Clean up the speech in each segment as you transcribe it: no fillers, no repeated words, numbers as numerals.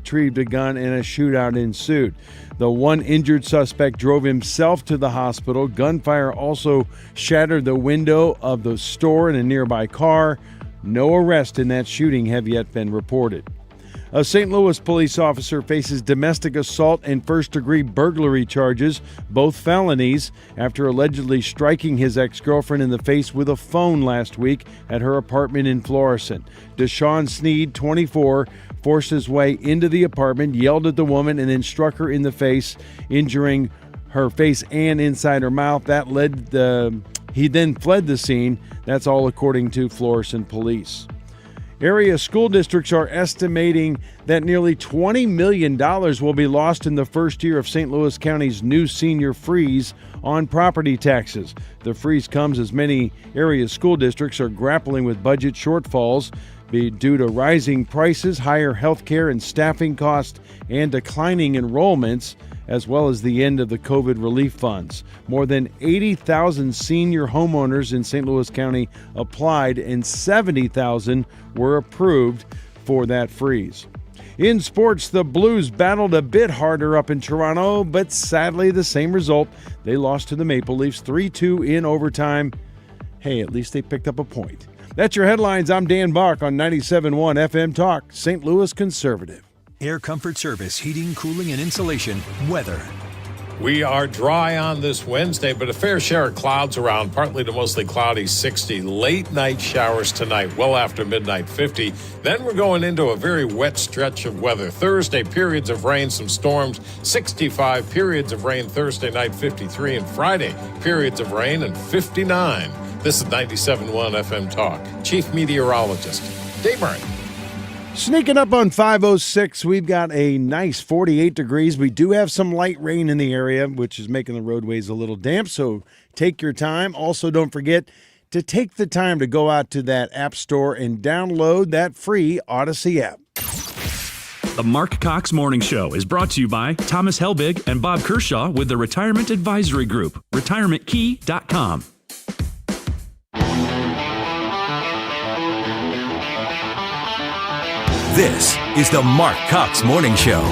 retrieved a gun and a shootout ensued. The one injured suspect drove himself to the hospital. Gunfire also shattered the window of the store in a nearby car. No arrests in that shooting have yet been reported. A St. Louis police officer faces domestic assault and first-degree burglary charges, both felonies, after allegedly striking his ex-girlfriend in the face with a phone last week at her apartment in Florissant. Deshaun Sneed, 24, forced his way into the apartment, yelled at the woman, and then struck her in the face, injuring her face and inside her mouth. He then fled the scene. That's all according to Florissant police. Area school districts are estimating that nearly $20 million will be lost in the first year of St. Louis County's new senior freeze on property taxes. The freeze comes as many area school districts are grappling with budget shortfalls due to rising prices, higher health care and staffing costs, and declining enrollments, as well as the end of the COVID relief funds. More than 80,000 senior homeowners in St. Louis County applied, and 70,000 were approved for that freeze. In sports, the Blues battled a bit harder up in Toronto, but sadly the same result. They lost to the Maple Leafs 3-2 in overtime. Hey, at least they picked up a point. That's your headlines. I'm Dan Bach on 97.1 FM Talk, St. Louis Conservative. Air Comfort Service, heating, cooling, and insulation. Weather. We are dry on this Wednesday, but a fair share of clouds around, partly to mostly cloudy, 60. Late night showers tonight, well after midnight, 50. Then we're going into a very wet stretch of weather. Thursday, periods of rain, some storms, 65. Periods of rain Thursday night, 53. And Friday, periods of rain and 59. This is 97.1 FM Talk. Chief Meteorologist Dave Murray. Sneaking up on 5:06, we've got a nice 48 degrees. We do have some light rain in the area, which is making the roadways a little damp, so take your time. Also, don't forget to take the time to go out to that app store and download that free Odyssey app. The Marc Cox Morning Show is brought to you by Thomas Helbig and Bob Kershaw with the Retirement Advisory Group, retirementkey.com. This is the Marc Cox Morning Show.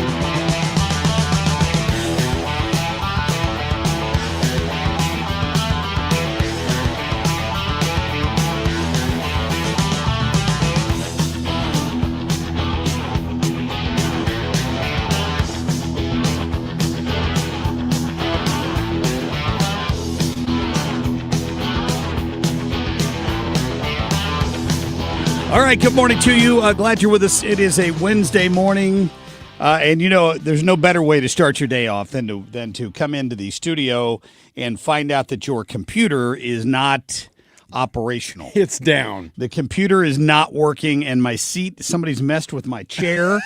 All right, good morning to you. Glad you're with us. It is a Wednesday morning, and you know there's no better way to start your day off than to come into the studio and find out that your computer is not operational. It's down. The computer is not working, and my seat, somebody's messed with my chair,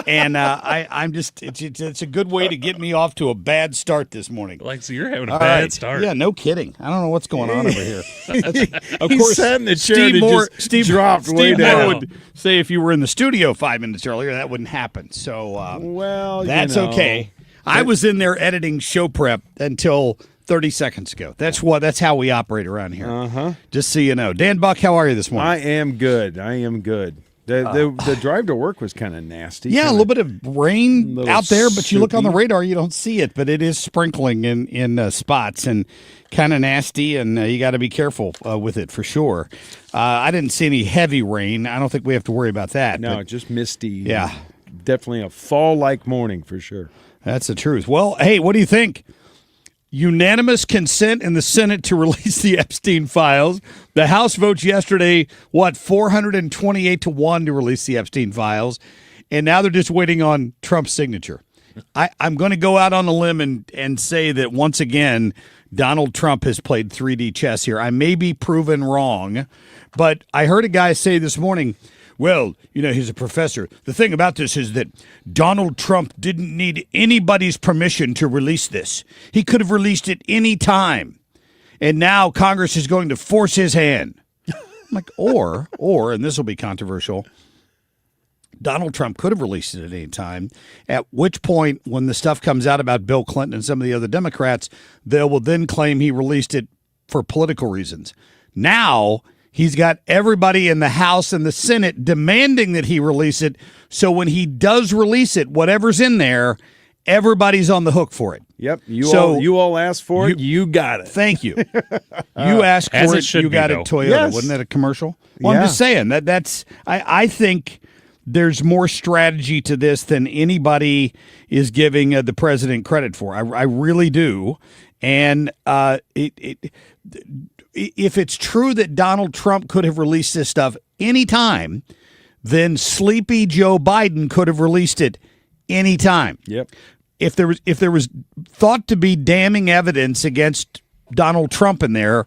and I'm just, it's a good way to get me off to a bad start this morning. Like, so you're having a bad start. Yeah, no kidding. I don't know what's going on over here. Of course, sat in the chair Steve dropped way down. Moore would say if you were in the studio 5 minutes earlier, that wouldn't happen. So, well, that's okay. I was in there editing show prep until 30 seconds ago. That's how we operate around here. Uh-huh. Just so you know. Dan Buck, how are you this morning? I am good. The drive to work was kind of nasty. Yeah, a little bit of rain out there, but you look on the soupy. radar, you don't see it, but it is sprinkling in spots and kind of nasty, and you got to be careful with it for sure. I didn't see any heavy rain. I don't think we have to worry about that. No, just misty. Yeah. Definitely a fall-like morning for sure. That's the truth. Well, hey, what do you think? Unanimous consent in the Senate to release the Epstein files. The House votes yesterday, 428-1 to release the Epstein files. And now they're just waiting on Trump's signature. I'm going to go out on a limb and say that once again, Donald Trump has played 3D chess here. I may be proven wrong, but I heard a guy say this morning, well, you know, he's a professor. The thing about this is that Donald Trump didn't need anybody's permission to release this. He could have released it any time. And now Congress is going to force his hand. I'm like, or, and this will be controversial, Donald Trump could have released it at any time, at which point, when the stuff comes out about Bill Clinton and some of the other Democrats, they will then claim he released it for political reasons. Now he's got everybody in the House and the Senate demanding that he release it So when he does release it, whatever's in there, everybody's on the hook for it. Yep. You all asked for it. You got it. Thank you. You asked for it. You got it, Toyota. Yes. Wasn't that a commercial? Well, I'm just saying that's. I think there's more strategy to this than anybody is giving the president credit for. I really do. And if it's true that Donald Trump could have released this stuff anytime, then sleepy Joe Biden could have released it anytime. Yep. If there was thought to be damning evidence against Donald Trump in there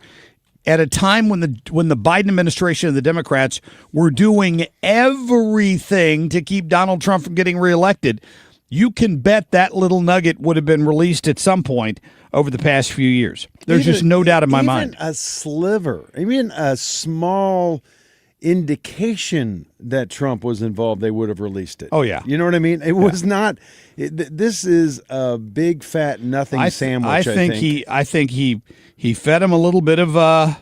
at a time when the Biden administration and the Democrats were doing everything to keep Donald Trump from getting reelected, you can bet that little nugget would have been released at some point over the past few years. There's just no doubt in my mind. Even a sliver, even a small indication that Trump was involved, they would have released it. Oh, yeah. You know what I mean? It was not. This is a big fat nothing sandwich. I think he fed him a little bit of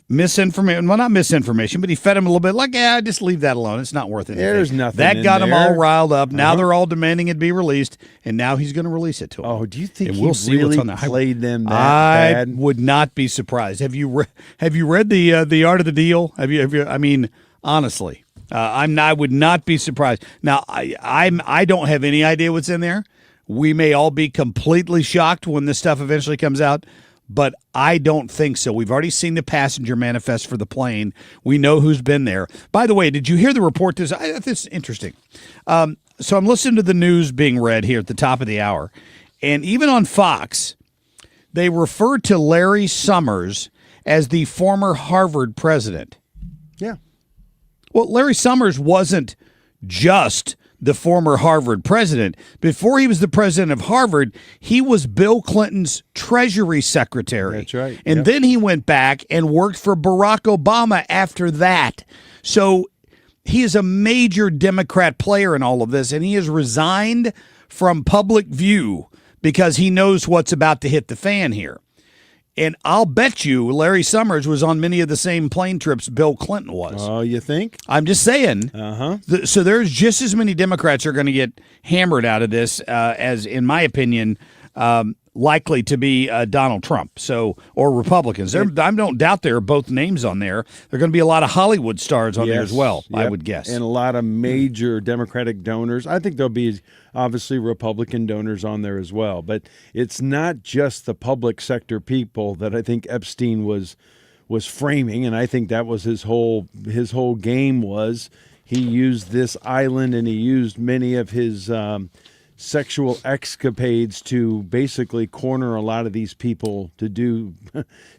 misinformation. Well, not misinformation, but he fed him a little bit like, just leave that alone. It's not worth anything. There's nothing that in got there. him all riled up. Now they're all demanding it be released, and now he's going to release it to him. Oh, do you think we'll he really played them that bad? I would not be surprised. Have you read the Art of the Deal? Have you? I mean, honestly, I would not be surprised. Now, I don't have any idea what's in there. We may all be completely shocked when this stuff eventually comes out, but I don't think so. We've already seen the passenger manifest for the plane. We know who's been there. By the way, did you hear the report? This is interesting. So I'm listening to the news being read here at the top of the hour, and even on Fox, they refer to Larry Summers as the former Harvard president. Yeah. Well, Larry Summers wasn't just the former Harvard president. Before he was the president of Harvard, he was Bill Clinton's Treasury Secretary. That's right. And then he went back and worked for Barack Obama after that. So he is a major Democrat player in all of this, and he has resigned from public view because he knows what's about to hit the fan here. And I'll bet you Larry Summers was on many of the same plane trips Bill Clinton was. Oh, you think? I'm just saying. So there's just as many Democrats are going to get hammered out of this as, in my opinion, likely to be Donald Trump. Or Republicans. I don't doubt there are both names on there. There are going to be a lot of Hollywood stars on there as well, I would guess. And a lot of major Democratic donors. I think there'll be obviously Republican donors on there as well. But it's not just the public sector people that I think Epstein was framing, and I think that was his whole game was he used this island and he used many of his sexual escapades to basically corner a lot of these people to do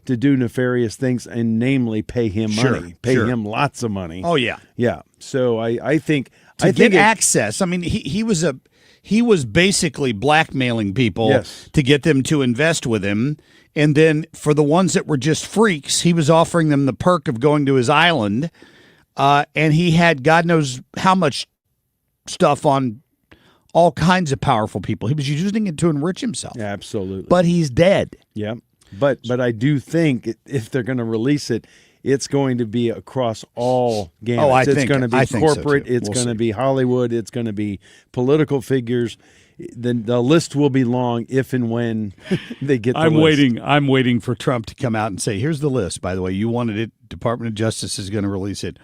nefarious things, and namely pay him money, pay him lots of money. Oh yeah, yeah. So I think to get access. I mean, he was basically blackmailing people to get them to invest with him, and then for the ones that were just freaks, he was offering them the perk of going to his island, and he had God knows how much stuff on all kinds of powerful people. He was using it to enrich himself. Yeah, absolutely. But he's dead. Yeah. But I do think if they're going to release it, it's going to be across all gamuts. It's going to be corporate. So it's going to be Hollywood. It's going to be political figures. The list will be long if and when they get the list. I'm waiting for Trump to come out and say, here's the list, by the way. You wanted it. Department of Justice is going to release it.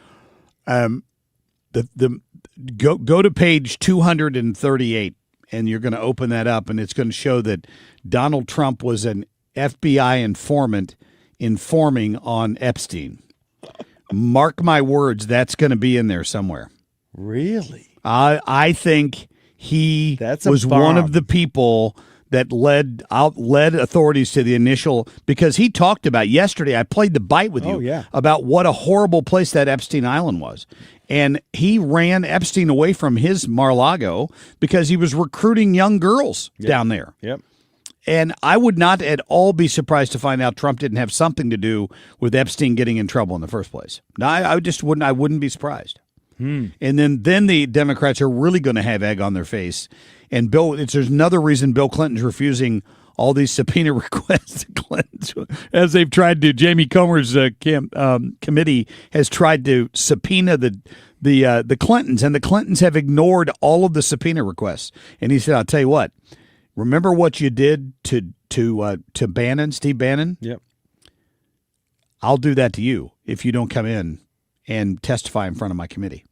Go to page 238, and you're going to open that up, and it's going to show that Donald Trump was an FBI informant informing on Epstein. Mark my words, that's going to be in there somewhere. Really? I think he was one of the people that led authorities to the initial, because he talked about yesterday, I played the bite with you about what a horrible place that Epstein Island was. And he ran Epstein away from his Mar-a-Lago because he was recruiting young girls down there. Yep. And I would not at all be surprised to find out Trump didn't have something to do with Epstein getting in trouble in the first place. No, I just wouldn't. I wouldn't be surprised. And then the Democrats are really going to have egg on their face. And there's another reason Bill Clinton's refusing all these subpoena requests to Clinton, as they've tried to. Jamie Comer's committee has tried to subpoena the Clintons, and the Clintons have ignored all of the subpoena requests. And he said, "I'll tell you what. Remember what you did to Bannon, Steve Bannon? Yep. I'll do that to you if you don't come in and testify in front of my committee."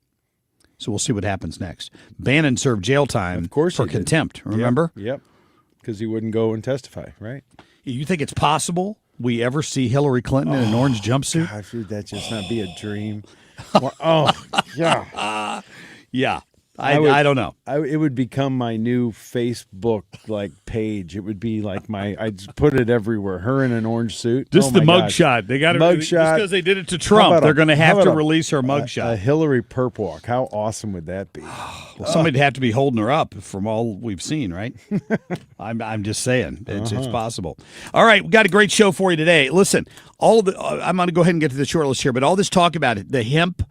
So we'll see what happens next. Bannon served jail time for contempt, remember? Yep. Because he wouldn't go and testify, right? You think it's possible we ever see Hillary Clinton in an orange jumpsuit? God, would that just not be a dream? Yeah. Yeah. I don't know. It would become my new Facebook page. It would be like I'd put it everywhere. Her in an orange suit. Just the mugshot. They got mugshot. Just because they did it to Trump, they're going to have to release her mugshot. A Hillary perp walk. How awesome would that be? Well, somebody'd have to be holding her up from all we've seen, right? I'm just saying it's possible. All right, we got a great show for you today. Listen, I'm going to go ahead and get to the short list here, but all this talk about it, the hemp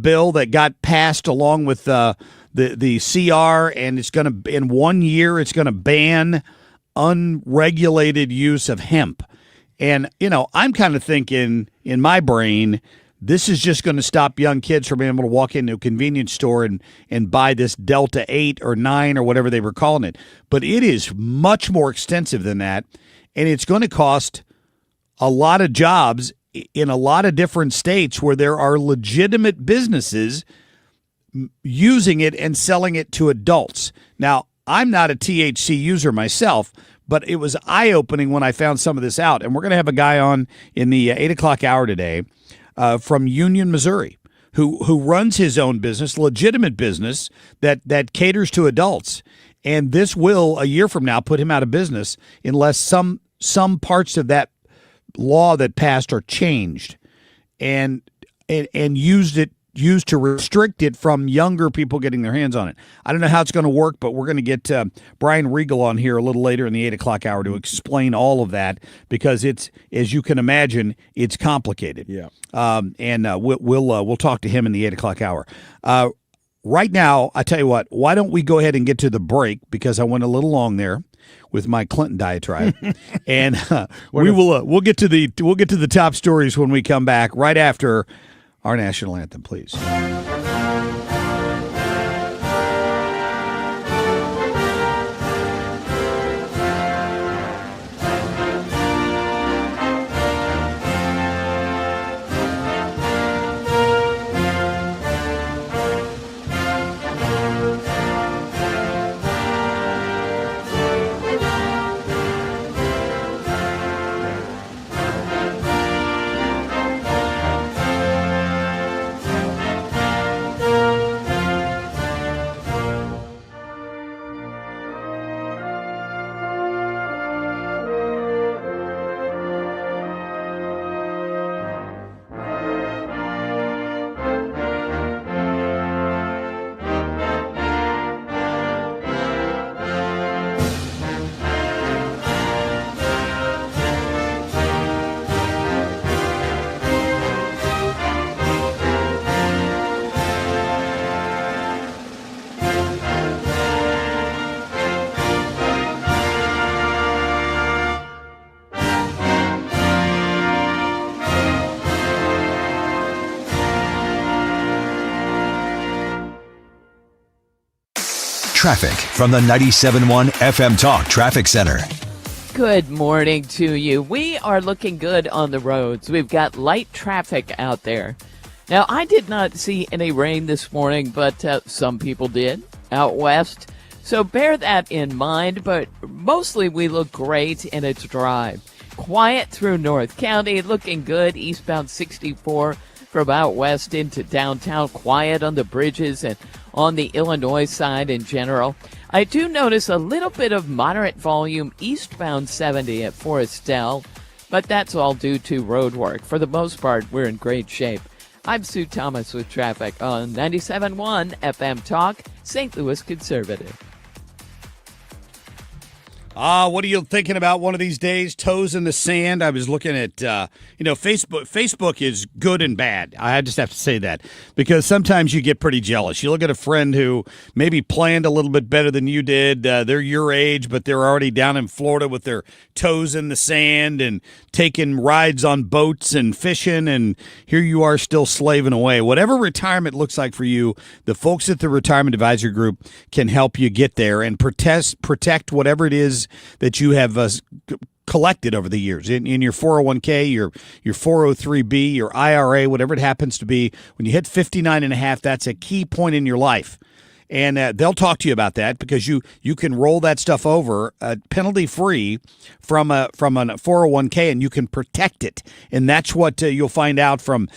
bill that got passed along with the CR, and it's going to, in 1 year, it's going to ban unregulated use of hemp. And, I'm kind of thinking in my brain, this is just going to stop young kids from being able to walk into a convenience store and buy this Delta 8 or 9 or whatever they were calling it. But it is much more extensive than that, and it's going to cost a lot of jobs in a lot of different states where there are legitimate businesses using it and selling it to adults. Now, I'm not a THC user myself, but it was eye-opening when I found some of this out. And we're going to have a guy on in the 8 o'clock hour today from Union, Missouri, who runs his own business, legitimate business that caters to adults. And this will, a year from now, put him out of business unless some parts of that law that passed are changed and used to restrict it from younger people getting their hands on it. I don't know how it's going to work, but we're going to get Brian Riegel on here a little later in the 8 o'clock hour to explain all of that, because it's, as you can imagine, it's complicated. Yeah. We'll talk to him in the 8 o'clock hour. Right now, I tell you what, why don't we go ahead and get to the break, because I went a little long there with my Clinton diatribe, and we'll get to the top stories when we come back right after our national anthem, please. Traffic from the 97.1 FM Talk Traffic Center. Good morning to you. We are looking good on the roads. We've got light traffic out there. Now, I did not see any rain this morning, but some people did out west. So bear that in mind, but mostly we look great and it's dry. Quiet through North County, looking good. Eastbound 64 from out west into downtown. Quiet on the bridges and on the Illinois side in general. I do notice a little bit of moderate volume eastbound 70 at Forestel, but that's all due to road work. For the most part, we're in great shape. I'm Sue Thomas with traffic on 97.1 FM Talk, St. Louis Conservative. What are you thinking about one of these days? Toes in the sand. I was looking at, Facebook. Facebook is good and bad. I just have to say that because sometimes you get pretty jealous. You look at a friend who maybe planned a little bit better than you did. They're your age, but they're already down in Florida with their toes in the sand and taking rides on boats and fishing. And here you are still slaving away. Whatever retirement looks like for you, the folks at the Retirement Advisory Group can help you get there and protect whatever it is that you have collected over the years in your 401k, your 403b, your IRA, whatever it happens to be. When you hit 59 and a half, that's a key point in your life. And they'll talk to you about that because you can roll that stuff over penalty free from a 401k, and you can protect it. And that's what you'll find out from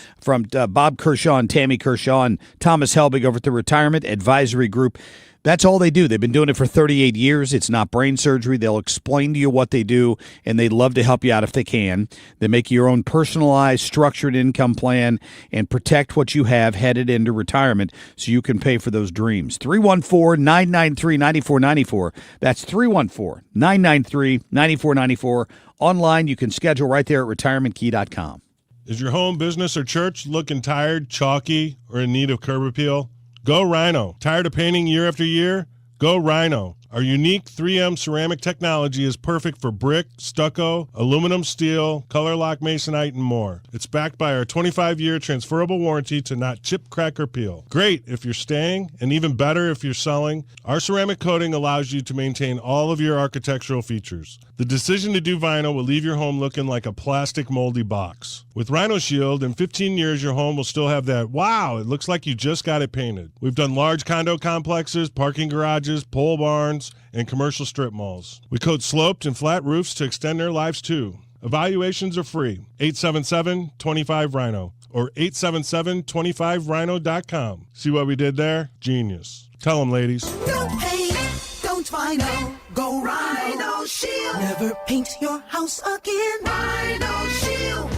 Bob Kershaw and Tammy Kershaw and Thomas Helbig over at the Retirement Advisory Group. That's all they do. They've been doing it for 38 years. It's not brain surgery. They'll explain to you what they do, and they'd love to help you out if they can. They make your own personalized, structured income plan and protect what you have headed into retirement so you can pay for those dreams. 314-993-9494. That's 314-993-9494. Online, you can schedule right there at retirementkey.com. Is your home, business, or church looking tired, chalky, or in need of curb appeal? Go Rhino. Tired of painting year after year? Go Rhino. Our unique 3M ceramic technology is perfect for brick, stucco, aluminum, steel, color lock masonite, and more. It's backed by our 25-year transferable warranty to not chip, crack, or peel. Great if you're staying, and even better if you're selling. Our ceramic coating allows you to maintain all of your architectural features. The decision to do vinyl will leave your home looking like a plastic moldy box. With Rhino Shield, in 15 years, your home will still have that, wow, it looks like you just got it painted. We've done large condo complexes, parking garages, pole barns, and commercial strip malls. We coat sloped and flat roofs to extend their lives too. Evaluations are free. 877-25-RHINO or 877-25rhino.com. See what we did there? Genius. Tell them, ladies. No paint, don't Rhino. Go Rhino Shield. Never paint your house again. Rhino Shield.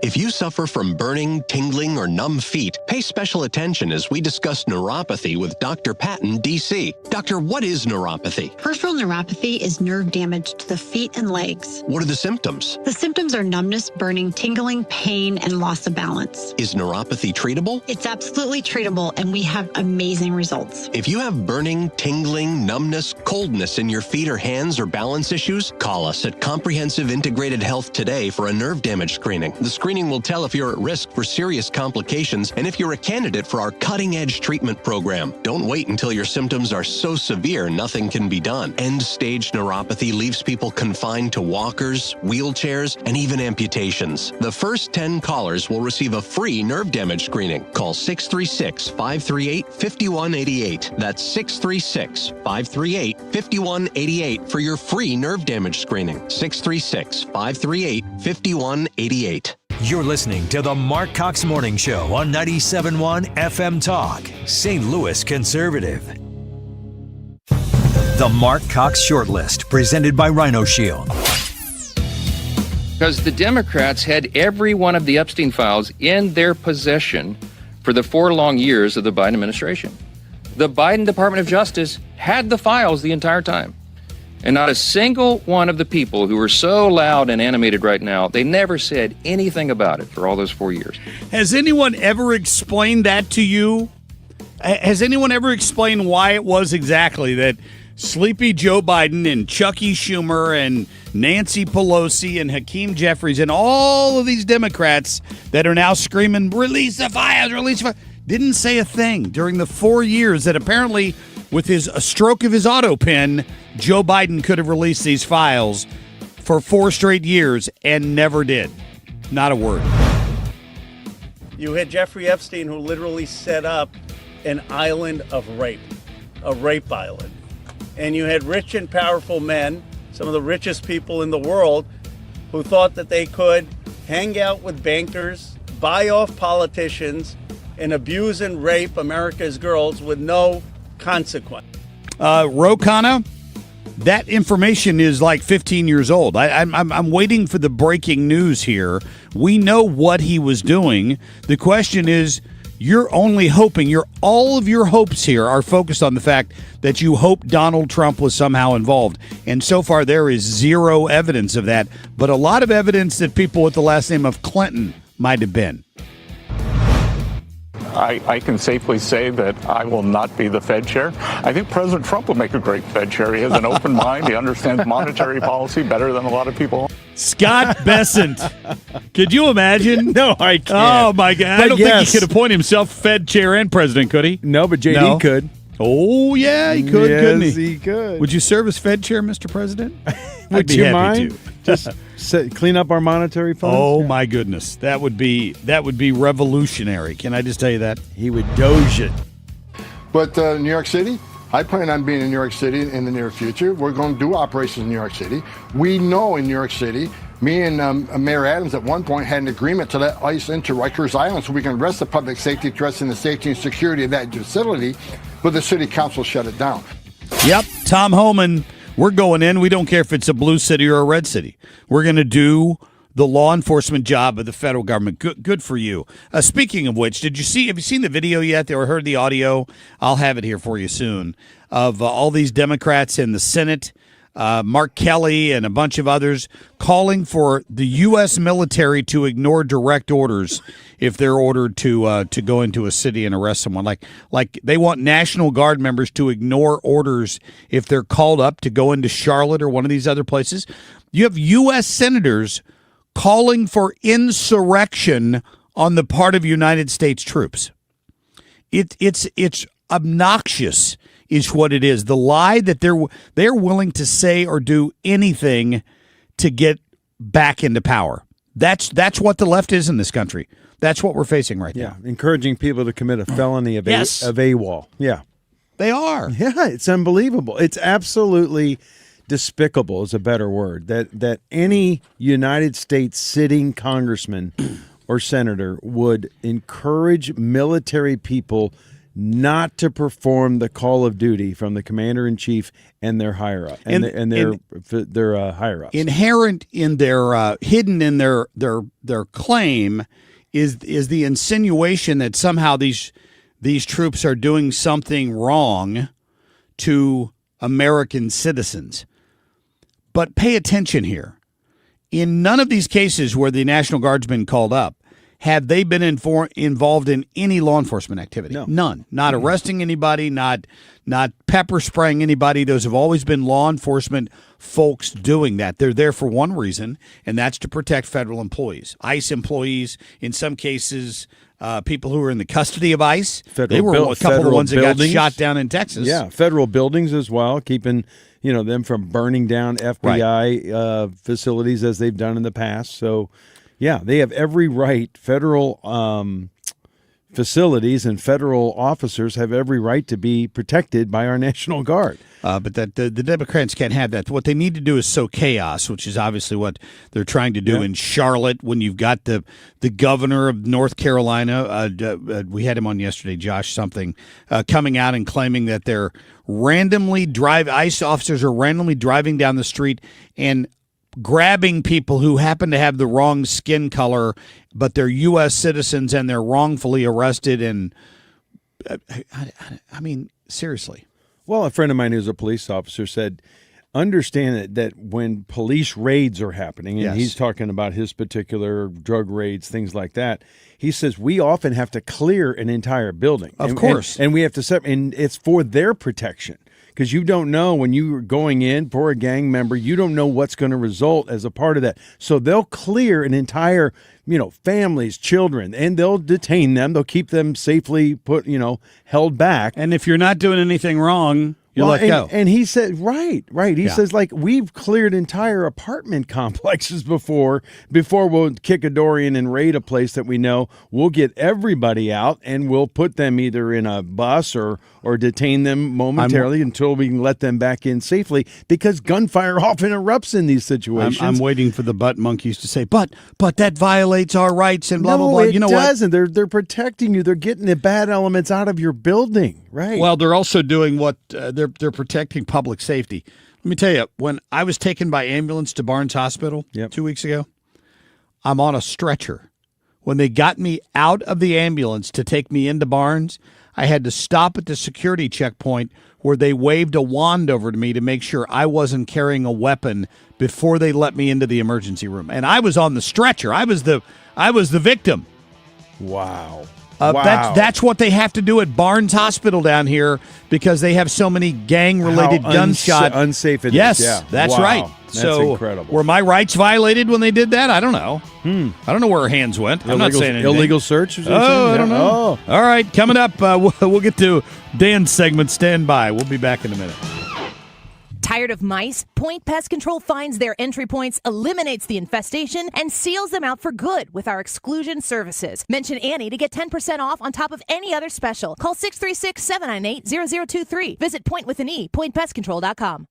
If you suffer from burning, tingling, or numb feet, pay special attention as we discuss neuropathy with Dr. Patton, D.C. Doctor, what is neuropathy? Peripheral neuropathy is nerve damage to the feet and legs. What are the symptoms? The symptoms are numbness, burning, tingling, pain, and loss of balance. Is neuropathy treatable? It's absolutely treatable, and we have amazing results. If you have burning, tingling, numbness, coldness in your feet or hands or balance issues, call us at Comprehensive Integrated Health today for a nerve damage screening. The screening will tell if you're at risk for serious complications and if you're a candidate for our cutting-edge treatment program. Don't wait until your symptoms are so severe nothing can be done. End-stage neuropathy leaves people confined to walkers, wheelchairs, and even amputations. The first 10 callers will receive a free nerve damage screening. Call 636-538-5188. That's 636-538-5188 for your free nerve damage screening. 636-538-5188. You're listening to the Marc Cox Morning Show on 97.1 FM Talk, St. Louis Conservative. The Marc Cox Shortlist, presented by Rhino Shield. Because the Democrats had every one of the Epstein files in their possession for the 4 long years of the Biden administration. The Biden Department of Justice had the files the entire time. And not a single one of the people who are so loud and animated right now, they never said anything about it for all those 4 years. Has anyone ever explained that to you? Has anyone ever explained why it was exactly that sleepy Joe Biden and Chucky Schumer and Nancy Pelosi and Hakeem Jeffries and all of these Democrats that are now screaming, release the files, release the files, didn't say a thing during the 4 years that apparently with a stroke of his auto pen, Joe Biden could have released these files for 4 straight years and never did. Not a word. You had Jeffrey Epstein, who literally set up an island of rape, a rape island. And you had rich and powerful men, some of the richest people in the world, who thought that they could hang out with bankers, buy off politicians, and abuse and rape America's girls with no consequence. Ro Khanna, that information is like 15 years old. I'm waiting for the breaking news here. We know what he was doing. The question is, you're only hoping, all of your hopes here are focused on the fact that you hope Donald Trump was somehow involved. And so far, there is zero evidence of that, but a lot of evidence that people with the last name of Clinton might have been. I can safely say that I will not be the Fed chair. I think President Trump would make a great Fed chair. He has an open mind. He understands monetary policy better than a lot of people. Scott Bessent. Could you imagine? No, I can't. Oh, my God. But I don't think he could appoint himself Fed chair and president, could he? No, but JD could. Oh, yeah, he could, couldn't he? Yes, he could. Would you serve as Fed chair, Mr. President? Would you mind? Just clean up our monetary funds? Oh, my goodness. That would be revolutionary. Can I just tell you that? He would doge it. But New York City, I plan on being in New York City in the near future. We're going to do operations in New York City. We know in New York City, me and Mayor Adams at one point had an agreement to let ICE into Rikers Island so we can arrest the public safety threats and the safety and security of that facility, but the city council shut it down. Yep, Tom Homan, we're going in. We don't care if it's a blue city or a red city. We're going to do the law enforcement job of the federal government. Good for you. Speaking of which, have you seen the video yet or heard the audio? I'll have it here for you soon of all these Democrats in the Senate, Mark Kelly and a bunch of others calling for the U.S. military to ignore direct orders if they're ordered to go into a city and arrest someone. Like they want National Guard members to ignore orders if they're called up to go into Charlotte or one of these other places. You have U.S. senators calling for insurrection on the part of United States troops. It's obnoxious is what it is. The lie that they're willing to say or do anything to get back into power. That's what the left is in this country. That's what we're facing right now. Yeah, encouraging people to commit a felony of AWOL. Yeah. They are. Yeah, it's unbelievable. It's absolutely despicable is a better word. That any United States sitting congressman or senator would encourage military people not to perform the call of duty from the commander-in-chief and their higher-up and their higher-ups. Inherent in their hidden in their claim is the insinuation that somehow these troops are doing something wrong to American citizens. But pay attention here. In none of these cases where the National Guard's been called up have they been involved in any law enforcement activity. No. None. Not arresting anybody, not pepper spraying anybody. Those have always been law enforcement folks doing that. They're there for one reason, and that's to protect federal employees. ICE employees, in some cases, people who are in the custody of ICE. They were a couple of the ones that got shot down in Texas. Yeah, federal buildings as well, keeping them from burning down FBI facilities as they've done in the past. So, yeah, they have every right. Federal facilities and federal officers have every right to be protected by our National Guard. But that the Democrats can't have that. What they need to do is sow chaos, which is obviously what they're trying to do in Charlotte when you've got the governor of North Carolina. We had him on yesterday, Josh something, coming out and claiming that they're ICE officers are randomly driving down the street and grabbing people who happen to have the wrong skin color, but they're U.S. citizens and they're wrongfully arrested. And I mean, seriously. Well, a friend of mine who's a police officer said, understand that when police raids are happening, and he's talking about his particular drug raids, things like that, he says we often have to clear an entire building. Of course. And we have to and it's for their protection. Because you don't know when you're going in for a gang member, you don't know what's going to result as a part of that. So they'll clear an entire, families, children, and they'll detain them. They'll keep them safely held back. And if you're not doing anything wrong, you let go. And he said, right. He says, we've cleared entire apartment complexes before we'll kick a door in and raid a place that we know. We'll get everybody out and we'll put them either in a bus or detain them momentarily until we can let them back in safely, because gunfire often erupts in these situations. I'm waiting for the butt monkeys to say, but that violates our rights and blah, blah, blah. It doesn't. They're protecting you. They're getting the bad elements out of your building, right? Well, they're also doing what they're protecting public safety. Let me tell you, when I was taken by ambulance to Barnes Hospital 2 weeks ago, I'm on a stretcher. when they got me out of the ambulance to take me into Barnes, I had to stop at the security checkpoint where they waved a wand over to me to make sure I wasn't carrying a weapon before they let me into the emergency room. And I was on the stretcher. I was the victim. Wow. That's what they have to do at Barnes Hospital down here because they have so many gang-related gunshot. Unsafe it yes, is. Yeah. That's Wow. right. That's so incredible. Were my rights violated when they did that? I don't know. I don't know where her hands went. I'm not saying anything. Illegal search? I don't know. All right, coming up, we'll get to Dan's segment. Stand by. We'll be back in a minute. Tired of mice? Point Pest Control finds their entry points, eliminates the infestation, and seals them out for good with our exclusion services. Mention Annie to get 10% off on top of any other special. Call 636-798-0023. Visit Point with an E, pointpestcontrol.com.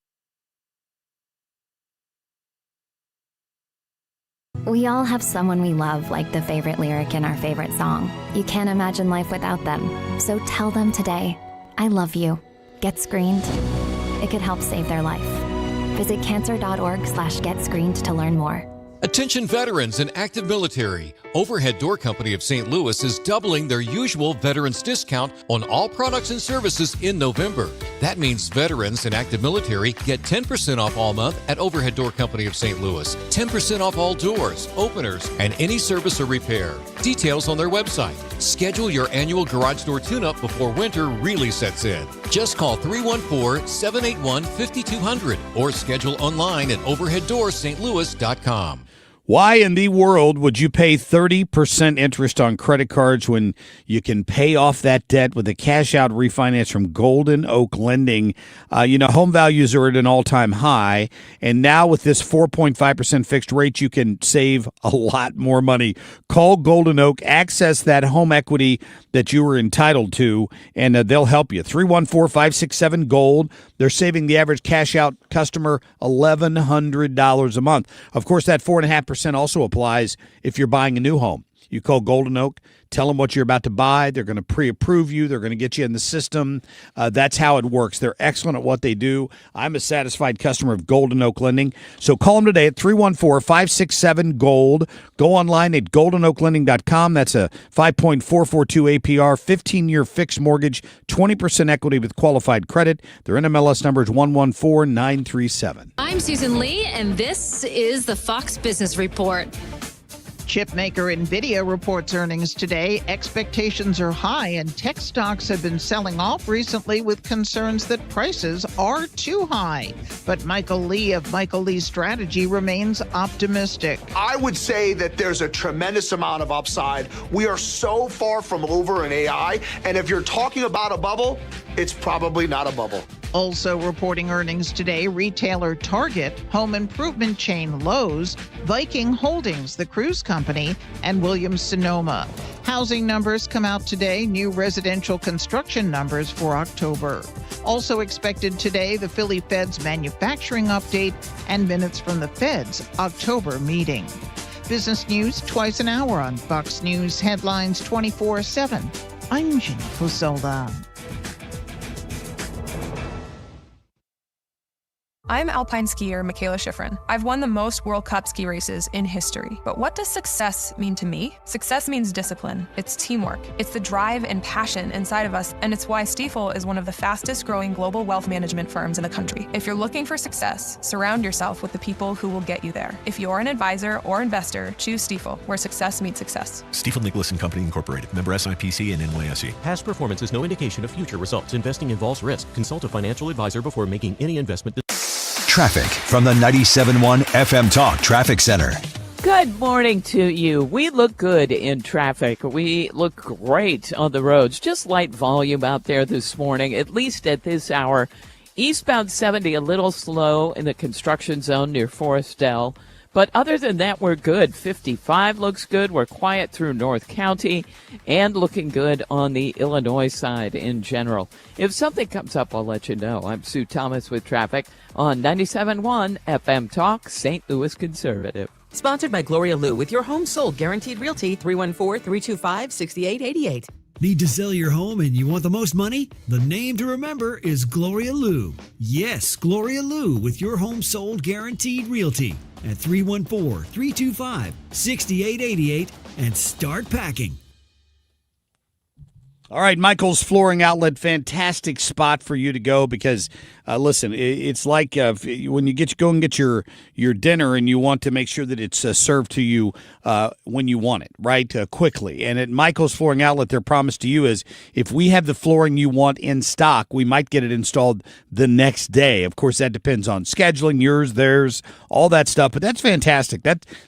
We all have someone we love, like the favorite lyric in our favorite song. You can't imagine life without them. So tell them today, I love you. Get screened. It could help save their life. Visit cancer.org/getscreened to learn more. Attention veterans and active military. Overhead Door Company of St. Louis is doubling their usual veterans discount on all products and services in November. That means veterans and active military get 10% off all month at Overhead Door Company of St. Louis, 10% off all doors, openers, and any service or repair. Details on their website. Schedule your annual garage door tune-up before winter really sets in. Just call 314-781-5200 or schedule online at overheaddoorsstlouis.com. Why in the world would you pay 30% interest on credit cards when you can pay off that debt with a cash-out refinance from Golden Oak Lending? Home values are at an all-time high, and now with this 4.5% fixed rate, you can save a lot more money. Call Golden Oak, access that home equity that you were entitled to, and they'll help you. 314-567-GOLD. They're saving the average cash-out customer $1,100 a month. Of course, that 4.5% also applies if you're buying a new home. You call Golden Oak, tell them what you're about to buy. They're going to pre-approve you. They're going to get you in the system. That's how it works. They're excellent at what they do. I'm a satisfied customer of Golden Oak Lending. So call them today at 314-567-GOLD. Go online at goldenoaklending.com. That's a 5.442 APR, 15-year fixed mortgage, 20% equity with qualified credit. Their NMLS number is 114937. I'm Susan Lee, and this is the Fox Business Report. Chip maker NVIDIA reports earnings today. Expectations are high, and tech stocks have been selling off recently with concerns that prices are too high. But Michael Lee of Michael Lee Strategy remains optimistic. I would say that there's a tremendous amount of upside. We are so far from over in AI, and if you're talking about a bubble, it's probably not a bubble. Also reporting earnings today, retailer Target, home improvement chain Lowe's, Viking Holdings, the cruise company, and Williams-Sonoma. Housing numbers come out today, new residential construction numbers for October. Also expected today, the Philly Fed's manufacturing update and minutes from the Fed's October meeting. Business news twice an hour on Fox News Headlines 24/7. I'm Jen Posolda. I'm alpine skier Michaela Schifrin. I've won the most World Cup ski races in history. But what does success mean to me? Success means discipline. It's teamwork. It's the drive and passion inside of us, and it's why Stifel is one of the fastest growing global wealth management firms in the country. If you're looking for success, surround yourself with the people who will get you there. If you're an advisor or investor, choose Stifel, where success meets success. Stifel Nicholas & Company Incorporated. Member SIPC and NYSE. Past performance is no indication of future results. Investing involves risk. Consult a financial advisor before making any investment. Traffic from the 97.1 FM Talk Traffic Center. Good morning to you. We look good in traffic. We look great on the roads. Just light volume out there this morning, at least at this hour. Eastbound 70 a little slow in the construction zone near Forestdale. But other than that, we're good. 55 looks good. We're quiet through North County and looking good on the Illinois side in general. If something comes up, I'll let you know. I'm Sue Thomas with traffic on 97.1 FM Talk, St. Louis Conservative. Sponsored by Gloria Lou with your home sold guaranteed realty 314-325-6888. Need to sell your home and you want the most money? The name to remember is Gloria Lou. Yes, Gloria Lou with your home sold guaranteed realty. at 314-325-6888 and start packing. All right, Michael's Flooring Outlet, fantastic spot for you to go because, listen, it's like when you go and get your dinner and you want to make sure that it's served to you when you want it, right, quickly. And at Michael's Flooring Outlet, their promise to you is if we have the flooring you want in stock, we might get it installed the next day. Of course, that depends on scheduling, yours, theirs, all that stuff. But that's fantastic.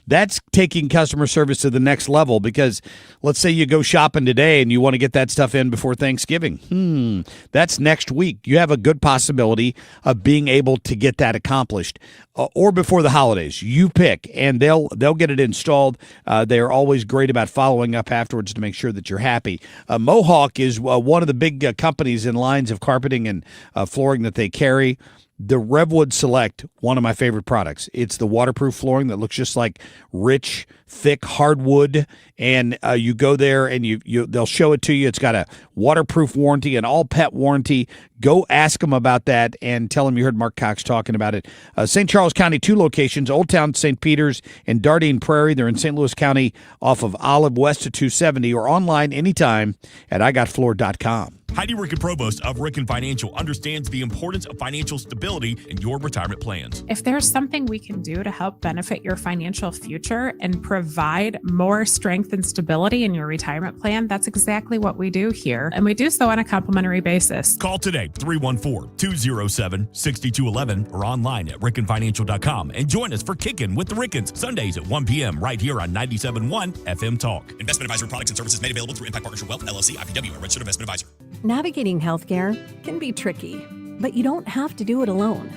That's taking customer service to the next level because let's say you go shopping today and you want to get that stuff in before Thanksgiving. That's next week. You have a good possibility of being able to get that accomplished or before the holidays. You pick, and they'll get it installed. They are always great about following up afterwards to make sure that you're happy. Mohawk is one of the big companies in lines of carpeting and flooring that they carry. The Revwood Select, one of my favorite products. It's the waterproof flooring that looks just like rich, thick hardwood. And you go there and they'll show it to you. It's got a waterproof warranty, an all-pet warranty. Go ask them about that and tell them you heard Marc Cox talking about it. St. Charles County, 2 locations, Old Town St. Peters and Dardine Prairie. They're in St. Louis County off of Olive west of 270 or online anytime at igotfloor.com. Heidi Ricken Provost of Ricken Financial understands the importance of financial stability in your retirement plans. If there's something we can do to help benefit your financial future and provide more strength and stability in your retirement plan, that's exactly what we do here. And we do so on a complimentary basis. Call today, 314-207-6211 or online at rickenfinancial.com and join us for Kickin' with the Rickens, Sundays at 1 p.m. right here on 97.1 FM Talk. Investment advisory products and services made available through Impact Partnership Wealth, LLC, IPW, a registered investment advisor. Navigating healthcare can be tricky, but you don't have to do it alone.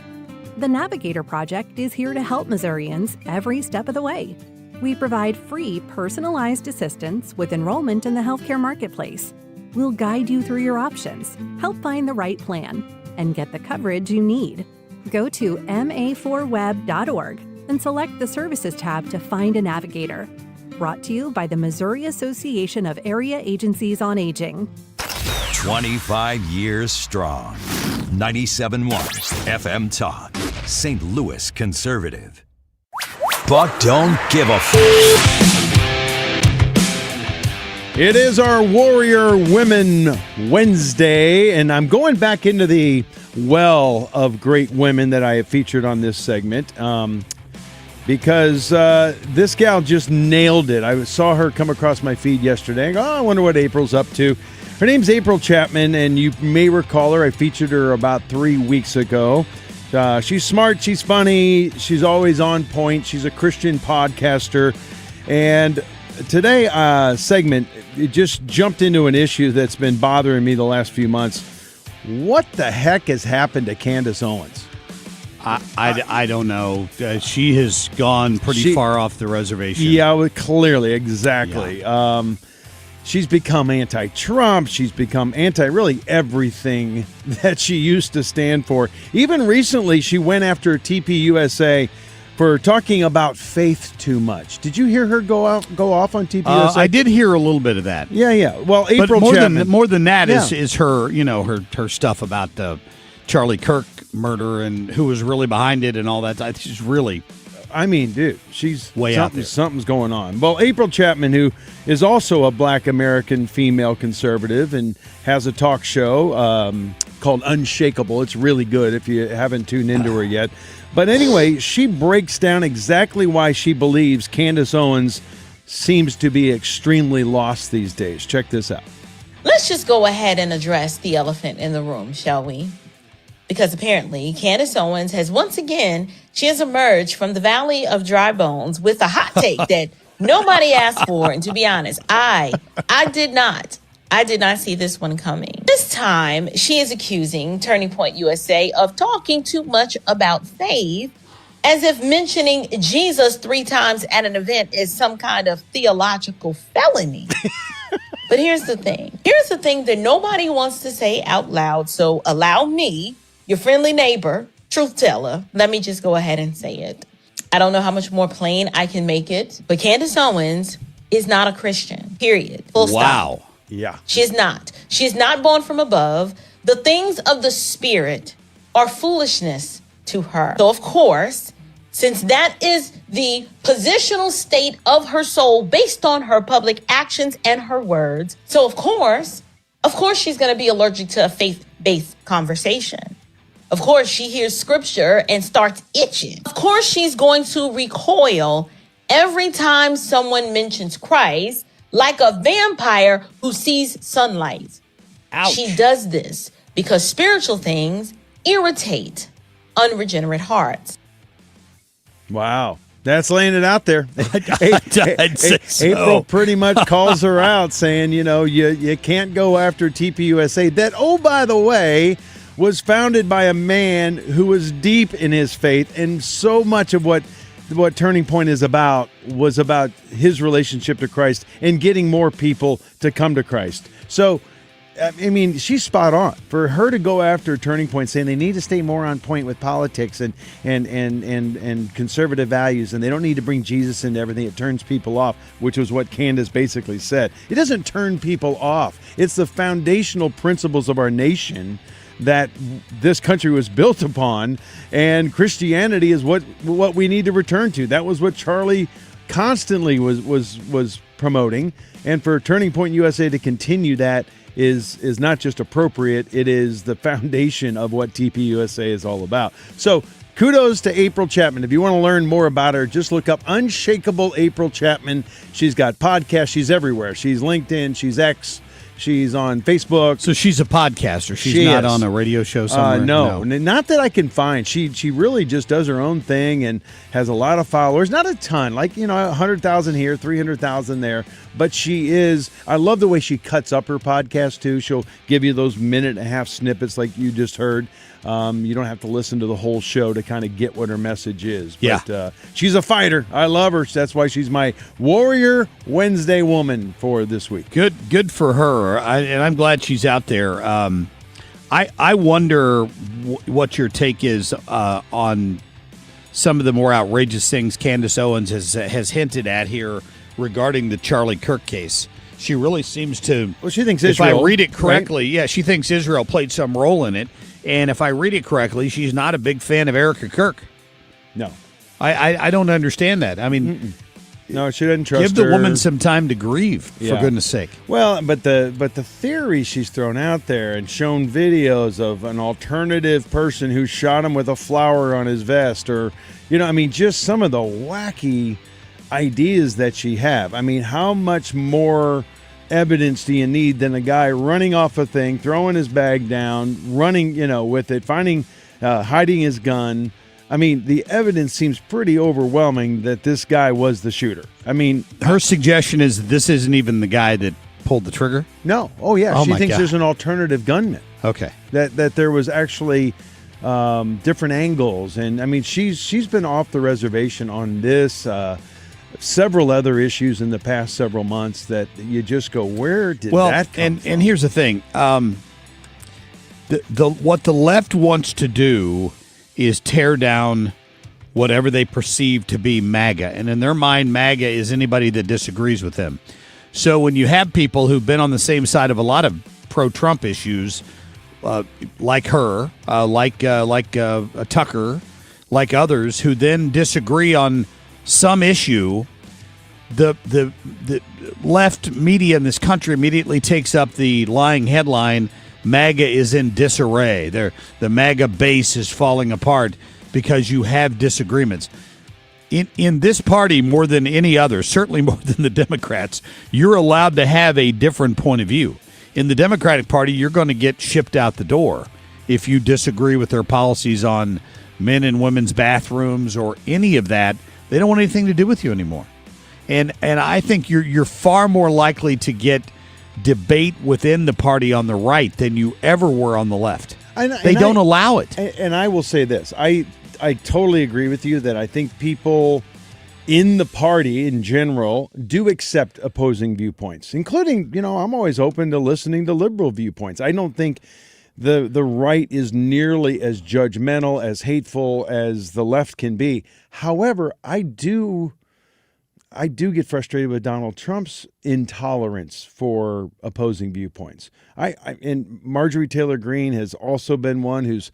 The Navigator Project is here to help Missourians every step of the way. We provide free, personalized assistance with enrollment in the healthcare marketplace. We'll guide you through your options, help find the right plan, and get the coverage you need. Go to ma4web.org and select the Services tab to find a navigator. Brought to you by the Missouri Association of Area Agencies on Aging. 25 years strong. 97.1 FM Talk. St. Louis Conservative. But don't give a f. It is our Warrior Women Wednesday, and I'm going back into the well of great women that I have featured on this segment because this gal just nailed it. I saw her come across my feed yesterday. I wonder what April's up to. Her name's April Chapman, and you may recall her. I featured her about 3 weeks ago. She's smart. She's funny. She's always on point. She's a Christian podcaster. And today segment, it just jumped into an issue that's been bothering me the last few months. What the heck has happened to Candace Owens? I don't know. She has gone pretty far off the reservation. Yeah, well, clearly, exactly. Yeah. She's become anti-Trump. She's become really everything that she used to stand for. Even recently, she went after TPUSA for talking about faith too much. Did you hear her go off on TPUSA? I did hear a little bit of that. Yeah. Well, April Chapman. More than that is her, her stuff about the Charlie Kirk murder and who was really behind it and all that. She's really... I mean, dude, she's way out there. Something's going on. Well, April Chapman, who is also a Black American female conservative and has a talk show called Unshakable. It's really good if you haven't tuned into her yet. But anyway, she breaks down exactly why she believes Candace Owens seems to be extremely lost these days. Check this out. Let's just go ahead and address the elephant in the room, shall we? Because apparently Candace Owens has once again, she has emerged from the Valley of Dry Bones with a hot take that nobody asked for. And to be honest, I did not see this one coming. This time, she is accusing Turning Point USA of talking too much about faith, as if mentioning Jesus 3 times at an event is some kind of theological felony. But here's the thing. Here's the thing that nobody wants to say out loud. So allow me, your friendly neighbor, truth teller, let me just go ahead and say it. I don't know how much more plain I can make it, but Candace Owens is not a Christian, period. Full stop. Wow. Yeah. She is not. She is not born from above. The things of the Spirit are foolishness to her. So, of course, since that is the positional state of her soul based on her public actions and her words. So of course she's going to be allergic to a faith-based conversation. Of course, she hears scripture and starts itching. Of course, she's going to recoil every time someone mentions Christ, like a vampire who sees sunlight. Ouch. She does this because spiritual things irritate unregenerate hearts. Wow. That's laying it out there. I'd say so. April pretty much calls her out, saying, you can't go after TPUSA. That, oh, by the way, was founded by a man who was deep in his faith, and so much of what Turning Point is about was about his relationship to Christ and getting more people to come to Christ. So, I mean, she's spot on. For her to go after Turning Point, saying they need to stay more on point with politics and conservative values, and they don't need to bring Jesus into everything. It turns people off, which was what Candace basically said. It doesn't turn people off. It's the foundational principles of our nation that this country was built upon, and Christianity is what we need to return to. That was what Charlie constantly was promoting, and for Turning Point USA to continue that is not just appropriate, it is the foundation of what TPUSA is all about. So kudos to April Chapman. If you want to learn more about her, just look up Unshakable April Chapman. She's got podcasts. She's everywhere. She's LinkedIn. She's X. She's on Facebook. So she's a podcaster. She's not on a radio show somewhere? No, not that I can find. She really just does her own thing and has a lot of followers. Not a ton, like 100,000 here, 300,000 there. But she is. I love the way she cuts up her podcast too. She'll give you those 1.5-minute snippets like you just heard. You don't have to listen to the whole show to kind of get what her message is. But she's a fighter. I love her. That's why she's my Warrior Wednesday woman for this week. Good for her. And I'm glad she's out there. I wonder what your take is on some of the more outrageous things Candace Owens has hinted at here regarding the Charlie Kirk case. She really seems to. Well, she thinks Israel. If I read it right? correctly, yeah, she thinks Israel played some role in it. And if I read it correctly, she's not a big fan of Erica Kirk. No. I don't understand that. I mean, no, she doesn't trust her. Give the woman some time to grieve, for goodness sake. Well, but the theory she's thrown out there and shown videos of an alternative person who shot him with a flower on his vest, or just some of the wacky ideas that she have. I mean, how much more evidence do you need than a guy running off a thing, throwing his bag down, running, with it, hiding his gun? I mean, the evidence seems pretty overwhelming that this guy was the shooter. I mean, her suggestion is this isn't even the guy that pulled the trigger? No. Oh, yeah. She thinks there's an alternative gunman. Okay. That there was actually different angles. And, I mean, she's been off the reservation on this, several other issues in the past several months that you just go, where did that come from? And here's the thing. What the left wants to do is tear down whatever they perceive to be MAGA. And in their mind, MAGA is anybody that disagrees with them. So when you have people who've been on the same side of a lot of pro-Trump issues, like her, like Tucker, like others, who then disagree on some issue, the left media in this country immediately takes up the lying headline, MAGA is in disarray. The MAGA base is falling apart because you have disagreements. In this party, more than any other, certainly more than the Democrats, you're allowed to have a different point of view. In the Democratic Party, you're going to get shipped out the door if you disagree with their policies on men and women's bathrooms or any of that. They don't want anything to do with you anymore. And I think you're far more likely to get debate within the party on the right than you ever were on the left. They don't allow it. And I will say this. I totally agree with you that I think people in the party in general do accept opposing viewpoints, including, I'm always open to listening to liberal viewpoints. I don't think the right is nearly as judgmental, as hateful as the left can be. However, I do get frustrated with Donald Trump's intolerance for opposing viewpoints. And Marjorie Taylor Greene has also been one who's,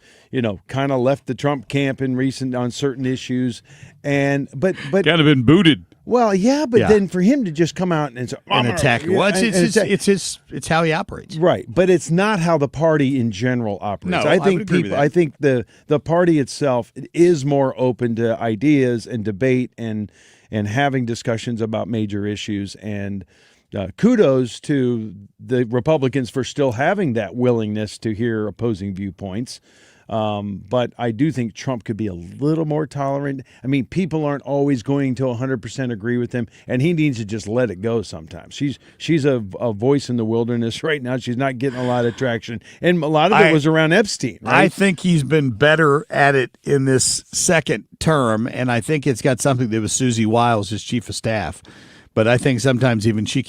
kind of left the Trump camp on certain issues, but kind of been booted. Well, yeah, but then for him to just come out and attack, it's how he operates, right? But it's not how the party in general operates. No, I think I think the party itself is more open to ideas and debate and having discussions about major issues. And kudos to the Republicans for still having that willingness to hear opposing viewpoints. But I do think Trump could be a little more tolerant. I mean, people aren't always going to 100% agree with him, and he needs to just let it go sometimes. She's a voice in the wilderness right now. She's not getting a lot of traction, and a lot of it was around Epstein, right? I think he's been better at it in this second term, and I think it's got something to do with Susie Wiles, his chief of staff. But I think sometimes even she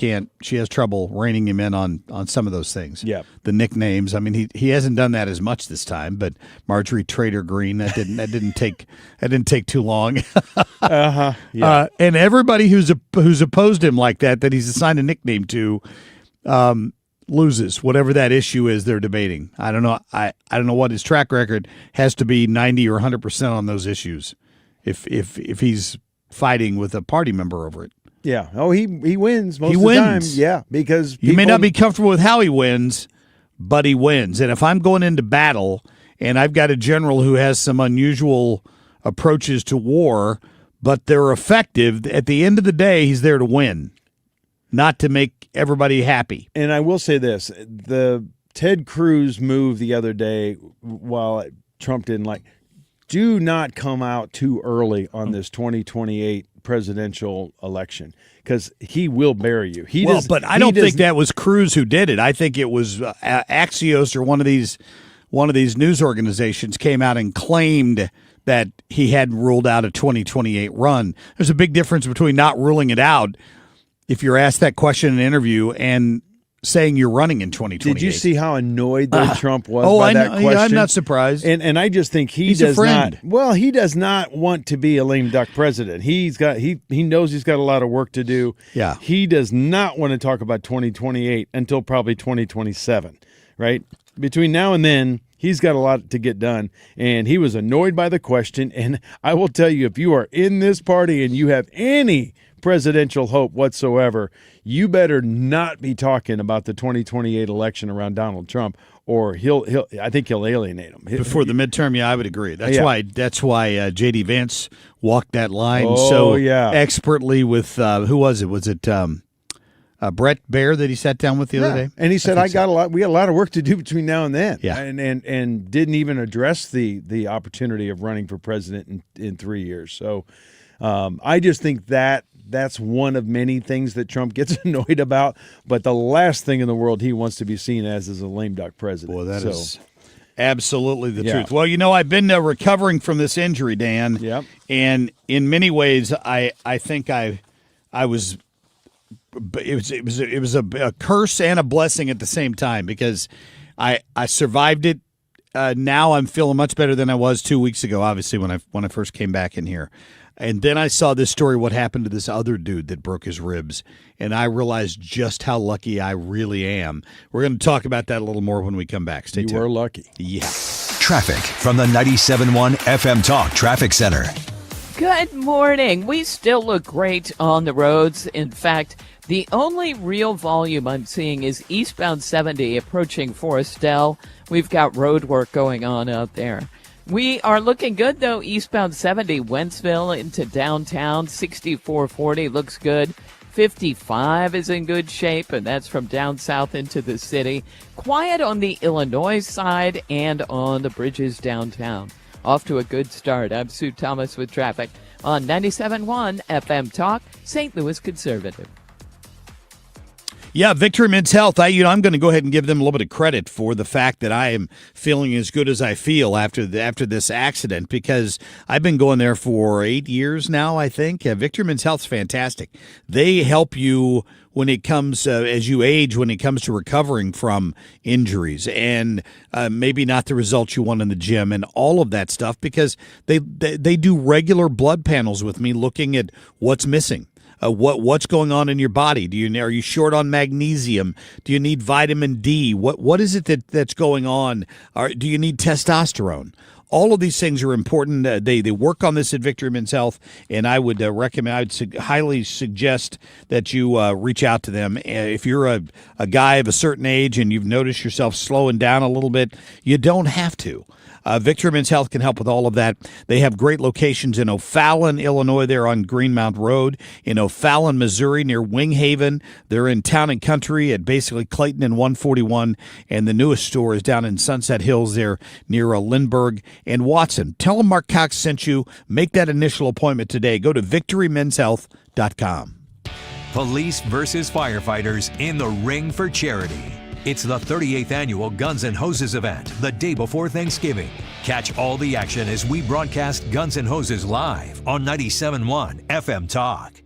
has trouble reining him in on some of those things. Yeah. The nicknames. I mean, he hasn't done that as much this time, but Marjorie Trader Green, that didn't take too long. Yeah. And everybody who's opposed him like that he's assigned a nickname to, loses whatever that issue is they're debating. I don't know. I don't know what his track record has to be 90 or 100% on those issues. If he's fighting with a party member over it. Yeah. Oh, he wins most of the time. Yeah, because you may not be comfortable with how he wins, but he wins. And if I'm going into battle and I've got a general who has some unusual approaches to war, but they're effective, at the end of the day, he's there to win, not to make everybody happy. And I will say this, the Ted Cruz move the other day, while Trump didn't like, do not come out too early on this 2028 presidential election, because he will bury you. But I don't think that was Cruz who did it. I think it was Axios or one of these news organizations came out and claimed that he had ruled out a 2028 run. There's a big difference between not ruling it out if you're asked that question in an interview and saying you're running in 2028. Did you see how annoyed Trump was by that question? I'm not surprised. And I just think he does not want to be a lame duck president. He knows he's got a lot of work to do. Yeah. He does not want to talk about 2028 until probably 2027, right? Between now and then, he's got a lot to get done, and he was annoyed by the question. And I will tell you, if you are in this party and you have any presidential hope whatsoever, you better not be talking about the 2028 election around Donald Trump, or I think he'll alienate him before the midterm. Yeah, I would agree. That's why J.D. Vance walked that line expertly with who was it? Was it Brett Baer that he sat down with the other day? And he said, we got a lot of work to do between now and then. Yeah. And didn't even address the opportunity of running for president in 3 years. So I just think that's one of many things that Trump gets annoyed about. But the last thing in the world he wants to be seen as is a lame duck president. Boy, that is absolutely the truth. Well, I've been recovering from this injury, Dan. Yep. And in many ways, I think I was. It was a curse and a blessing at the same time, because I survived it. Now I'm feeling much better than I was 2 weeks ago, obviously, when I first came back in here. And then I saw this story, what happened to this other dude that broke his ribs, and I realized just how lucky I really am. We're going to talk about that a little more when we come back. Stay tuned. You were lucky. Yeah. Traffic from the 97.1 FM Talk Traffic Center. Good morning. We still look great on the roads. In fact, the only real volume I'm seeing is eastbound 70 approaching Forestell. We've got road work going on out there. We are looking good, though. Eastbound 70, Wentzville into downtown. 6440 looks good. 55 is in good shape, and that's from down south into the city. Quiet on the Illinois side and on the bridges downtown. Off to a good start. I'm Sue Thomas with traffic on 97.1 FM Talk, St. Louis Conservative. Yeah, Victory Men's Health. I'm going to go ahead and give them a little bit of credit for the fact that I am feeling as good as I feel after this accident, because I've been going there for 8 years now, I think. Victory Men's Health is fantastic. They help you when it comes, as you age, when it comes to recovering from injuries and maybe not the results you want in the gym and all of that stuff, because they do regular blood panels with me looking at what's missing. what's going on in your body. Are you short on magnesium? Do you need vitamin D? What is it that's going on? Do you need testosterone? All of these things are important. They work on this at Victory Men's Health, and I would highly suggest that you reach out to them. If you're a guy of a certain age and you've noticed yourself slowing down a little bit, you don't have to. Victory Men's Health can help with all of that. They have great locations in O'Fallon, Illinois. They're on Greenmount Road. In O'Fallon, Missouri, near Wing Haven. They're in Town and Country at basically Clayton and 141. And the newest store is down in Sunset Hills there near Lindbergh and Watson. Tell them Marc Cox sent you. Make that initial appointment today. Go to victorymenshealth.com. Police versus firefighters in the ring for charity. It's the 38th annual Guns N' Hoses event, the day before Thanksgiving. Catch all the action as we broadcast Guns N' Hoses live on 97.1 FM Talk.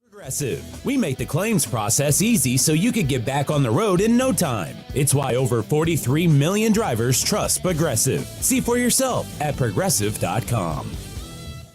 Progressive. We make the claims process easy so you can get back on the road in no time. It's why over 43 million drivers trust Progressive. See for yourself at progressive.com.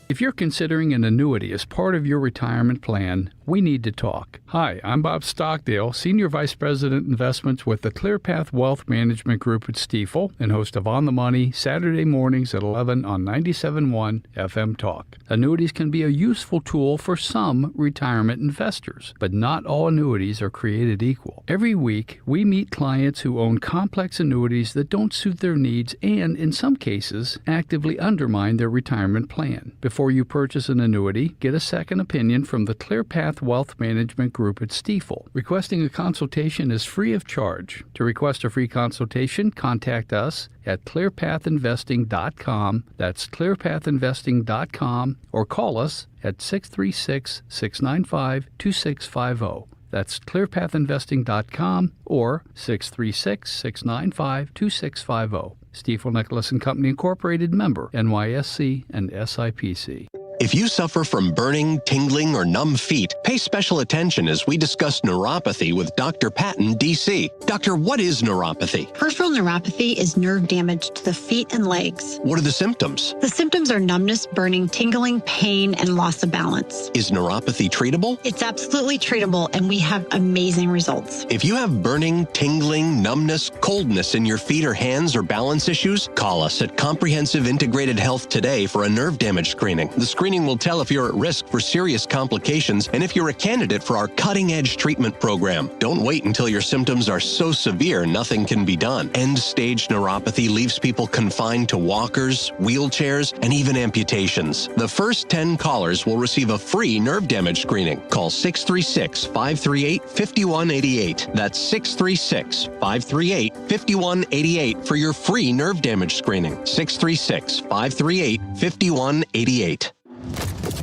If you're considering an annuity as part of your retirement plan, we need to talk. Hi, I'm Bob Stockdale, Senior Vice President Investments with the ClearPath Wealth Management Group at Stifel and host of On the Money, Saturday mornings at 11 on 97.1 FM Talk. Annuities can be a useful tool for some retirement investors, but not all annuities are created equal. Every week, we meet clients who own complex annuities that don't suit their needs and, in some cases, actively undermine their retirement plan. Before you purchase an annuity, get a second opinion from the ClearPath Wealth Management Group at Stifel. Requesting a consultation is free of charge. To request a free consultation, contact us at clearpathinvesting.com. That's clearpathinvesting.com, or call us at 636-695-2650. That's clearpathinvesting.com or 636-695-2650. Stifel Nicholas & Company Incorporated, member NYSE and SIPC. If you suffer from burning, tingling, or numb feet, pay special attention as we discuss neuropathy with Dr. Patton, D.C. Doctor, what is neuropathy? Peripheral neuropathy is nerve damage to the feet and legs. What are the symptoms? The symptoms are numbness, burning, tingling, pain, and loss of balance. Is neuropathy treatable? It's absolutely treatable, and we have amazing results. If you have burning, tingling, numbness, coldness in your feet or hands or balance issues, call us at Comprehensive Integrated Health today for a nerve damage screening. The screening will tell if you're at risk for serious complications and if you're a candidate for our cutting-edge treatment program. Don't wait until your symptoms are so severe nothing can be done. End-stage neuropathy leaves people confined to walkers, wheelchairs, and even amputations. The first 10 callers will receive a free nerve damage screening. Call 636-538-5188. That's 636-538-5188 for your free nerve damage screening. 636-538-5188.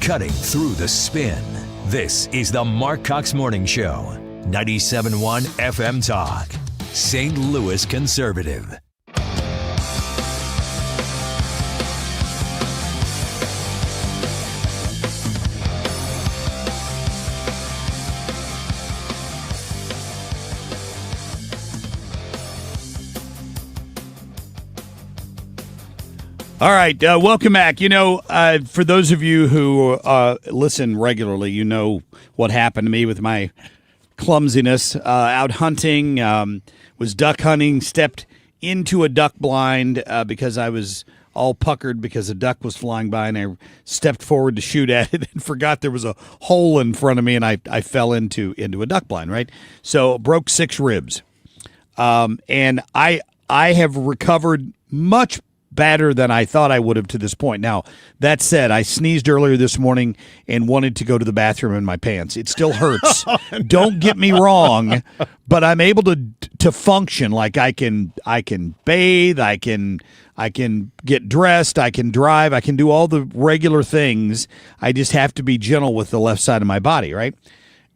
Cutting through the spin. This is the Marc Cox Morning Show. 97.1 FM Talk. St. Louis Conservative. All right, welcome back. For those of you who listen regularly, you know what happened to me with my clumsiness. Out hunting, was duck hunting, stepped into a duck blind because I was all puckered because a duck was flying by, and I stepped forward to shoot at it and forgot there was a hole in front of me, and I fell into a duck blind, right? So broke 6 ribs. And I have recovered much better than I thought I would have to this point. Now, that said, I sneezed earlier this morning and wanted to go to the bathroom in my pants. It still hurts. Don't get me wrong, but I'm able to function. Like I can bathe, I can get dressed, I can drive, I can do all the regular things. I just have to be gentle with the left side of my body, right?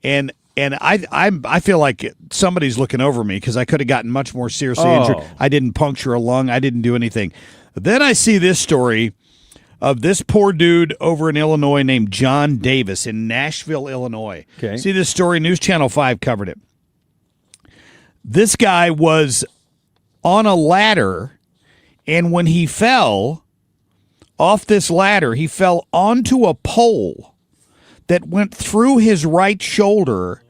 And I feel like somebody's looking over me because I could have gotten much more seriously injured. I didn't puncture a lung. I didn't do anything. Then I see this story of this poor dude over in Illinois named John Davis in Nashville, Illinois. Okay. See this story? News Channel 5 covered it. This guy was on a ladder, and when he fell off this ladder, he fell onto a pole. that went through his right shoulder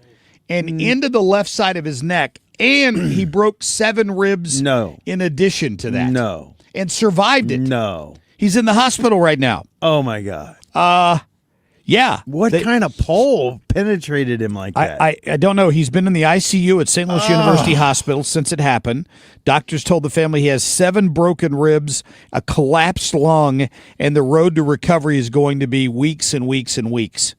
and into the left side of his neck, and he broke 7 ribs in addition to that. No. And survived it. No. He's in the hospital right now. Oh, my God. Yeah. What kind of pole penetrated him like that? I don't know. He's been in the ICU at St. Louis University Hospital since it happened. Doctors told the family he has 7 broken ribs, a collapsed lung, and the road to recovery is going to be weeks and weeks and weeks.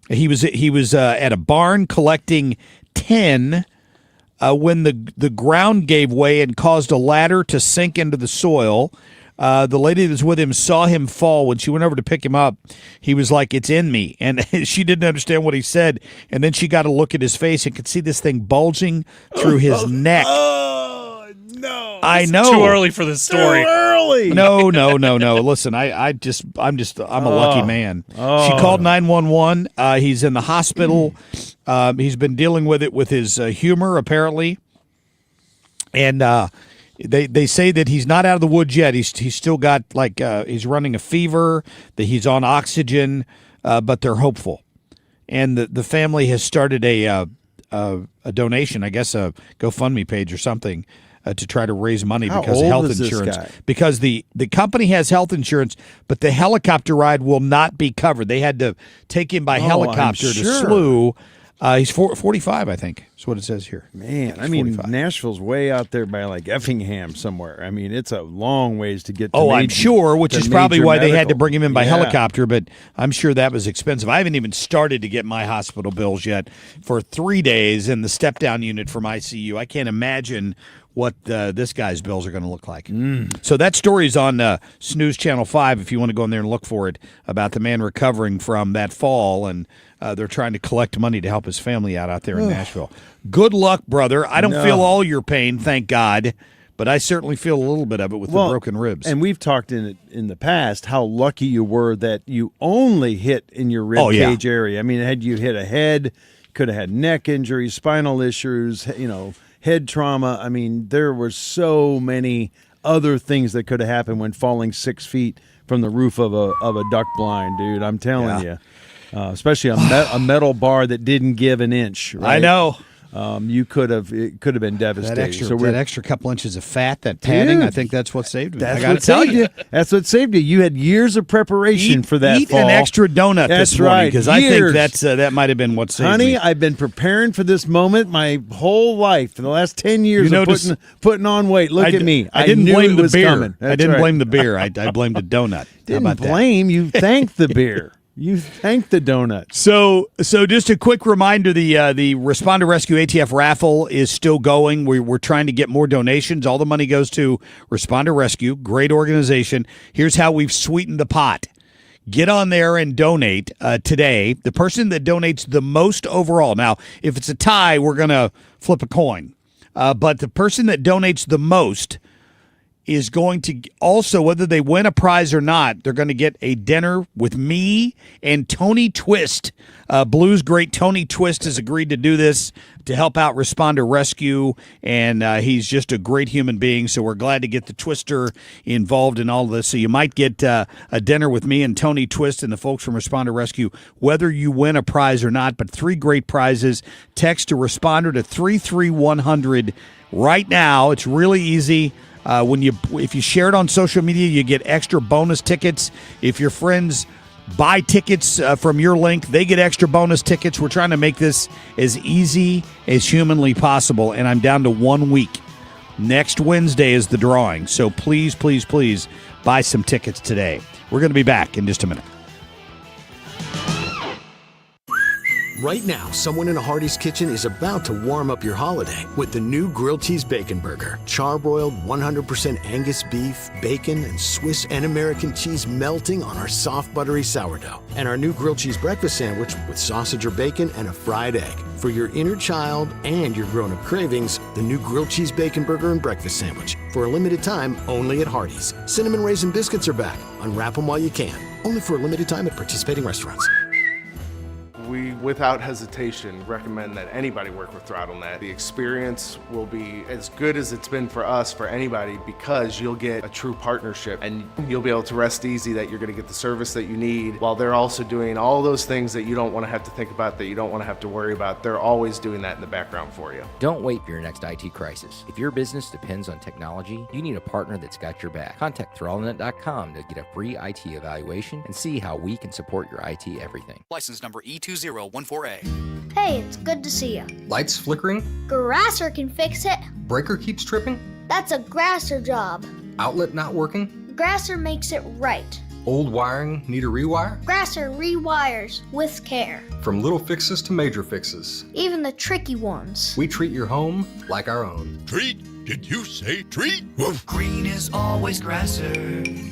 He was at a barn collecting tin when the ground gave way and caused a ladder to sink into the soil. The lady that was with him saw him fall. When she went over to pick him up, he was like, "It's in me." And she didn't understand what he said. And then she got a look at his face and could see this thing bulging through his neck. Oh, no. I know. Too early for this story. Too early. No. Listen, I'm a lucky man. She called 911. He's in the hospital. He's been dealing with it with his humor, apparently. And They say that he's not out of the woods yet. He's still got he's running a fever, that he's on oxygen, but they're hopeful. And the family has started a donation, I guess a GoFundMe page or something, to try to raise money because of health insurance. Because the company has health insurance, but the helicopter ride will not be covered. They had to take him by helicopter to SLU. He's 45, I think. That's what it says here. Man, he's I mean, 45. Nashville's way out there by like Effingham somewhere. I mean, it's a long ways to get to I'm sure, which is probably why they had to bring him in by Yeah. helicopter, but I'm sure that was expensive. I haven't even started to get my hospital bills yet for 3 days in the step-down unit from ICU. I can't imagine what this guy's bills are going to look like. So that story's on Snooze Channel 5 if you want to go in there and look for it, about the man recovering from that fall, and they're trying to collect money to help his family out there in Nashville. Good luck, brother. I don't feel all your pain, thank God, but I certainly feel a little bit of it with the broken ribs. And we've talked in the past how lucky you were that you only hit in your rib cage area. I mean, had you hit a head, could have had neck injuries, spinal issues, head trauma. I mean, there were so many other things that could have happened when falling 6 feet from the roof of a duck blind, dude. I'm telling you. Especially a metal bar that didn't give an inch. Right? I know. It could have been devastating. That extra couple inches of fat, that padding, I think that's what saved me. That's I got what to tell saved you. That's what saved you. You had years of preparation for that Eat fall. an extra donut this morning, because I think that might have been what saved me. Honey, I've been preparing for this moment my whole life. For the last 10 years of putting on weight. Look at me. I didn't knew blame it the was beer. coming. I didn't blame the beer. I blamed the donut. Didn't How about blame. You thanked the beer. You thanked the donut. So just a quick reminder, the Responder Rescue ATF raffle is still going. We're trying to get more donations. All the money goes to Responder Rescue, great organization. Here's how we've sweetened the pot. Get on there and donate today. The person that donates the most overall. Now, if it's a tie, we're going to flip a coin. But the person that donates the most is going to also, whether they win a prize or not, they're going to get a dinner with me and Tony Twist. Blues great Tony Twist has agreed to do this to help out Responder Rescue, and he's just a great human being, so we're glad to get the Twister involved in all of this. So you might get a dinner with me and Tony Twist and the folks from Responder Rescue, whether you win a prize or not, but 3 great prizes. Text to Responder to 33100 right now. It's really easy. If you share it on social media, you get extra bonus tickets. If your friends buy tickets from your link, they get extra bonus tickets. We're trying to make this as easy as humanly possible, and I'm down to 1 week. Next Wednesday is the drawing, so please, please, please buy some tickets today. We're going to be back in just a minute. Right now, someone in a Hardee's kitchen is about to warm up your holiday with the new grilled cheese bacon burger. Charbroiled 100% Angus beef, bacon, and Swiss and American cheese melting on our soft, buttery sourdough. And our new grilled cheese breakfast sandwich with sausage or bacon and a fried egg. For your inner child and your grown-up cravings, the new grilled cheese bacon burger and breakfast sandwich. For a limited time, only at Hardee's. Cinnamon Raisin Biscuits are back. Unwrap them while you can. Only for a limited time at participating restaurants. We without hesitation, recommend that anybody work with ThrottleNet. The experience will be as good as it's been for us, for anybody, because you'll get a true partnership and you'll be able to rest easy that you're going to get the service that you need while they're also doing all those things that you don't want to have to think about, that you don't want to have to worry about. They're always doing that in the background for you. Don't wait for your next IT crisis. If your business depends on technology, you need a partner that's got your back. Contact ThrottleNet.com to get a free IT evaluation and see how we can support your IT everything. License number E2014A. Hey, it's good to see you. Lights flickering? Grasser can fix it. Breaker keeps tripping? That's a Grasser job. Outlet not working? Grasser makes it right. Old wiring need a rewire? Grasser rewires with care. From little fixes to major fixes. Even the tricky ones. We treat your home like our own. Treat? Did you say treat? Green is always Grasser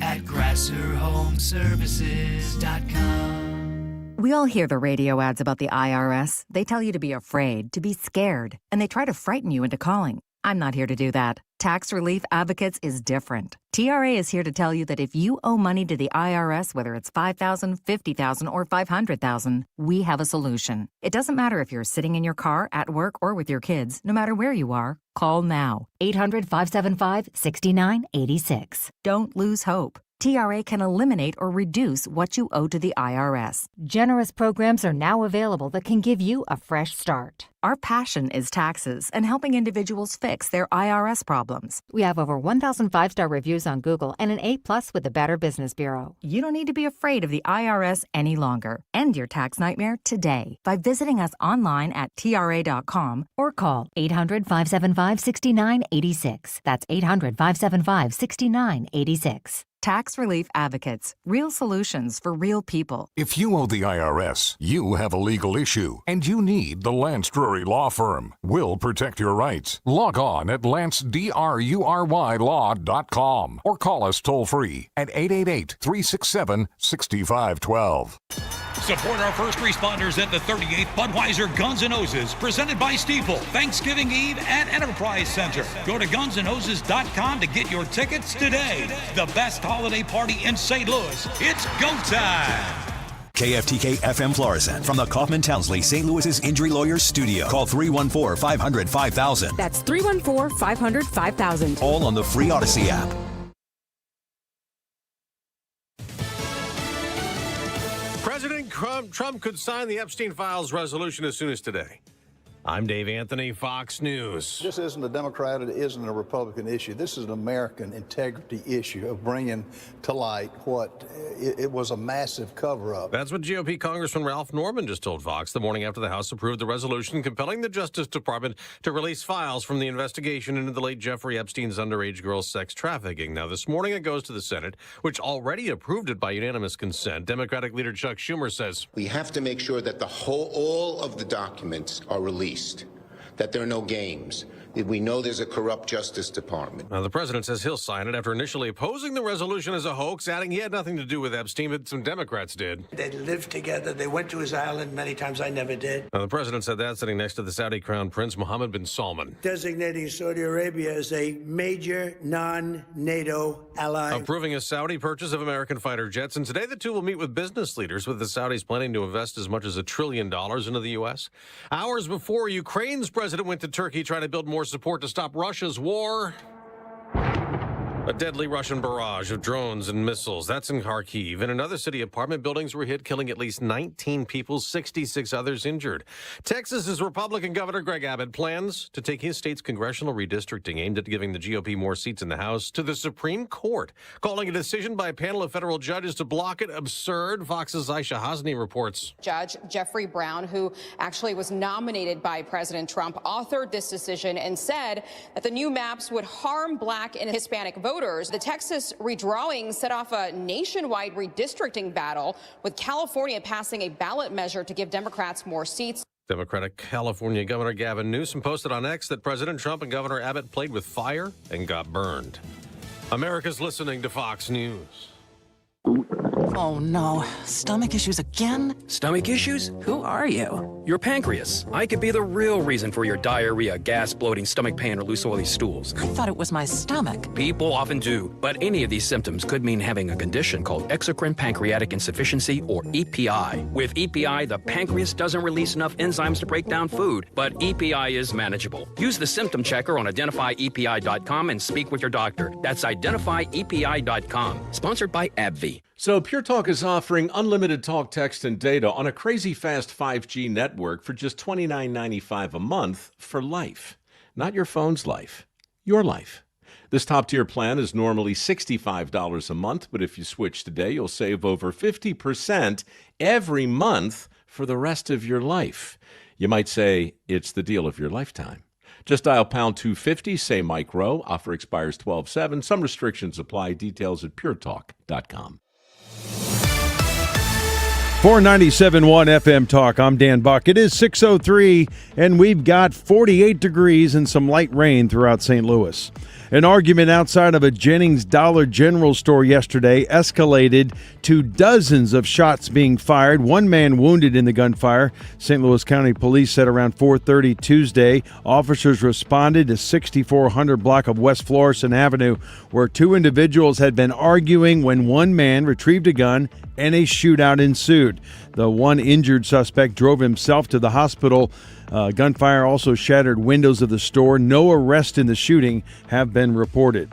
at GrasserHomeServices.com. We all hear the radio ads about the IRS. They tell you to be afraid, to be scared, and they try to frighten you into calling. I'm not here to do that. Tax Relief Advocates is different. TRA is here to tell you that if you owe money to the IRS, whether it's $5,000, $50,000, or $500,000, we have a solution. It doesn't matter if you're sitting in your car, at work, or with your kids. No matter where you are, call now. 800-575-6986. Don't lose hope. TRA can eliminate or reduce what you owe to the IRS. Generous programs are now available that can give you a fresh start. Our passion is taxes and helping individuals fix their IRS problems. We have over 1,000 5-star reviews on Google and an A+ with the Better Business Bureau. You don't need to be afraid of the IRS any longer. End your tax nightmare today by visiting us online at TRA.com or call 800-575-6986. That's 800-575-6986. Tax Relief Advocates. Real solutions for real people. If you owe the IRS, you have a legal issue, and you need the Lance Drury Law Firm. We'll protect your rights. Log on at lancedrurylaw.com or call us toll-free at 888-367-6512. Support our first responders at the 38th Budweiser Guns N' Hoses, presented by Stiefel, Thanksgiving Eve at Enterprise Center. Go to gunsandhoses.com to get your tickets today. The best holiday party in St. Louis. It's go time. KFTK FM Florissant from the Kaufman Townsley St. Louis's Injury Lawyers Studio. Call 314-500-5000. That's 314-500-5000. All on the free Odyssey app. President Trump could sign the Epstein Files resolution as soon as today. I'm Dave Anthony, Fox News. This isn't a Democrat, it isn't a Republican issue. This is an American integrity issue of bringing to light what it was a massive cover-up. That's what GOP Congressman Ralph Norman just told Fox the morning after the House approved the resolution compelling the Justice Department to release files from the investigation into the late Jeffrey Epstein's underage girl sex trafficking. Now, this morning it goes to the Senate, which already approved it by unanimous consent. Democratic leader Chuck Schumer says, we have to make sure that all of the documents are released, that there are no games, that we know there's a corrupt Justice Department. Now, the president says he'll sign it after initially opposing the resolution as a hoax, adding he had nothing to do with Epstein, but some Democrats did. They lived together. They went to his island many times. I never did. Now, the president said that sitting next to the Saudi Crown Prince Mohammed bin Salman. Designating Saudi Arabia as a major non-NATO ally. Approving a Saudi purchase of American fighter jets. And today the two will meet with business leaders, with the Saudis planning to invest as much as $1 trillion into the U.S. Hours before Ukraine's president went to Turkey trying to build more support to stop Russia's war. A deadly Russian barrage of drones and missiles. That's in Kharkiv. In another city, apartment buildings were hit, killing at least 19 people, 66 others injured. Texas's Republican Governor Greg Abbott plans to take his state's congressional redistricting aimed at giving the GOP more seats in the House to the Supreme Court, calling a decision by a panel of federal judges to block it absurd. Fox's Aisha Hasni reports. Judge Jeffrey Brown, who actually was nominated by President Trump, authored this decision and said that the new maps would harm Black and Hispanic voters. The Texas redrawing set off a nationwide redistricting battle, with California passing a ballot measure to give Democrats more seats. Democratic California Governor Gavin Newsom posted on X that President Trump and Governor Abbott played with fire and got burned. America's listening to Fox News. Oh no, stomach issues again? Stomach issues? Who are you? Your pancreas. I could be the real reason for your diarrhea, gas, bloating, stomach pain, or loose oily stools. I thought it was my stomach. People often do, but any of these symptoms could mean having a condition called exocrine pancreatic insufficiency, or EPI. With EPI, the pancreas doesn't release enough enzymes to break down food, but EPI is manageable. Use the symptom checker on identifyepi.com and speak with your doctor. That's identifyepi.com. Sponsored by AbbVie. So Pure Talk is offering unlimited talk, text, and data on a crazy fast 5G network for just $29.95 a month for life. Not your phone's life, your life. This top-tier plan is normally $65 a month, but if you switch today, you'll save over 50% every month for the rest of your life. You might say it's the deal of your lifetime. Just dial pound 250, say Mike Rowe. Offer expires 12/7. Some restrictions apply. Details at puretalk.com. 497.1 FM Talk. I'm Dan Buck. It is 6:03, and we've got 48 degrees and some light rain throughout St. Louis. An argument outside of a Jennings Dollar General store yesterday escalated to dozens of shots being fired. One man wounded in the gunfire. St. Louis County Police said around 4:30 Tuesday, officers responded to 6400 block of West Florissant Avenue, where two individuals had been arguing when one man retrieved a gun and a shootout ensued. The one injured suspect drove himself to the hospital. Gunfire also shattered windows of the store. No arrests in the shooting have been reported.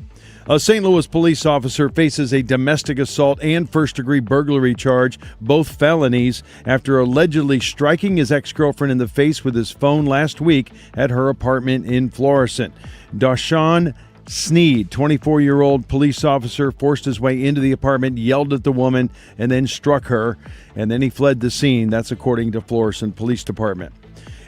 A St. Louis police officer faces a domestic assault and first-degree burglary charge, both felonies, after allegedly striking his ex-girlfriend in the face with his phone last week at her apartment in Florissant. Dashawn Sneed, 24-year-old police officer, forced his way into the apartment, yelled at the woman, and then struck her, and then he fled the scene. That's according to Florissant Police Department.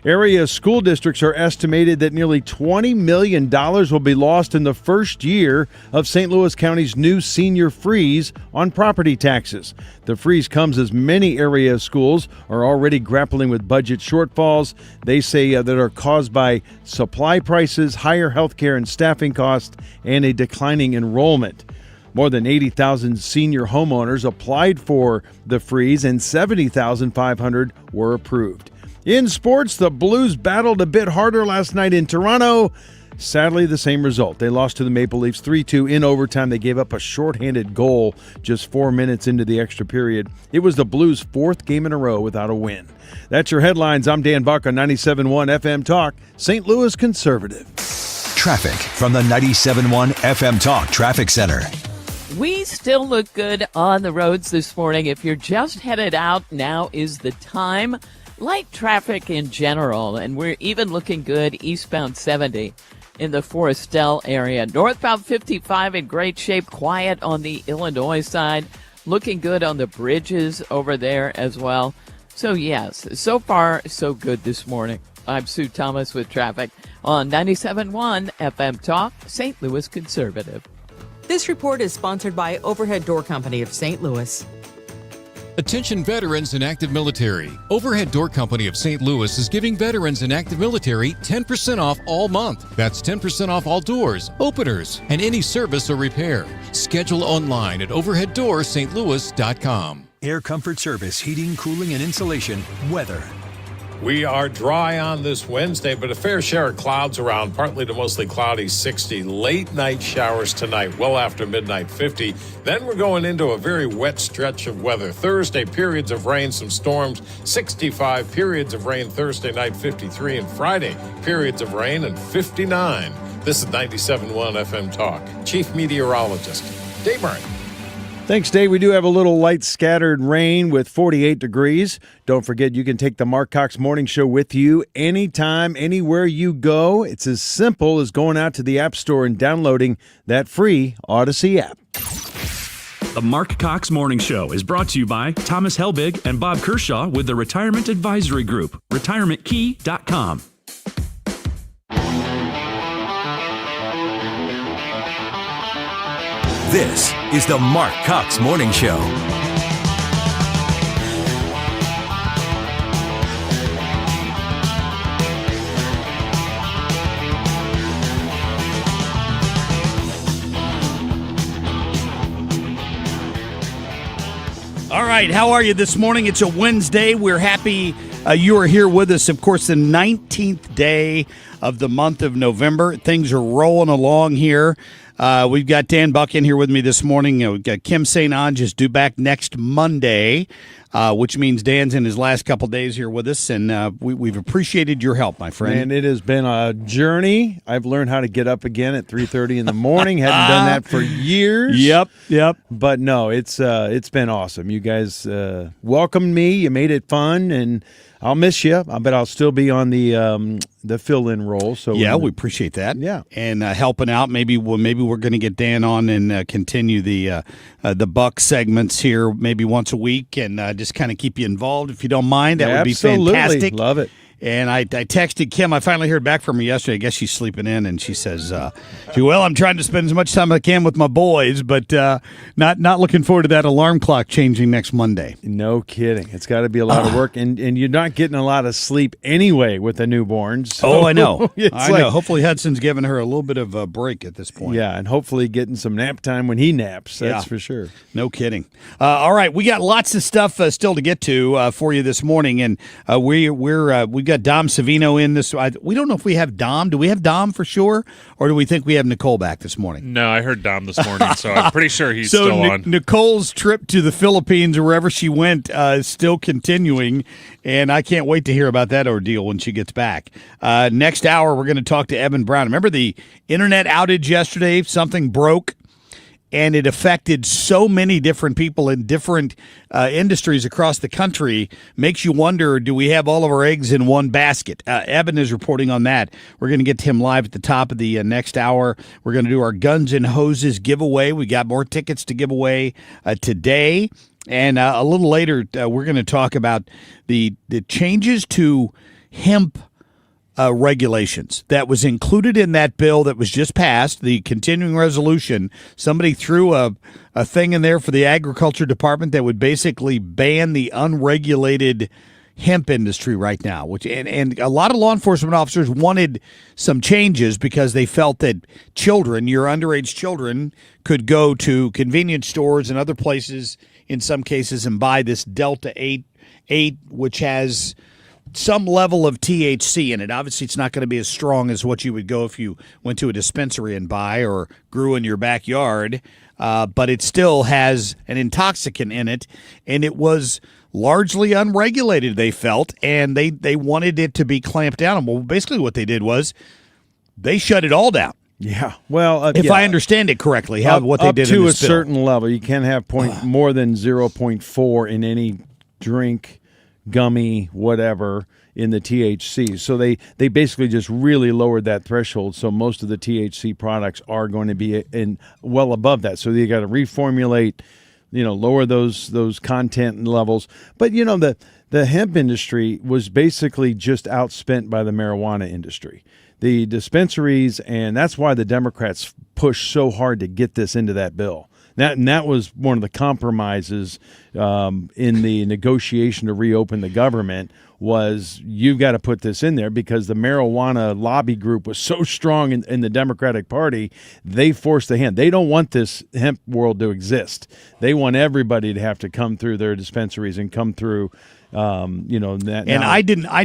Area school districts are estimated that nearly $20 million will be lost in the first year of St. Louis County's new senior freeze on property taxes. The freeze comes as many area schools are already grappling with budget shortfalls. They say that are caused by supply prices, higher health care and staffing costs, and a declining enrollment. More than 80,000 senior homeowners applied for the freeze, and 70,500 were approved. In sports, the Blues battled a bit harder last night in Toronto. Sadly, the same result. They lost to the Maple Leafs 3-2 in overtime. They gave up a shorthanded goal just 4 minutes into the extra period. It was the Blues' fourth game in a row without a win. That's your headlines. I'm Dan Buck on 97.1 FM Talk, St. Louis Conservative. Traffic from the 97.1 FM Talk Traffic Center. We still look good on the roads this morning. If you're just headed out, now is the time. Light traffic in general, and we're even looking good eastbound 70 in the Forestel area. Northbound 55 in great shape, quiet on the Illinois side. Looking good on the bridges over there as well. So yes, so far so good this morning. I'm Sue Thomas with traffic on 97.1 FM Talk, St. Louis Conservative. This report is sponsored by Overhead Door Company of St. Louis. Attention veterans and active military. Overhead Door Company of St. Louis is giving veterans and active military 10% off all month. That's 10% off all doors, openers, and any service or repair. Schedule online at overheaddoorsstlouis.com. Air Comfort Service, heating, cooling, and insulation. Weather. We are dry on this Wednesday, but a fair share of clouds around, partly to mostly cloudy, 60. Late night showers tonight, well after midnight, 50. Then we're going into a very wet stretch of weather. Thursday, periods of rain, some storms, 65. Periods of rain Thursday night, 53. And Friday, periods of rain and 59. This is 97.1 FM Talk. Chief Meteorologist Dave Murray. Thanks, Dave. We do have a little light scattered rain with 48 degrees. Don't forget, you can take the Marc Cox Morning Show with you anytime, anywhere you go. It's as simple as going out to the App Store and downloading that free Odyssey app. The Marc Cox Morning Show is brought to you by Thomas Helbig and Bob Kershaw with the Retirement Advisory Group, retirementkey.com. This is the Marc Cox Morning Show. All right, how are you this morning? It's a Wednesday. We're happy You are here with us, of course, the 19th day of the month of November. Things are rolling along here. We've got Dan Buck in here with me this morning. We've got Kim St. Ange is due back next Monday, which means Dan's in his last couple days here with us, and we've appreciated your help, my friend. And it has been a journey. I've learned how to get up again at 3:30 in the morning. Hadn't done that for years. Yep. But no, it's been awesome. You guys welcomed me. You made it fun, and I'll miss you. I bet I'll still be on the fill-in role. So yeah, we appreciate that. Yeah, and helping out. Maybe we're going to get Dan on and continue the Buck segments here, maybe once a week, and just kind of keep you involved if you don't mind. That would be fantastic. Love it. And I texted Kim. I finally heard back from her yesterday. I guess she's sleeping in, and she says, "Well, I'm trying to spend as much time as I can with my boys, but not looking forward to that alarm clock changing next Monday." No kidding. It's got to be a lot of work, and you're not getting a lot of sleep anyway with the newborns. So I know. I know. Hopefully Hudson's giving her a little bit of a break at this point. Yeah, and hopefully getting some nap time when he naps. That's for sure. No kidding. All right, we got lots of stuff still to get to for you this morning, and we've got Dom Savino in this. We don't know if we have Dom. Do we have Dom for sure, or do we think we have Nicole back this morning? No, I heard Dom this morning, so I'm pretty sure he's still on. Nicole's trip to the Philippines or wherever she went is still continuing, and I can't wait to hear about that ordeal when she gets back. Next hour, we're going to talk to Evan Brown. Remember the internet outage yesterday? Something broke, and it affected so many different people in different industries across the country. Makes you wonder, do we have all of our eggs in one basket? Evan is reporting on that. We're going to get to him live at the top of the next hour. We're going to do our Guns and Hoses giveaway. We got more tickets to give away today. And a little later, we're going to talk about the changes to hemp regulations that was included in that bill that was just passed, the continuing resolution. Somebody threw a thing in there for the Agriculture Department that would basically ban the unregulated hemp industry right now, which and a lot of law enforcement officers wanted some changes because they felt that children, your underage children, could go to convenience stores and other places in some cases and buy this Delta 8, which has some level of THC in it. Obviously, it's not going to be as strong as what you would go if you went to a dispensary and buy or grew in your backyard, but it still has an intoxicant in it, and it was largely unregulated, they felt, and they wanted it to be clamped down on. Well, basically what they did was they shut it all down. Yeah, well, if I understand it correctly, what they did up to in a this bill. certain level, you can't have more than 0.4 in any drink, gummy, whatever, in the THC. So they basically just really lowered that threshold. So most of the THC products are going to be well above that. So you got to reformulate, lower those content levels. But the hemp industry was basically just outspent by the marijuana industry. The dispensaries, and that's why the Democrats pushed so hard to get this into that bill. That was one of the compromises in the negotiation to reopen the government was you've got to put this in there because the marijuana lobby group was so strong in the Democratic Party, they forced the hand. They don't want this hemp world to exist. They want everybody to have to come through their dispensaries and come through I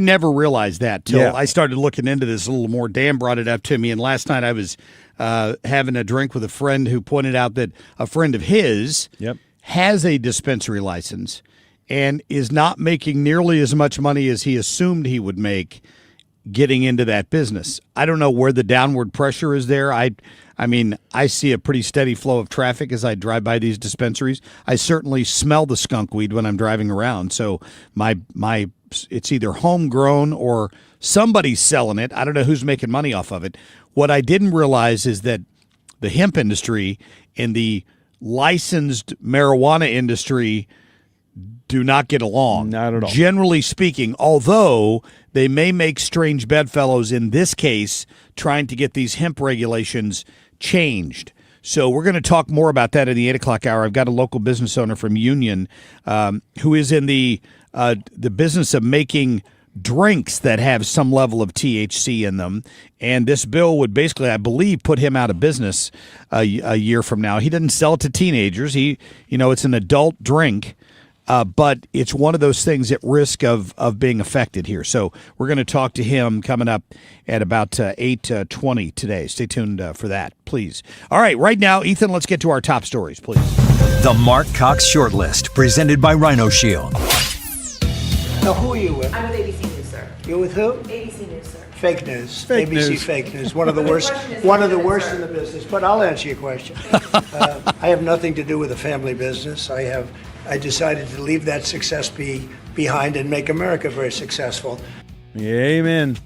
never realized that till I started looking into this a little more. Dan brought it up to me, and last night I was having a drink with a friend who pointed out that a friend of his has a dispensary license and is not making nearly as much money as he assumed he would make getting into that business. I don't know where the downward pressure is there. I mean, I see a pretty steady flow of traffic as I drive by these dispensaries. I certainly smell the skunk weed when I'm driving around. So it's either homegrown or somebody's selling it. I don't know who's making money off of it. What I didn't realize is that the hemp industry and the licensed marijuana industry do not get along. Not at all. Generally speaking, although they may make strange bedfellows in this case trying to get these hemp regulations changed. So we're going to talk more about that in the 8 o'clock hour. I've got a local business owner from Union who is in the business of making drinks that have some level of THC in them. And this bill would basically, I believe, put him out of business a year from now. He doesn't sell it to teenagers. It's an adult drink. but it's one of those things at risk of being affected here. So we're going to talk to him coming up at about 8:20 today. Stay tuned for that, please. All right now, Ethan, let's get to our top stories, please. The Marc Cox Shortlist, presented by Rhino Shield. Now, who are you with? I'm with ABC News, sir. You're with who? ABC News, sir. Fake news. Fake ABC news. fake news. One of the worst. One of the worst in the business. But I'll answer your question. I have nothing to do with a family business. I decided to leave that success behind and make America very successful. Amen.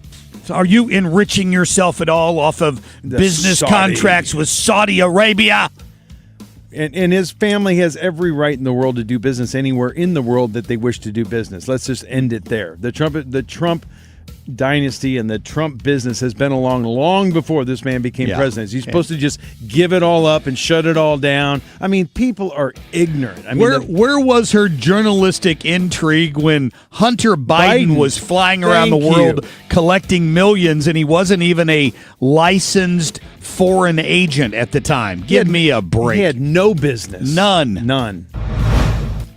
So are you enriching yourself at all off of business contracts with Saudi Arabia? And his family has every right in the world to do business anywhere in the world that they wish to do business. Let's just end it there. The Trump dynasty and the Trump business has been along long before this man became president. He's supposed to just give it all up and shut it all down. I mean, people are ignorant. I mean, where was her journalistic intrigue when Hunter Biden was flying around the world collecting millions, and he wasn't even a licensed foreign agent at the time? Give me a break. He had no business. None.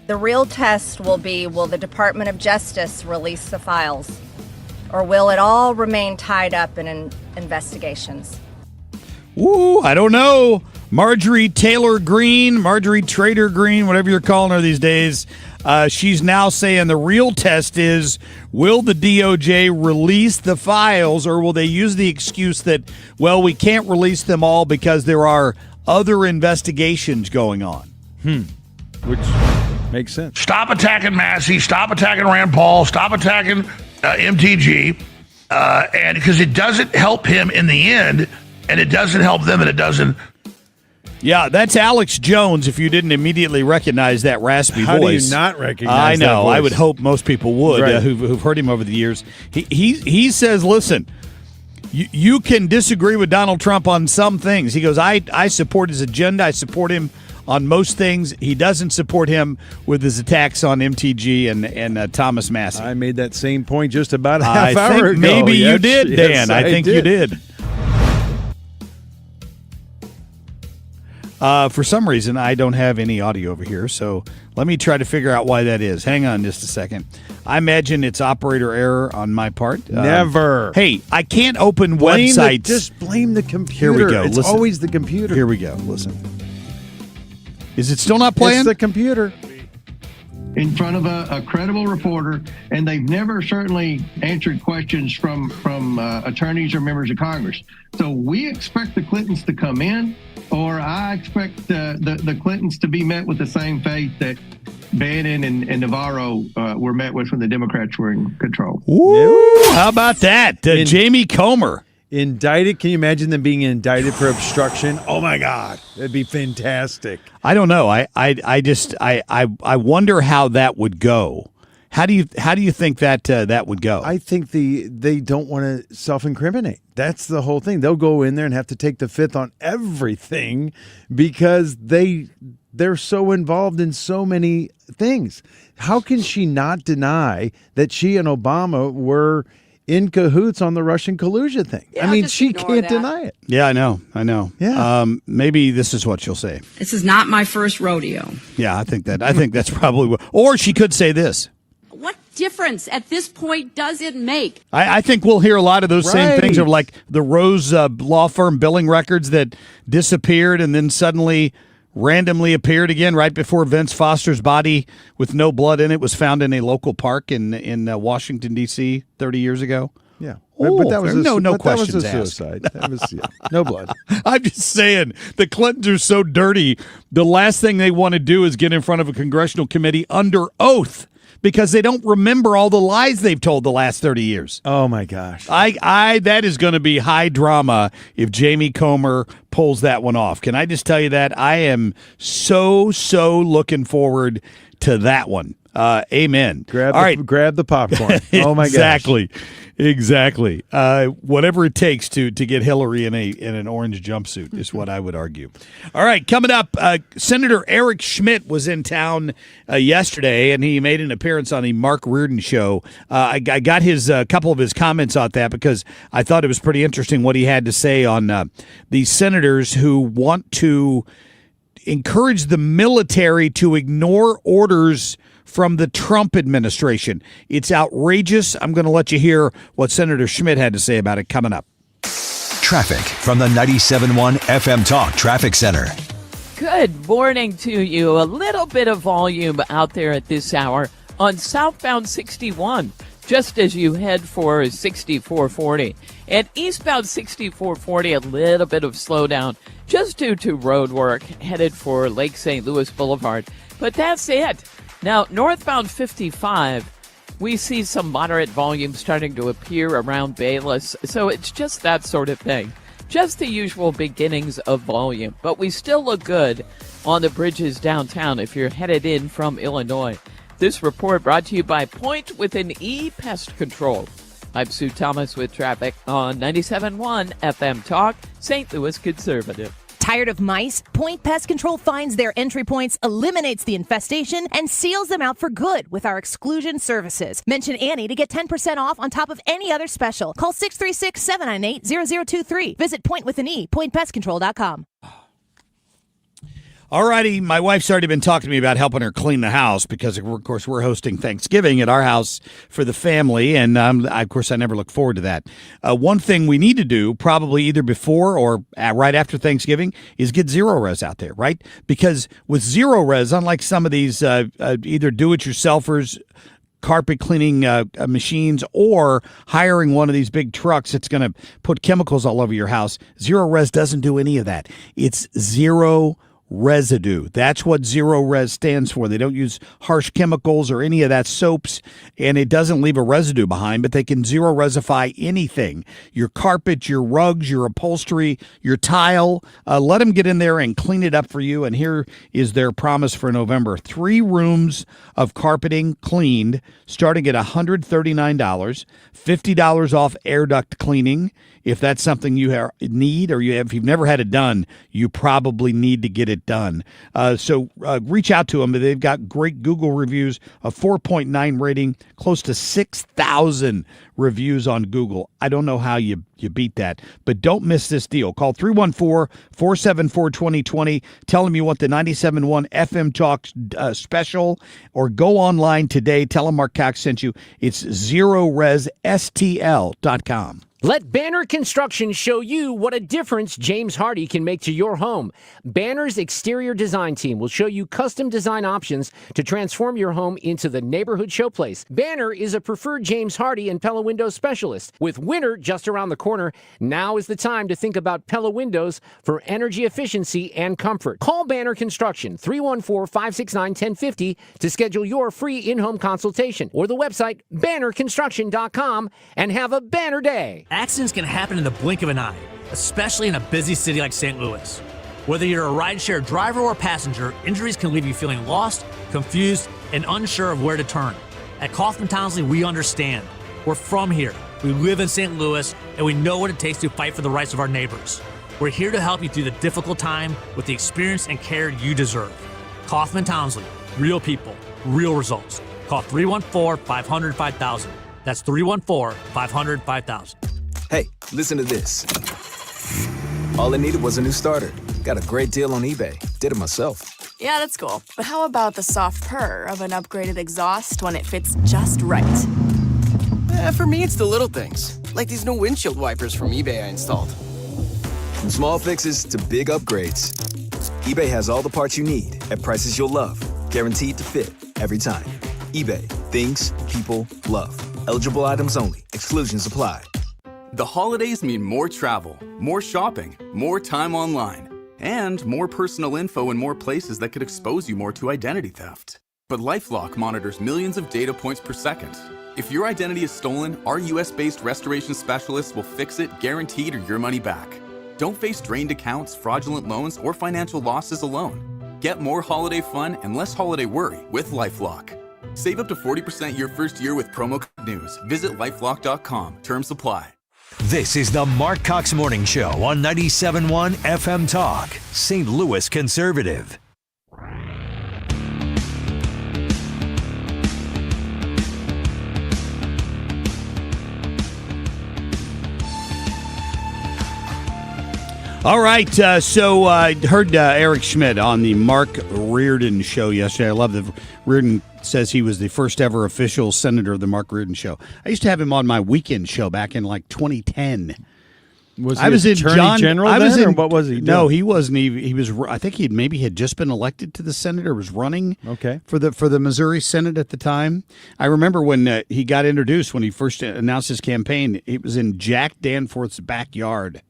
The real test will be, will the Department of Justice release the files? Or will it all remain tied up in investigations? Ooh, I don't know. Marjorie Trader Green, whatever you're calling her these days, she's now saying the real test is, will the DOJ release the files, or will they use the excuse that, well, we can't release them all because there are other investigations going on? Which makes sense. Stop attacking Massey. Stop attacking Rand Paul. Stop attacking MTG, and because it doesn't help him in the end, and it doesn't help them, and it doesn't. Yeah, that's Alex Jones. If you didn't immediately recognize that raspy How voice, do you not recognize? I know. That voice? I would hope most people would, Right. who've heard him over the years. He says, listen, you can disagree with Donald Trump on some things. He goes, I support his agenda. I support him on most things. He doesn't support him with his attacks on MTG and Thomas Massey. I made that same point just about a half I hour think ago. maybe you did, Dan. Yes, I think you did. For some reason, I don't have any audio over here, so let me try to figure out why that is. Hang on just a second. I imagine it's operator error on my part. Never. Hey, I can't open websites. Just blame the computer. Here we go. It's Listen. always the computer. Here we go. Listen. Is it still not playing? It's the computer. In front of a credible reporter, and they've never certainly answered questions from attorneys or members of Congress. So we expect the Clintons to come in, or I expect the Clintons to be met with the same fate that Bannon and Navarro were met with when the Democrats were in control. Ooh, how about that? Jamie Comer. Indicted? Can you imagine them being indicted for obstruction? Oh my God, that'd be fantastic. I don't know. I wonder how that would go. How do you think that would go? I think they don't want to self-incriminate. That's the whole thing. They'll go in there and have to take the fifth on everything because they're so involved in so many things. How can she not deny that she and Obama were in cahoots on the Russian collusion thing? Yeah, I mean, just she ignore can't that. deny it. Yeah, I know. Yeah. Maybe this is what she'll say. This is not my first rodeo. Yeah, I think that's probably what. Or she could say this. What difference at this point does it make? I think we'll hear a lot of those same Right. things of like the Rose law firm billing records that disappeared and then suddenly randomly appeared again right before Vince Foster's body with no blood in it was found in a local park in Washington, D.C. 30 years ago. Yeah. Oh, but that was no but that was questions a asked. suicide. That was no blood. I'm just saying, the Clintons are so dirty, the last thing they want to do is get in front of a congressional committee under oath because they don't remember all the lies they've told the last 30 years. Oh, my gosh. That is going to be high drama if Jamie Comer pulls that one off. Can I just tell you that? I am so looking forward to that one. Amen. Grab the popcorn. Oh, my gosh. Exactly. Whatever it takes to get Hillary in an orange jumpsuit is what I would argue. All right, coming up, Senator Eric Schmidt was in town yesterday, and he made an appearance on the Mark Reardon show. I got his couple of his comments on that because I thought it was pretty interesting what he had to say on the senators who want to encouraged the military to ignore orders from the Trump administration. It's outrageous. I'm going to let you hear what Senator Schmidt had to say about it coming up. Traffic from the 97.1 FM Talk Traffic Center. Good morning to you. A little bit of volume out there at this hour on southbound 61, just as you head for 6440. And eastbound 6440, a little bit of slowdown just due to road work headed for Lake St. Louis Boulevard. But that's it. Now, northbound 55, we see some moderate volume starting to appear around Bayless. So it's just that sort of thing. Just the usual beginnings of volume. But we still look good on the bridges downtown if you're headed in from Illinois. This report brought to you by Point with an E Pest Control. I'm Sue Thomas with traffic on 97.1 FM Talk, St. Louis Conservative. Tired of mice? Point Pest Control finds their entry points, eliminates the infestation, and seals them out for good with our exclusion services. Mention Annie to get 10% off on top of any other special. Call 636-798-0023. Visit Point with an E, pointpestcontrol.com. All righty, my wife's already been talking to me about helping her clean the house because, of course, we're hosting Thanksgiving at our house for the family, and of course, I never look forward to that. One thing we need to do, probably either before or right after Thanksgiving, is get Zero Res out there, right? Because with Zero Res, unlike some of these either do-it-yourselfers, carpet cleaning machines, or hiring one of these big trucks that's going to put chemicals all over your house, Zero Res doesn't do any of that. It's zero residue. That's what Zero Res stands for. They don't use harsh chemicals or any of that soaps, and it doesn't leave a residue behind, but they can Zero Resify anything. Your carpet, your rugs, your upholstery, your tile. Let them get in there and clean it up for you, and here is their promise for November. 3 rooms of carpeting cleaned, starting at $139, $50 off air duct cleaning. If that's something you need, or if you've never had it done, you probably need to get it done. So reach out to them. They've got great Google reviews, a 4.9 rating, close to 6,000 reviews on Google. I don't know how you beat that, but don't miss this deal. Call 314-474-2020. Tell them you want the 97.1 FM Talk special, or go online today. Tell them Marc Cox sent you. It's ZeroResSTL.com. Let Banner Construction show you what a difference James Hardy can make to your home. Banner's exterior design team will show you custom design options to transform your home into the neighborhood showplace. Banner is a preferred James Hardy and Pella Windows specialist. With winter just around the corner, now is the time to think about Pella Windows for energy efficiency and comfort. Call Banner Construction, 314-569-1050 to schedule your free in-home consultation, or the website bannerconstruction.com, and have a banner day. Accidents can happen in the blink of an eye, especially in a busy city like St. Louis. Whether you're a rideshare driver or passenger, injuries can leave you feeling lost, confused, and unsure of where to turn. At Kaufman Townsley, we understand. We're from here. We live in St. Louis, and we know what it takes to fight for the rights of our neighbors. We're here to help you through the difficult time with the experience and care you deserve. Kaufman Townsley, real people, real results. Call 314-500-5000. That's 314-500-5000. Hey, listen to this. All I needed was a new starter. Got a great deal on eBay. Did it myself. Yeah, that's cool. But how about the soft purr of an upgraded exhaust when it fits just right? For me, it's the little things, like these new windshield wipers from eBay I installed. From small fixes to big upgrades, eBay has all the parts you need at prices you'll love. Guaranteed to fit every time. eBay, things people love. Eligible items only. Exclusions apply. The holidays mean more travel, more shopping, more time online, and more personal info in more places that could expose you more to identity theft. But LifeLock monitors millions of data points per second. If your identity is stolen, our US-based restoration specialists will fix it, guaranteed, or your money back. Don't face drained accounts, fraudulent loans, or financial losses alone. Get more holiday fun and less holiday worry with LifeLock. Save up to 40% your first year with promo code NEWS. Visit lifelock.com. Terms apply. This is the Marc Cox Morning Show on 97.1 FM Talk, St. Louis Conservative. All right, so I heard Eric Schmidt on the Marc Reardon show yesterday. I love that Reardon says he was the first ever official senator of the Marc Reardon show. I used to have him on my weekend show back in like 2010. Was he Attorney General then, or what was he doing? No, he wasn't. He was. I think he had just been elected to the Senate or was running. For the Missouri Senate at the time. I remember when he got introduced when he first announced his campaign. It was in Jack Danforth's backyard.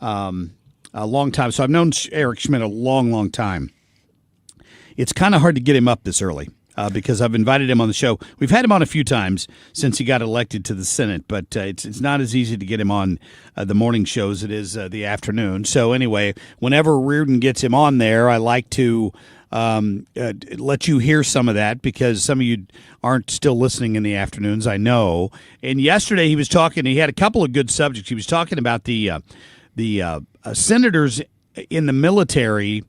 A long time. So I've known Eric Schmidt a long, long time. It's kind of hard to get him up this early. Because I've invited him on the show. We've had him on a few times since he got elected to the Senate, but it's not as easy to get him on the morning shows as it is the afternoon. So anyway, whenever Reardon gets him on there, I like to let you hear some of that because some of you aren't still listening in the afternoons, I know. And yesterday he was talking, he had a couple of good subjects. He was talking about the senators in the military,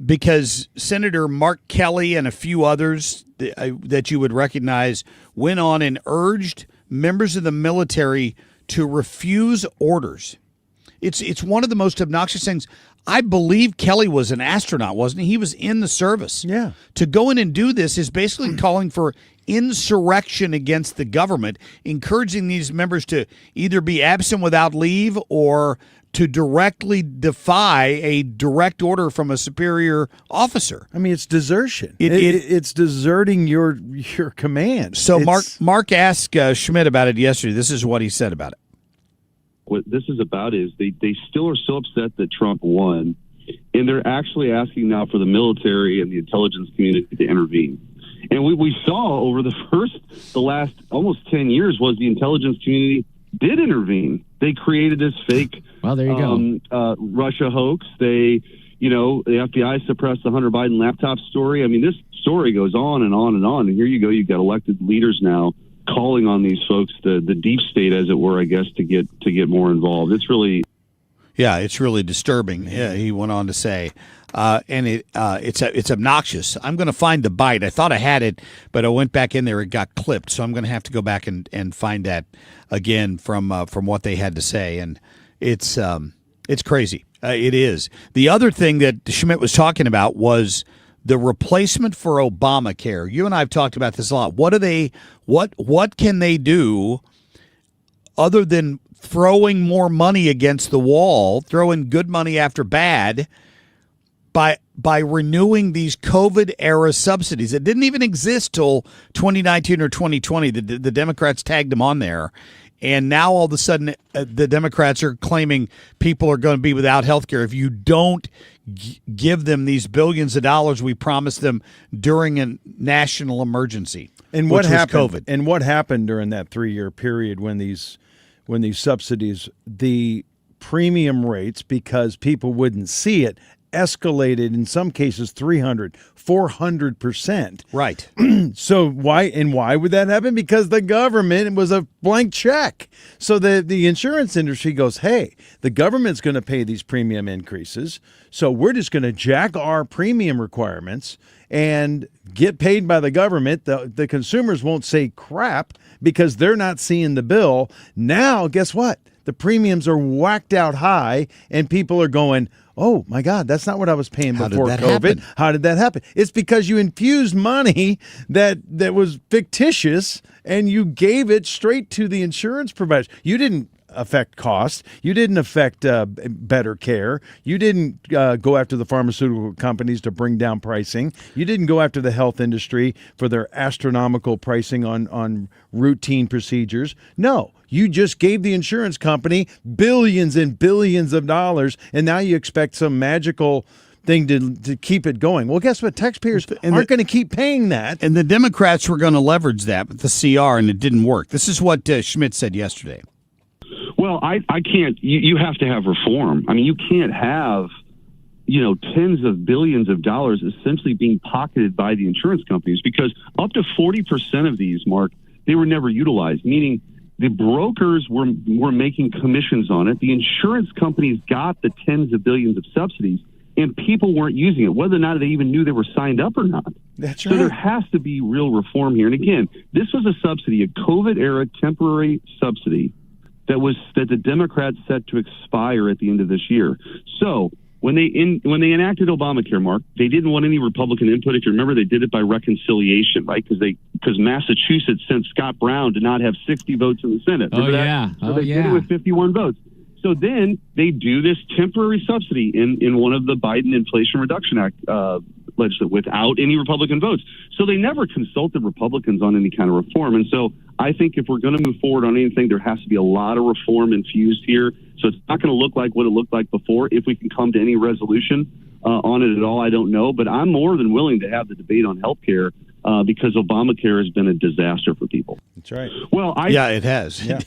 because Senator Mark Kelly and a few others that you would recognize went on and urged members of the military to refuse orders. It's one of the most obnoxious things. I believe Kelly was an astronaut, wasn't he? He was in the service. Yeah. To go in and do this is basically calling for insurrection against the government, encouraging these members to either be absent without leave or to directly defy a direct order from a superior officer. I mean, it's desertion. It's deserting your command. So Mark asked Schmidt about it yesterday. This is what he said about it. What this is about is they still are so upset that Trump won, and they're actually asking now for the military and the intelligence community to intervene. And we saw over the last almost 10 years was the intelligence community did intervene. They created this fake there you go. Russia hoax. The FBI suppressed the Hunter Biden laptop story. I mean, this story goes on and on and on. And here you go. You've got elected leaders now calling on these folks, the deep state, as it were, I guess, to get more involved. It's really... Yeah, it's really disturbing. Yeah, he went on to say, and it's obnoxious. I'm going to find the bite. I thought I had it, but I went back in there. It got clipped, so I'm going to have to go back and find that again from what they had to say. And it's crazy. It is. The other thing that Schmidt was talking about was the replacement for Obamacare. You and I have talked about this a lot. What can they do other than throwing more money against the wall, throwing good money after bad, by renewing these COVID-era subsidies? It didn't even exist till 2019 or 2020. The Democrats tagged them on there. And now all of a sudden the Democrats are claiming people are going to be without health care if you don't give them these billions of dollars we promised them during a national emergency. And what happened? COVID. And what happened during that 3-year period when these subsidies, the premium rates, because people wouldn't see it, escalated in some cases 300, 400%. Right. So why would that happen? Because the government was a blank check. So the insurance industry goes, hey, the government's going to pay these premium increases, so we're just going to jack our premium requirements and get paid by the government. The consumers won't say crap because they're not seeing the bill. Now, guess what? The premiums are whacked out high, and people are going, oh, my God, that's not what I was paying before COVID. Happen? How did that happen? It's because you infused money that was fictitious, and you gave it straight to the insurance providers. You didn't affect cost. You didn't affect better care. You didn't go after the pharmaceutical companies to bring down pricing. You didn't go after the health industry for their astronomical pricing on routine procedures. No, you just gave the insurance company billions and billions of dollars, and now you expect some magical thing to keep it going. Well, guess what? Taxpayers aren't going to keep paying that. And the Democrats were going to leverage that with the CR, and it didn't work. This is what Schmidt said yesterday. Well, I can't. You have to have reform. I mean, you can't have, tens of billions of dollars essentially being pocketed by the insurance companies, because up to 40% of these, Mark, they were never utilized, meaning the brokers were making commissions on it. The insurance companies got the tens of billions of subsidies, and people weren't using it, whether or not they even knew they were signed up or not. That's right. So there has to be real reform here. And again, this was a subsidy, a COVID-era temporary subsidy that the Democrats set to expire at the end of this year. So when they enacted Obamacare, Mark, they didn't want any Republican input. If you remember, they did it by reconciliation, right? Because Massachusetts sent Scott Brown to not have 60 votes in the Senate. Remember that? So they did it with 51 votes. So then they do this temporary subsidy in one of the Biden Inflation Reduction Act legislation without any Republican votes. So they never consulted Republicans on any kind of reform. And so I think if we're going to move forward on anything, there has to be a lot of reform infused here. So it's not going to look like what it looked like before. If we can come to any resolution on it at all, I don't know. But I'm more than willing to have the debate on health care because Obamacare has been a disaster for people. That's right. Well, it has. Yeah.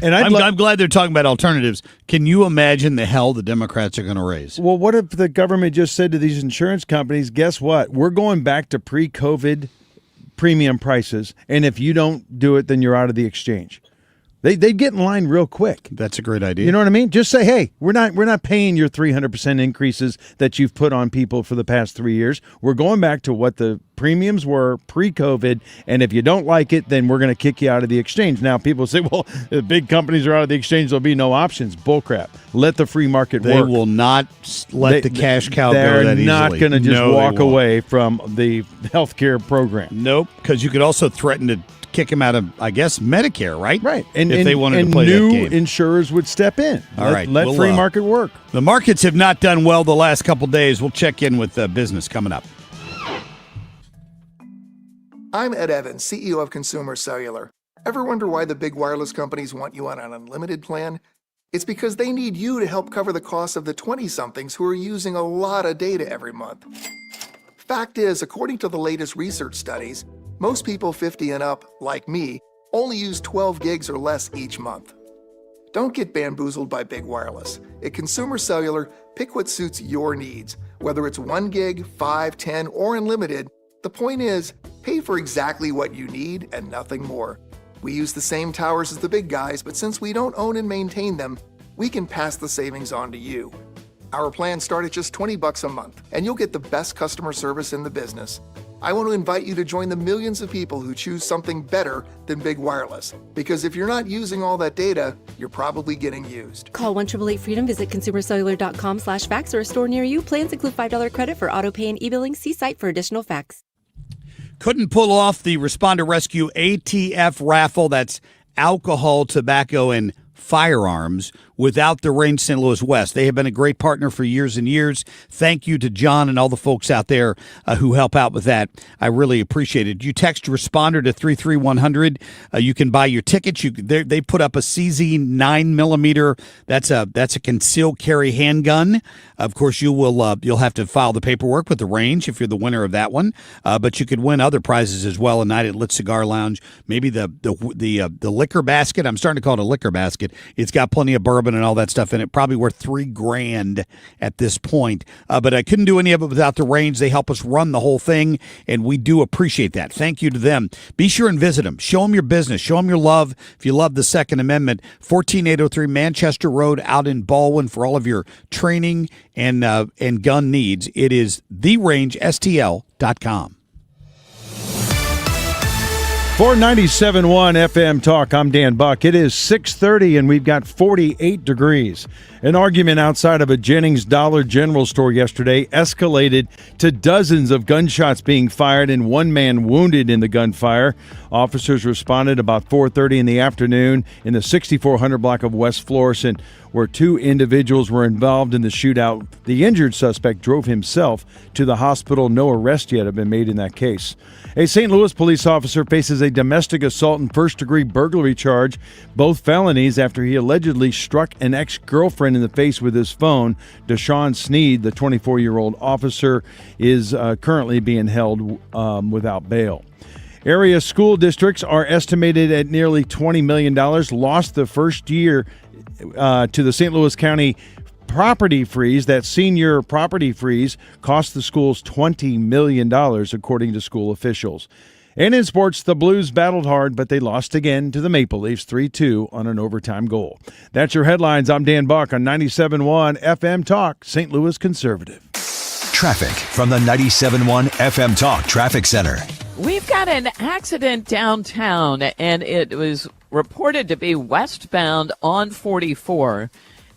And I'm glad they're talking about alternatives. Can you imagine the hell the Democrats are going to raise? Well, what if the government just said to these insurance companies, guess what? We're going back to pre-COVID premium prices, and if you don't do it, then you're out of the exchange. They'd get in line real quick. That's a great idea. You know what I mean? Just say, hey, we're not paying your 300% increases that you've put on people for the past 3 years. We're going back to what the premiums were pre-COVID, and if you don't like it, then we're going to kick you out of the exchange. Now, people say, well, the big companies are out of the exchange, there'll be no options. Bullcrap. Let the free market work. They will not let the cash cow go that easily. They're not going to just walk away from the health care program. Nope, because you could also threaten to kick him out of, I guess, Medicare, right? Right. If they wanted to play new that game. insurers would step in. Let free market work. The markets have not done well the last couple days. We'll check in with business coming up. I'm Ed Evans, CEO of Consumer Cellular. Ever wonder why the big wireless companies want you on an unlimited plan? It's because they need you to help cover the cost of the 20-somethings who are using a lot of data every month. Fact is, according to the latest research studies, most people 50 and up, like me, only use 12 gigs or less each month. Don't get bamboozled by big wireless. At Consumer Cellular, pick what suits your needs. Whether it's 1 gig, 5, 10, or unlimited, the point is, pay for exactly what you need and nothing more. We use the same towers as the big guys, but since we don't own and maintain them, we can pass the savings on to you. Our plans start at just $20 a month, and you'll get the best customer service in the business. I want to invite you to join the millions of people who choose something better than big wireless. Because if you're not using all that data, you're probably getting used. Call 1-888-FREEDOM, visit consumercellular.com/facts or a store near you. Plans include $5 credit for auto pay and e-billing. See site for additional facts. Couldn't pull off the Responder Rescue ATF raffle. That's alcohol, tobacco, and firearms without the Range St. Louis West. They have been a great partner for years and years. Thank you to John and all the folks out there who help out with that. I really appreciate it. You text Responder to 33100. You can buy your tickets. They put up a CZ 9mm. That's a concealed carry handgun. Of course, you'll have to file the paperwork with the Range if you're the winner of that one. But you could win other prizes as well. A night at Lit Cigar Lounge. Maybe the liquor basket. I'm starting to call it a liquor basket. It's got plenty of bourbon and all that stuff in it. Probably worth $3,000 at this point. But I couldn't do any of it without the Range. They help us run the whole thing, and we do appreciate that. Thank you to them. Be sure and visit them. Show them your business. Show them your love. If you love the Second Amendment, 14803 Manchester Road out in Baldwin for all of your training and gun needs. It is therangeSTL.com. For 97.1 FM Talk, I'm Dan Buck. It is 6:30 and we've got 48 degrees. An argument outside of a Jennings Dollar General store yesterday escalated to dozens of gunshots being fired and one man wounded in the gunfire. Officers responded about 4:30 in the afternoon in the 6400 block of West Florissant, where two individuals were involved in the shootout. The injured suspect drove himself to the hospital. No arrest yet have been made in that case. A St. Louis police officer faces a domestic assault and first-degree burglary charge, both felonies, after he allegedly struck an ex-girlfriend in the face with his phone. Deshaun Sneed, the 24-year-old officer, is currently being held without bail. Area school districts are estimated at nearly $20 million, lost the first year to the St. Louis County property freeze. That senior property freeze cost the schools $20 million, according to school officials. And in sports, the Blues battled hard, but they lost again to the Maple Leafs 3-2 on an overtime goal. That's your headlines. I'm Dan Buck on 97.1 FM Talk, St. Louis Conservative. Traffic from the 97.1 FM Talk Traffic Center. We've got an accident downtown, and it was reported to be westbound on 44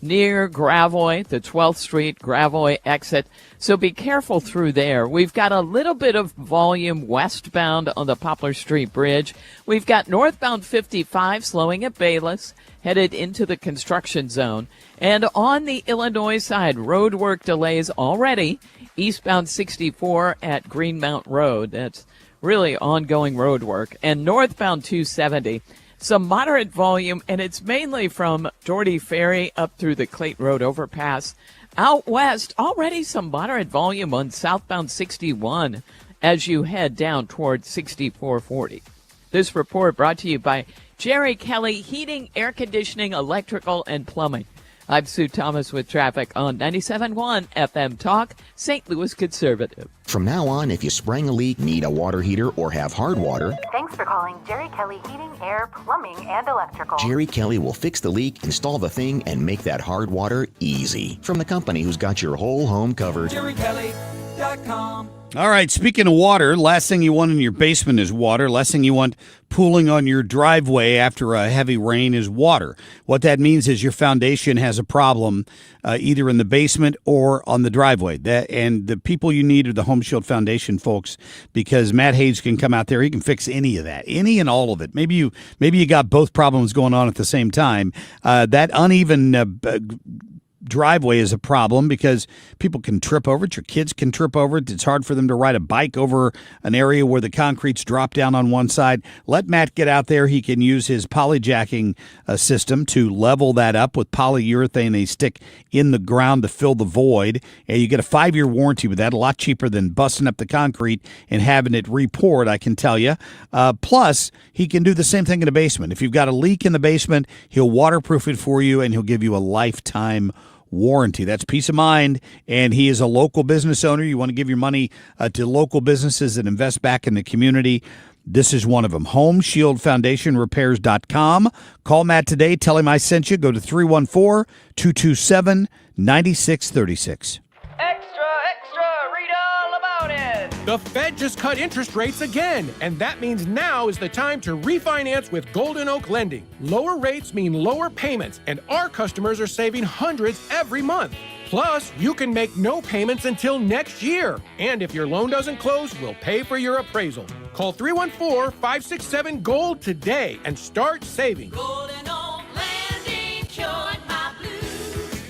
near Gravois, the 12th Street Gravois exit. So be careful through there. We've got a little bit of volume westbound on the Poplar Street Bridge. We've got northbound 55 slowing at Bayless, headed into the construction zone. And on the Illinois side, road work delays already. Eastbound 64 at Greenmount Road. That's really ongoing road work. And northbound 270. Some moderate volume, and it's mainly from Doherty Ferry up through the Clayton Road overpass. Out west, already some moderate volume on southbound 61 as you head down toward 6440. This report brought to you by Jerry Kelly Heating, Air Conditioning, Electrical, and Plumbing. I'm Sue Thomas with traffic on 97.1 FM Talk, St. Louis Conservative. From now on, if you spring a leak, need a water heater, or have hard water, Thanks for calling Jerry Kelly Heating, Air, Plumbing, and Electrical. Jerry Kelly will fix the leak, install the thing, and make that hard water easy. From the company who's got your whole home covered. JerryKelly.com. All right, speaking of water, last thing you want in your basement is water. Last thing you want pooling on your driveway after a heavy rain is water. What that means is your foundation has a problem either in the basement or on the driveway. And the people you need are the Home Shield Foundation folks, because Matt Hayes can come out there. He can fix any of that, any and all of it. Maybe you got both problems going on at the same time. That uneven driveway is a problem because people can trip over it. Your kids can trip over it. It's hard for them to ride a bike over an area where the concrete's dropped down on one side. Let Matt get out there. He can use his polyjacking system to level that up with polyurethane they stick in the ground to fill the void. And you get a 5-year warranty with that, a lot cheaper than busting up the concrete and having it re-poured, I can tell you. Plus, he can do the same thing in the basement. If you've got a leak in the basement, he'll waterproof it for you, and he'll give you a lifetime warranty. That's peace of mind, and he is a local business owner. You want to give your money to local businesses that invest back in the community. This is one of them. HomeshieldFoundationRepairs.com. Call Matt today. Tell him I sent you. Go to 314-227-9636. The Fed just cut interest rates again, and that means now is the time to refinance with Golden Oak Lending. Lower rates mean lower payments, and our customers are saving hundreds every month. Plus, you can make no payments until next year. And if your loan doesn't close, we'll pay for your appraisal. Call 314-567-GOLD today and start saving. Golden Oak Lending, cured my blues.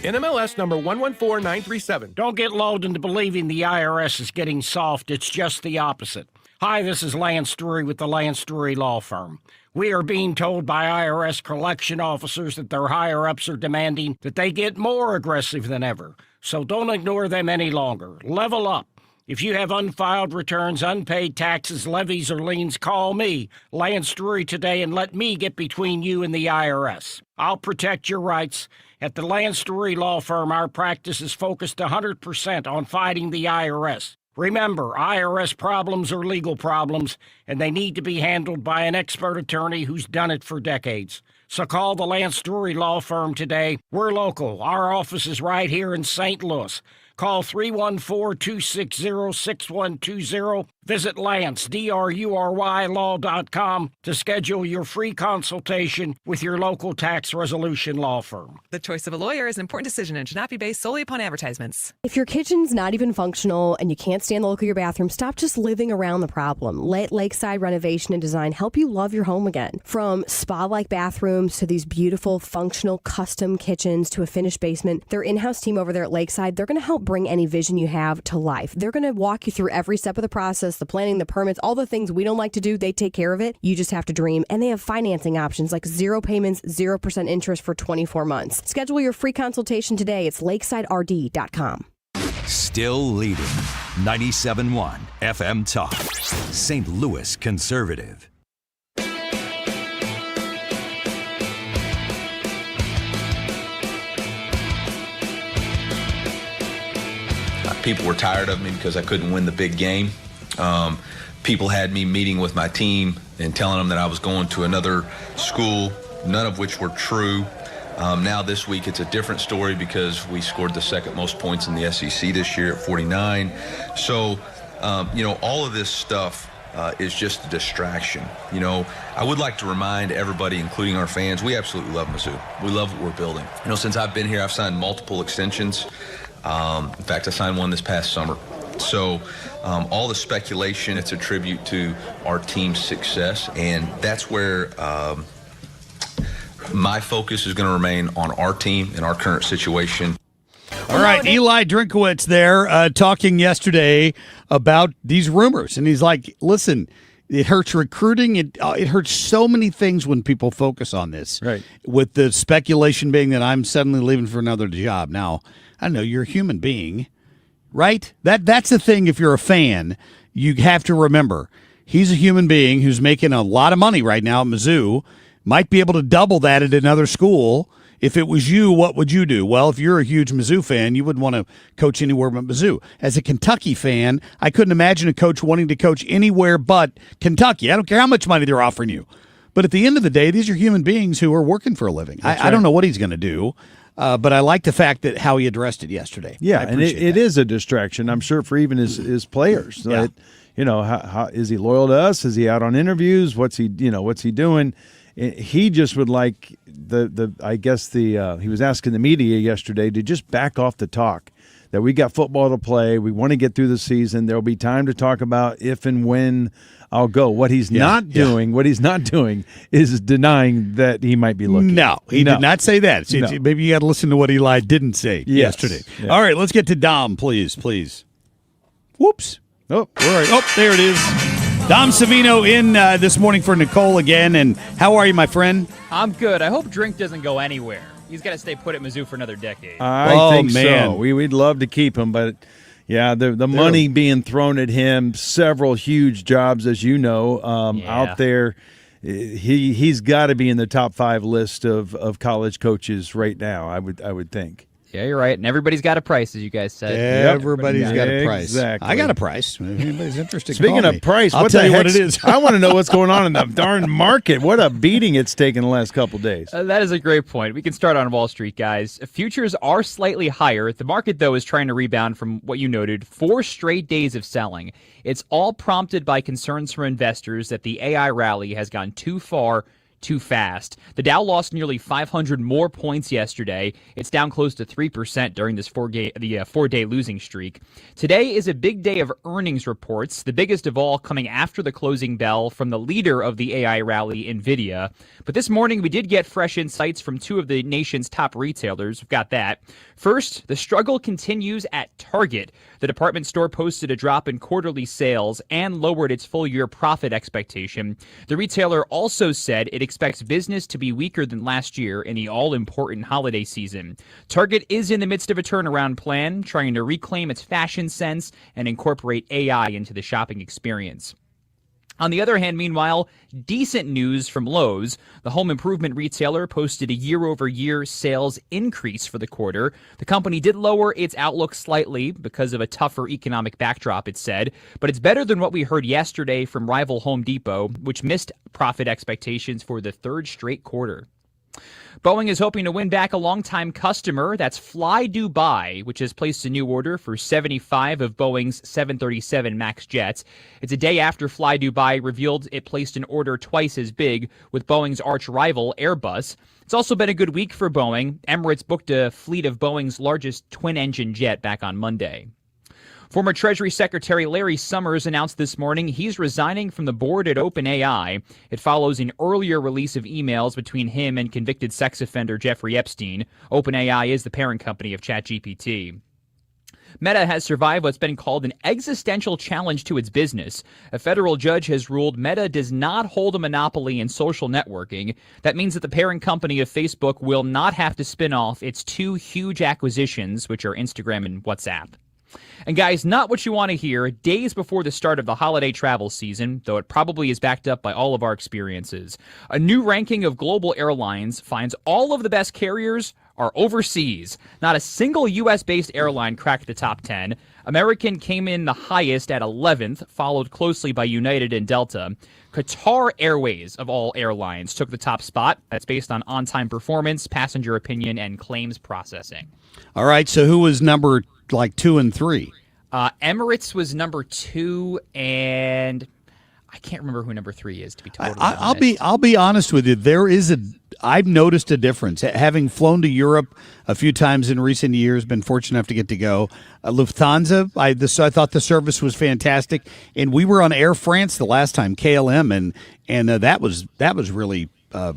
NMLS number 114937. Don't get lulled into believing the IRS is getting soft. It's just the opposite. Hi, this is Lance Drury with the Lance Drury Law Firm. We are being told by IRS collection officers that their higher-ups are demanding that they get more aggressive than ever. So don't ignore them any longer. Level up. If you have unfiled returns, unpaid taxes, levies, or liens, call me, Lance Drury, today, and let me get between you and the IRS. I'll protect your rights. At the Lance Drury Law Firm, our practice is focused 100% on fighting the IRS. Remember, IRS problems are legal problems, and they need to be handled by an expert attorney who's done it for decades. So call the Lance Drury Law Firm today. We're local. Our office is right here in St. Louis. Call 314-260-6120. Visit Lance, DRURY law.com to schedule your free consultation with your local tax resolution law firm. The choice of a lawyer is an important decision and should not be based solely upon advertisements. If your kitchen's not even functional and you can't stand the look of your bathroom, stop just living around the problem. Let Lakeside Renovation and Design help you love your home again. From spa-like bathrooms to these beautiful, functional, custom kitchens to a finished basement, their in-house team over there at Lakeside, they're going to help bring any vision you have to life. They're going to walk you through every step of the process, the planning, the permits, all the things we don't like to do. They take care of it. You just have to dream. And they have financing options like 0 payments, 0% interest for 24 months. Schedule your free consultation today. It's lakesiderd.com. Still leading 97.1 FM Talk, St. Louis Conservative. People were tired of me because I couldn't win the big game. People had me meeting with my team and telling them that I was going to another school, none of which were true. Now this week it's a different story because we scored the second most points in the SEC this year at 49. So, all of this stuff is just a distraction. You know, I would like to remind everybody, including our fans, we absolutely love Mizzou. We love what we're building. You know, since I've been here, I've signed multiple extensions. In fact, I signed one this past summer. So all the speculation, it's a tribute to our team's success, and that's where my focus is going to remain on our team and our current situation. All right, Eli Drinkowitz there talking yesterday about these rumors. And he's like, listen, it hurts recruiting. It hurts so many things when people focus on this. Right. With the speculation being that I'm suddenly leaving for another job. Now, I know you're a human being, right? That's the thing. If you're a fan, you have to remember he's a human being who's making a lot of money right now at Mizzou, might be able to double that at another school. If it was you, what would you do? Well, if you're a huge Mizzou fan, you wouldn't want to coach anywhere but Mizzou. As a Kentucky fan, I couldn't imagine a coach wanting to coach anywhere but Kentucky. I don't care how much money they're offering you. But at the end of the day, these are human beings who are working for a living. I don't know what he's going to do, but I like the fact that how he addressed it yesterday. Yeah, and it is a distraction, I'm sure, for even his players. So Yeah. How is he loyal to us? Is he out on interviews? What's he doing? He just would like he was asking the media yesterday to just back off the talk that we got football to play. We want to get through the season. There'll be time to talk about if and when I'll go. What he's not doing is denying that he might be looking. No, he did not say that. See, No. maybe you got to listen to what Eli didn't say yesterday. Yeah. All right, let's get to Dom, please. Whoops. Oh, all right. Oh, there it is. Dom Savino in this morning for Nicole again. And how are you, my friend? I'm good. I hope Drink doesn't go anywhere. He's got to stay put at Mizzou for another decade. I think so. We'd love to keep him, but yeah, the money being thrown at him, several huge jobs, as you know, out there. He's got to be in the top 5 list of college coaches right now. I would think. Yeah, you're right. And everybody's got a price, as you guys said. Everybody's got a price. Exactly. I got a price. If anybody's interested, Speaking call of me. price, I'll what tell the you what heck's- it is. I want to know what's going on in the darn market. What a beating it's taken the last couple days. That is a great point. We can start on Wall Street, guys. Futures are slightly higher. The market, though, is trying to rebound from what you noted, 4 straight days of selling. It's all prompted by concerns from investors that the AI rally has gone too far too fast. The Dow lost nearly 500 more points yesterday. It's down close to 3% during this 4-day losing streak. Today is a big day of earnings reports, the biggest of all coming after the closing bell from the leader of the AI rally, NVIDIA. But this morning we did get fresh insights from 2 of the nation's top retailers. We've got that. First, the struggle continues at Target. The department store posted a drop in quarterly sales and lowered its full-year profit expectation. The retailer also said it expects business to be weaker than last year in the all-important holiday season. Target is in the midst of a turnaround plan, trying to reclaim its fashion sense and incorporate AI into the shopping experience. On the other hand, meanwhile, decent news from Lowe's. The home improvement retailer posted a year-over-year sales increase for the quarter. The company did lower its outlook slightly because of a tougher economic backdrop, it said, but it's better than what we heard yesterday from rival Home Depot, which missed profit expectations for the 3rd straight quarter. Boeing is hoping to win back a longtime customer. That's Fly Dubai, which has placed a new order for 75 of Boeing's 737 MAX jets. It's a day after Fly Dubai revealed it placed an order twice as big with Boeing's arch rival, Airbus. It's also been a good week for Boeing. Emirates booked a fleet of Boeing's largest twin-engine jet back on Monday. Former Treasury Secretary Larry Summers announced this morning he's resigning from the board at OpenAI. It follows an earlier release of emails between him and convicted sex offender Jeffrey Epstein. OpenAI is the parent company of ChatGPT. Meta has survived what's been called an existential challenge to its business. A federal judge has ruled Meta does not hold a monopoly in social networking. That means that the parent company of Facebook will not have to spin off its 2 huge acquisitions, which are Instagram and WhatsApp. And guys, not what you want to hear days before the start of the holiday travel season, though it probably is backed up by all of our experiences. A new ranking of global airlines finds all of the best carriers are overseas. Not a single U.S.-based airline cracked the top 10. American came in the highest at 11th, followed closely by United and Delta. Qatar Airways, of all airlines, took the top spot. That's based on on-time performance, passenger opinion, and claims processing. All right, so who was number 2 and 3? Emirates was number 2, and I can't remember who number 3 is, to be totally I'll be honest with you. I've noticed a difference. Having flown to Europe a few times in recent years, been fortunate enough to get to go. Lufthansa, I thought the service was fantastic, and we were on Air France the last time, KLM, and that was really a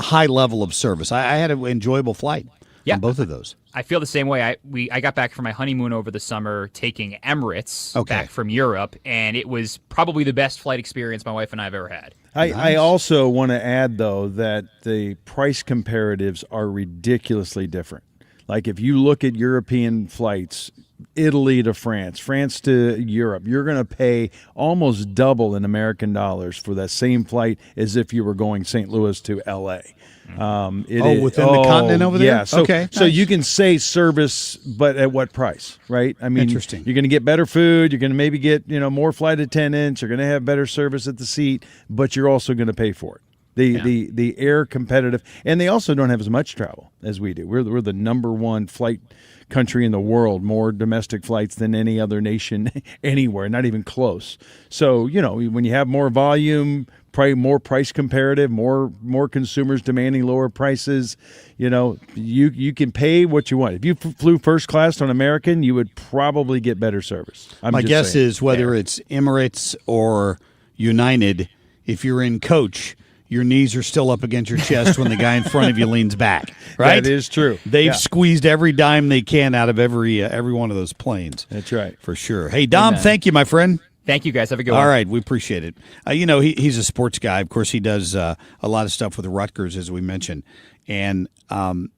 high level of service. I had an enjoyable flight on both of those. I feel the same way. I got back from my honeymoon over the summer taking Emirates back from Europe, and it was probably the best flight experience my wife and I have ever had. I also want to add, though, that the price comparatives are ridiculously different. Like if you look at European flights, Italy to France, France to Europe, you're going to pay almost double in American dollars for that same flight as if you were going St. Louis to L.A. Within the continent over there? Yeah. So, okay. So you can say service, but at what price, right? I mean, Interesting. You're going to get better food. You're going to maybe get more flight attendants. You're going to have better service at the seat, but you're also going to pay for it. The air competitive, and they also don't have as much travel as we do. We're the number one flight country in the world, more domestic flights than any other nation anywhere, not even close. So, when you have more volume, probably more price comparative, more consumers demanding lower prices, you can pay what you want. If you flew first class on American, you would probably get better service. My guess is whether it's Emirates or United, if you're in coach, your knees are still up against your chest when the guy in front of you leans back, right? That is true. They've squeezed every dime they can out of every one of those planes. That's right. For sure. Hey, Dom, thank you, my friend. Thank you, guys. Have a good one. All right, we appreciate it. He's a sports guy. Of course, he does a lot of stuff with the Rutgers, as we mentioned. And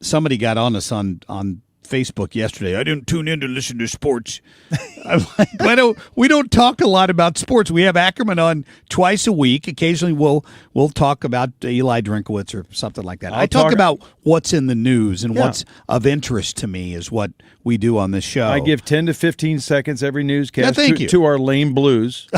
somebody got on us on Facebook yesterday. I didn't tune in to listen to sports. I'm like, we don't talk a lot about sports. We have Ackerman on twice a week. Occasionally, we'll talk about Eli Drinkowitz or something like that. I talk about what's in the news and what's of interest to me is what we do on this show. I give 10 to 15 seconds every newscast you. to our lame Blues.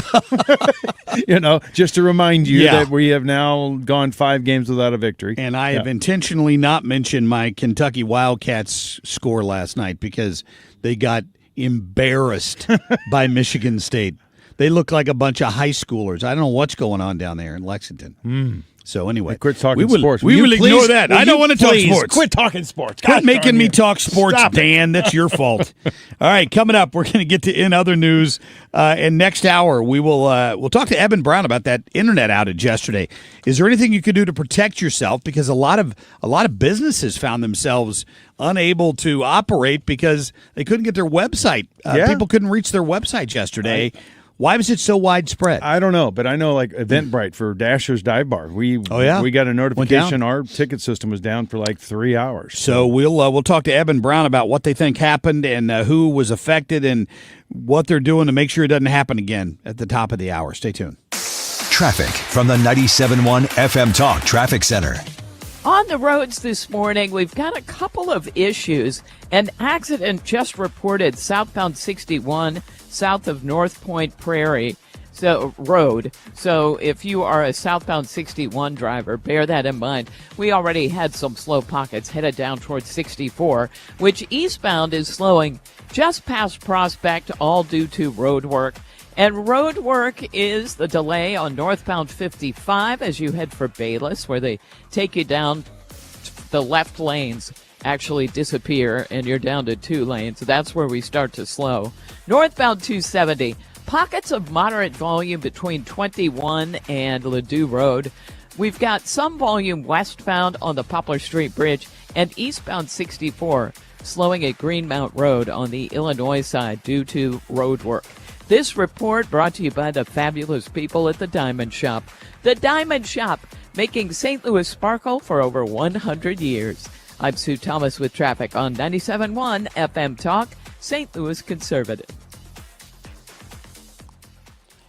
Just to remind you that we have now gone 5 games without a victory. And I have intentionally not mentioned my Kentucky Wildcats score last night because they got embarrassed by Michigan State. They look like a bunch of high schoolers. I don't know what's going on down there in Lexington. So anyway, quit talking sports. We will ignore that. I don't want to talk sports. Quit talking sports. Quit making me talk sports, Dan. That's your fault. All right, coming up, we're going to get to in other news. And next hour, we'll talk to Eben Brown about that internet outage yesterday. Is there anything you could do to protect yourself? Because a lot of businesses found themselves unable to operate because they couldn't get their website. People couldn't reach their websites yesterday. Why was it so widespread? I don't know, but I know like Eventbrite for Dasher's Dive Bar. We got a notification our ticket system was down for like 3 hours. So we'll talk to Eben Brown about what they think happened and who was affected and what they're doing to make sure it doesn't happen again at the top of the hour. Stay tuned. Traffic from the 97.1 FM Talk Traffic Center. On the roads this morning, we've got a couple of issues. An accident just reported southbound 61 south of North Point Prairie Road. So if you are a southbound 61 driver, bear that in mind. We already had some slow pockets headed down towards 64, which eastbound is slowing just past Prospect, all due to road work. And road work is the delay on northbound 55 as you head for Bayless, where they take you down the left lanes actually disappear and you're down to 2 lanes. So that's where we start to slow. Northbound 270, pockets of moderate volume between 21 and Ladue Road. We've got some volume westbound on the Poplar Street Bridge and eastbound 64, slowing at Greenmount Road on the Illinois side due to road work. This report brought to you by the fabulous people at the Diamond Shop. The Diamond Shop, making St. Louis sparkle for over 100 years. I'm Sue Thomas with traffic on 97.1 FM Talk, St. Louis Conservative.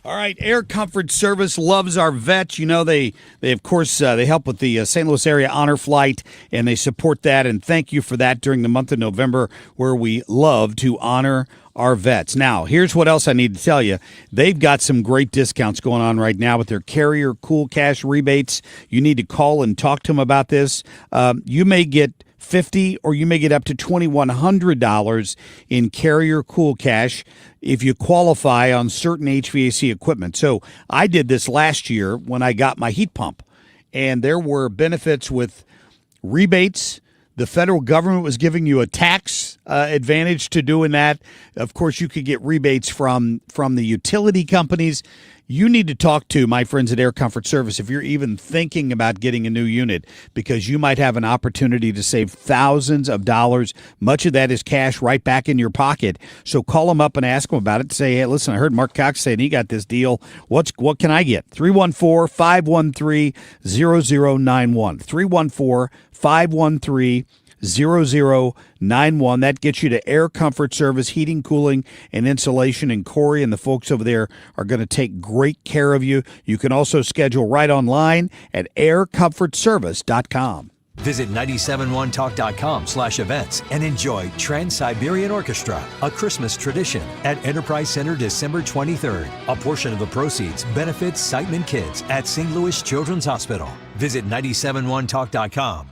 All right, Air Comfort Service loves our vets. They of course, they help with the St. Louis Area Honor Flight, and they support that, and thank you for that during the month of November, where we love to honor our vets. Now, here's what else I need to tell you. They've got some great discounts going on right now with their Carrier Cool Cash rebates. You need to call and talk to them about this. You may get $50, or you may get up to $2,100 in Carrier Cool Cash if you qualify on certain HVAC equipment. So I did this last year when I got my heat pump, and there were benefits with rebates. The federal government was giving you a tax advantage to doing that. Of course, you could get rebates from the utility companies. You need to talk to my friends at Air Comfort Service if you're even thinking about getting a new unit, because you might have an opportunity to save thousands of dollars. Much of that is cash right back in your pocket. So call them up and ask them about it. Say, hey, listen, I heard Mark Cox saying he got this deal. What can I get? 314-513-0091. 314-513-0091. That gets you to Air Comfort Service, heating, cooling, and insulation. And Corey and the folks over there are going to take great care of you. You can also schedule right online at aircomfortservice.com. Visit 971talk.com/events and enjoy Trans-Siberian Orchestra, a Christmas tradition, at Enterprise Center December 23rd. A portion of the proceeds benefits Siteman Kids at St. Louis Children's Hospital. Visit 971talk.com.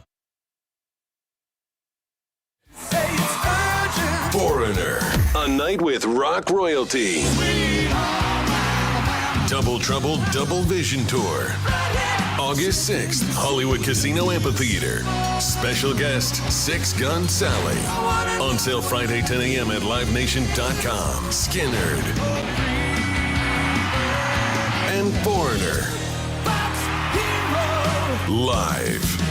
Foreigner, a night with rock royalty. Double Trouble Double Vision Tour. August 6th, Hollywood Casino Amphitheater. Special guest, Six Gun Sally. On sale Friday 10 a.m. at LiveNation.com. Skinnerd. And Foreigner. Live.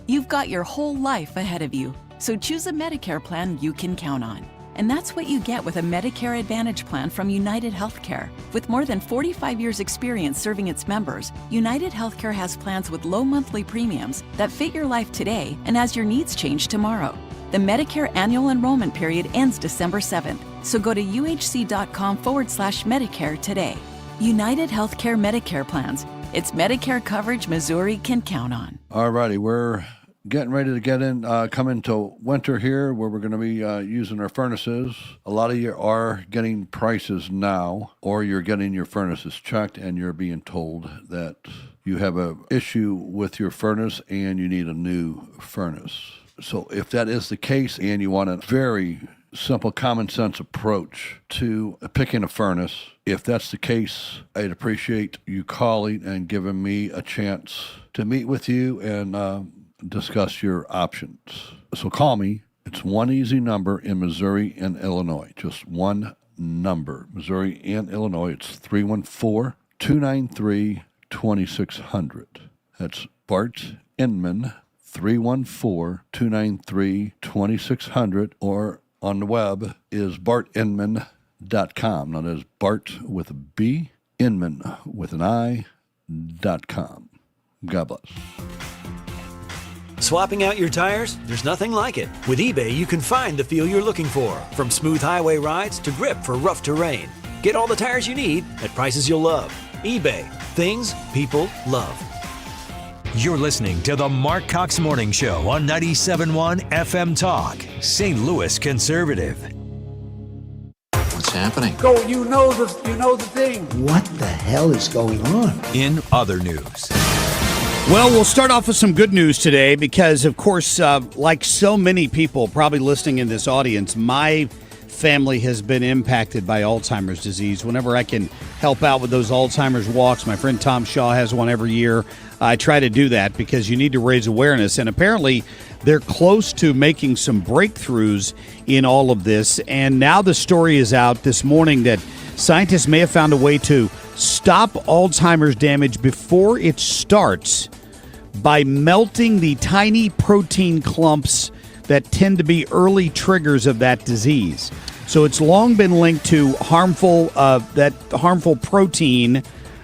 You've got your whole life ahead of you, so choose a Medicare plan you can count on. And that's what you get with a Medicare Advantage plan from United Healthcare. With more than 45 years' experience serving its members, United Healthcare has plans with low monthly premiums that fit your life today and as your needs change tomorrow. The Medicare annual enrollment period ends December 7th, so go to uhc.com/Medicare today. United Healthcare Medicare plans. It's Medicare coverage Missouri can count on. All righty, we're getting ready to come into winter here, where we're going to be using our furnaces. A lot of you are getting prices now, or you're getting your furnaces checked and you're being told that you have an issue with your furnace and you need a new furnace. So if that is the case and you want a very simple common sense approach to picking a furnace, if that's the case, I'd appreciate you calling and giving me a chance to meet with you and discuss your options. So call me. It's one easy number in Missouri and Illinois. Just one number. Missouri and Illinois. It's 314-293-2600. That's Bart Inman, 314-293-2600, or on the web is bartinman.com. Now there's Bart with a B, Inman with an I.com. God bless. Swapping out your tires? There's nothing like it. With eBay, you can find the feel you're looking for, from smooth highway rides to grip for rough terrain. Get all the tires you need at prices you'll love. eBay. Things people love. You're listening to the Marc Cox Morning Show on 97.1 FM Talk, St. Louis Conservative. What's happening? Go, you know the thing. What the hell is going on? In other news. Well, we'll start off with some good news today because, of course, like so many people probably listening in this audience, my family has been impacted by Alzheimer's disease. Whenever I can help out with those Alzheimer's walks, my friend Tom Shaw has one every year. I try to do that because you need to raise awareness. And apparently they're close to making some breakthroughs in all of this. And now the story is out this morning that scientists may have found a way to stop Alzheimer's damage before it starts by melting the tiny protein clumps that tend to be early triggers of that disease. So it's long been linked to harmful protein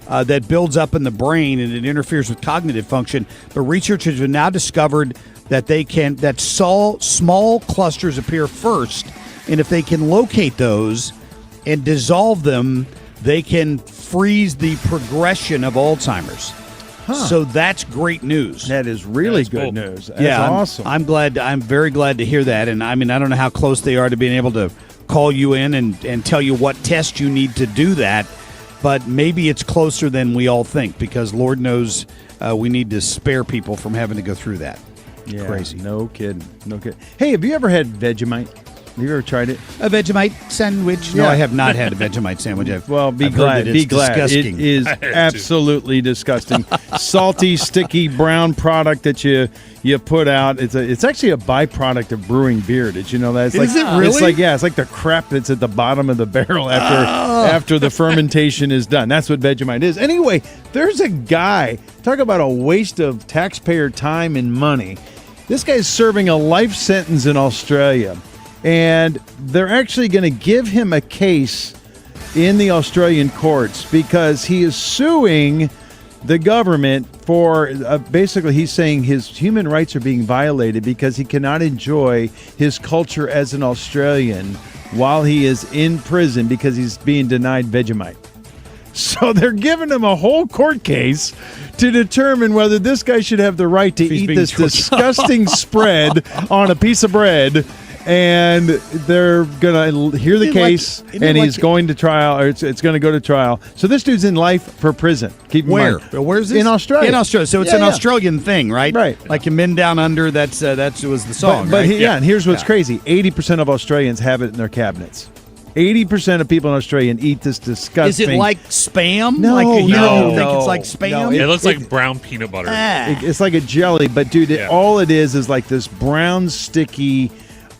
that builds up in the brain and it interferes with cognitive function. But researchers have now discovered that small clusters appear first, and if they can locate those and dissolve them, they can freeze the progression of Alzheimer's. So that's great news. That is really good news. That's awesome. I'm very glad to hear that. And I mean, I don't know how close they are to being able to call you in and tell you what test you need to do that. But maybe it's closer than we all think, because Lord knows we need to spare people from having to go through that. Yeah, Crazy. No kidding. No kidding. Hey, have you ever had Vegemite? Have you ever tried it? A Vegemite sandwich? No, Yeah. I have not had a Vegemite sandwich. Be I've glad. heard that Be it's glad. disgusting. It is absolutely disgusting. Salty, sticky, brown product that you put out. It's actually a byproduct of brewing beer. Did you know that? It's Is it really? It's like the crap that's at the bottom of the barrel after the fermentation is done. That's what Vegemite is. Anyway, there's a guy. Talk about a waste of taxpayer time and money. This guy's serving a life sentence in Australia. And they're actually going to give him a case in the Australian courts because he is suing the government for basically he's saying his human rights are being violated because he cannot enjoy his culture as an Australian while he is in prison because he's being denied Vegemite. So they're giving him a whole court case to determine whether this guy should have the right to eat this disgusting spread on a piece of bread. And they're going to hear the case, and he's going to trial, or it's going to go to trial. So this dude's in life for prison. Keep in mind. Where's this? In Australia. In Australia. So it's an Australian thing, right? Right. Like in Men Down Under, that was the song, But right? and here's what's crazy. 80% of Australians have it in their cabinets. 80% of people in Australia eat this disgusting. Is it like Spam? No, like no, you think it's like Spam? no, It looks like brown peanut butter. It's like a jelly, but dude, all it is like this brown, sticky.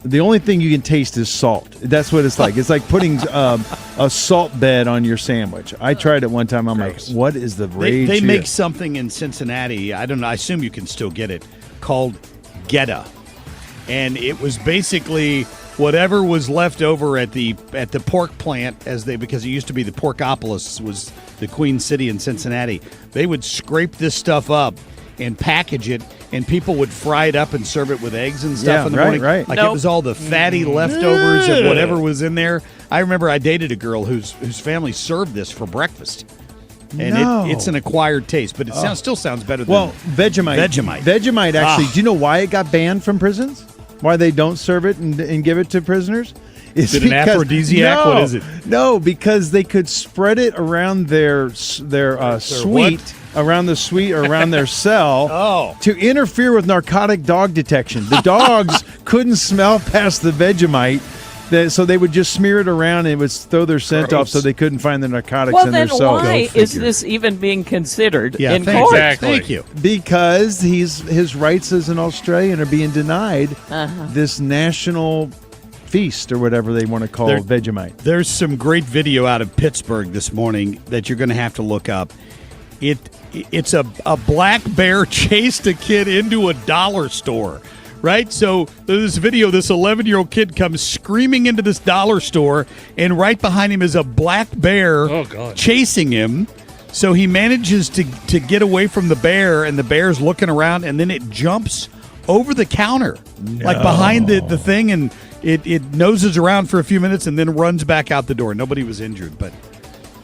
The only thing you can taste is salt. That's what it's like. It's like putting a salt bed on your sandwich. I tried it one time. I'm like, what is the rage They here? make something in Cincinnati. I don't know. I assume you can still get it called Geta, and it was basically whatever was left over at the pork plant because it used to be the Porkopolis was the Queen City in Cincinnati. They would scrape this stuff up and package it, and people would fry it up and serve it with eggs and stuff in the morning. Right. Like it was all the fatty leftovers of whatever was in there. I remember I dated a girl whose family served this for breakfast. And it's an acquired taste, but it still sounds better than Vegemite. Vegemite actually, do you know why it got banned from prisons? Why they don't serve it and give it to prisoners? Is it an aphrodisiac? No, what is it? No, because they could spread it around their suite, around the suite or around their cell to interfere with narcotic dog detection. The dogs couldn't smell past the Vegemite. So they would just smear it around and it would throw their scent off so they couldn't find the narcotics in their cell. Well, then why is this even being considered in court? Exactly. Thank you. Because his rights as an Australian are being denied this national feast or whatever they want to call Vegemite. There's some great video out of Pittsburgh this morning that you're going to have to look up. It's a black bear chased a kid into a dollar store. Right? So this video, this 11-year-old kid comes screaming into this dollar store, and right behind him is a black bear chasing him. So he manages to get away from the bear, and the bear's looking around, and then it jumps over the counter, like behind the thing, and it noses around for a few minutes and then runs back out the door. Nobody was injured, but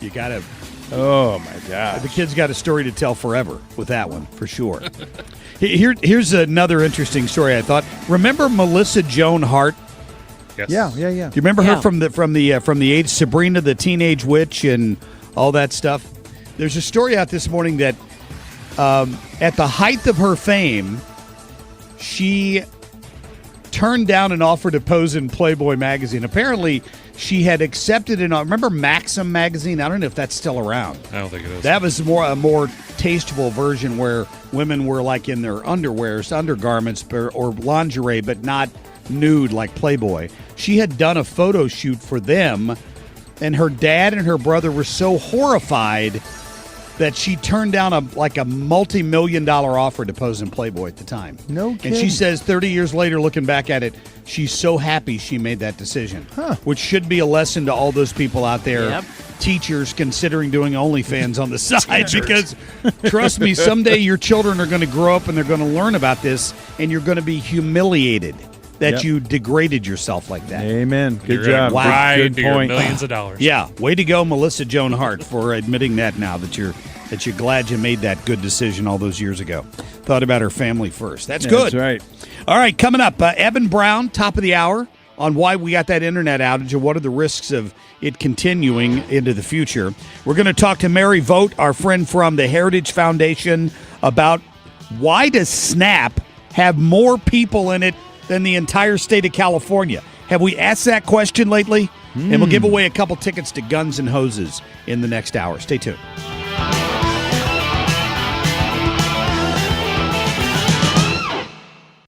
you got to... Oh, my God. The kid's got a story to tell forever with that one, for sure. Here's another interesting story, I thought. Remember Melissa Joan Hart? Yes. Yeah. Do you remember her from the age Sabrina the Teenage Witch and all that stuff? There's a story out this morning that at the height of her fame, she turned down an offer to pose in Playboy magazine. Apparently, she had accepted remember Maxim magazine? I don't know if that's still around. I don't think it is. That was a more tasteful version where women were like in their undergarments or lingerie, but not nude like Playboy. She had done a photo shoot for them, and her dad and her brother were so horrified that she turned down a multi-million-dollar offer to pose in Playboy at the time. No kidding. And she says 30 years later, looking back at it, she's so happy she made that decision, which should be a lesson to all those people out there, teachers considering doing OnlyFans on the side, because trust me, someday your children are going to grow up and they're going to learn about this, and you're going to be humiliated that you degraded yourself like that. Amen. Good job. Wow. Good point. Millions of dollars. Yeah. Way to go, Melissa Joan Hart, for admitting that now, that you're glad you made that good decision all those years ago. Thought about her family first. That's good. That's right. All right, coming up, Evan Brown, top of the hour, on why we got that internet outage and what are the risks of it continuing into the future. We're going to talk to Mary Vought, our friend from the Heritage Foundation, about why does Snap have more people in it than the entire state of California? Have we asked that question lately? And we'll give away a couple tickets to Guns and Hoses in the next hour. Stay tuned.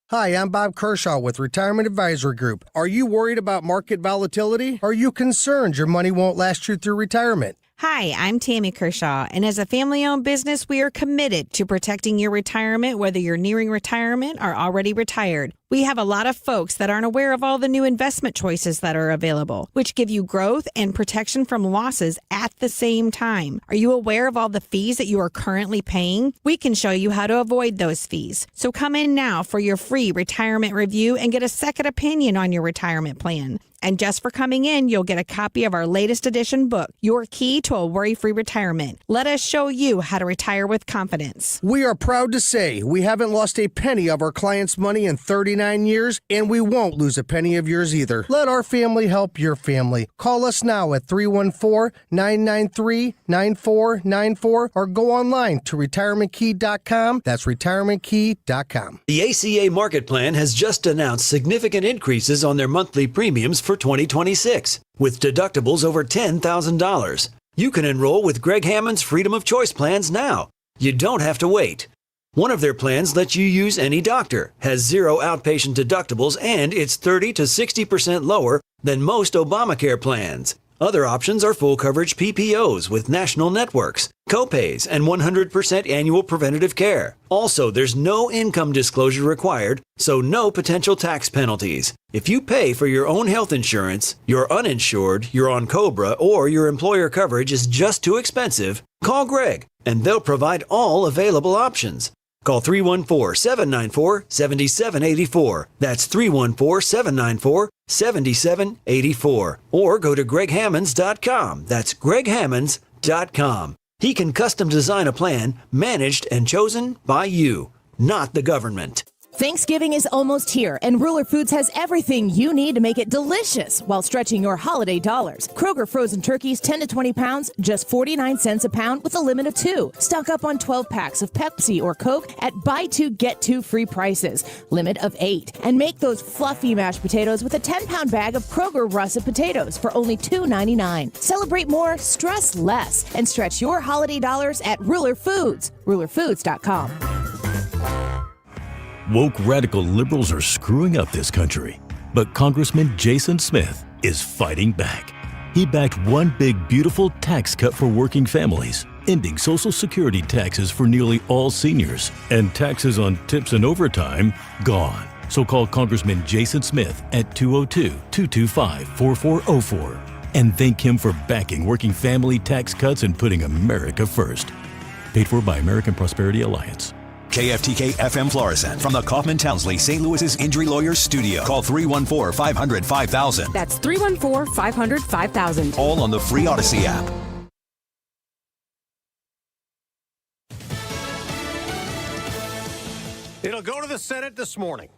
Hi, I'm Bob Kershaw with Retirement Advisory Group. Are you worried about market volatility? Are you concerned your money won't last you through retirement? Hi, I'm Tammy Kershaw, and as a family-owned business, we are committed to protecting your retirement, whether you're nearing retirement or already retired. We have a lot of folks that aren't aware of all the new investment choices that are available, which give you growth and protection from losses at the same time. Are you aware of all the fees that you are currently paying? We can show you how to avoid those fees. So come in now for your free retirement review and get a second opinion on your retirement plan. And just for coming in, you'll get a copy of our latest edition book, Your Key to a Worry-Free Retirement. Let us show you how to retire with confidence. We are proud to say we haven't lost a penny of our clients' money in 39 years, and we won't lose a penny of yours either. Let our family help your family. Call us now at 314-993-9494 or go online to retirementkey.com. That's retirementkey.com. The ACA Market Plan has just announced significant increases on their monthly premiums for 2026, with deductibles over $10,000. You can enroll with Greg Hammond's Freedom of Choice plans now. You don't have to wait. One of their plans lets you use any doctor, has zero outpatient deductibles, and it's 30 to 60% lower than most Obamacare plans. Other options are full coverage PPOs with national networks, copays, and 100% annual preventative care. Also, there's no income disclosure required, so no potential tax penalties. If you pay for your own health insurance, you're uninsured, you're on COBRA, or your employer coverage is just too expensive, call Greg, and they'll provide all available options. Call 314-794-7784. That's 314-794-7784. Or go to greghammonds.com. That's greghammonds.com. He can custom design a plan managed and chosen by you, not the government. Thanksgiving is almost here, and Ruler Foods has everything you need to make it delicious while stretching your holiday dollars. Kroger frozen turkeys, 10 to 20 pounds, just 49 cents a pound with a limit of 2. Stock up on 12 packs of Pepsi or Coke at buy 2, get 2 free prices. Limit of 8. And make those fluffy mashed potatoes with a 10-pound bag of Kroger russet potatoes for only $2.99. Celebrate more, stress less, and stretch your holiday dollars at Ruler Foods. RulerFoods.com. Woke radical liberals are screwing up this country, but Congressman Jason Smith is fighting back. He backed one big, beautiful tax cut for working families, ending Social Security taxes for nearly all seniors, and taxes on tips and overtime gone. So call Congressman Jason Smith at 202-225-4404 and thank him for backing working family tax cuts and putting America first. Paid for by American Prosperity Alliance. KFTK FM Florissant from the Kaufman Townsley St. Louis's Injury Lawyers Studio. Call 314-500-5000. That's 314-500-5000. All on the free Odyssey app. It'll go to the Senate this morning.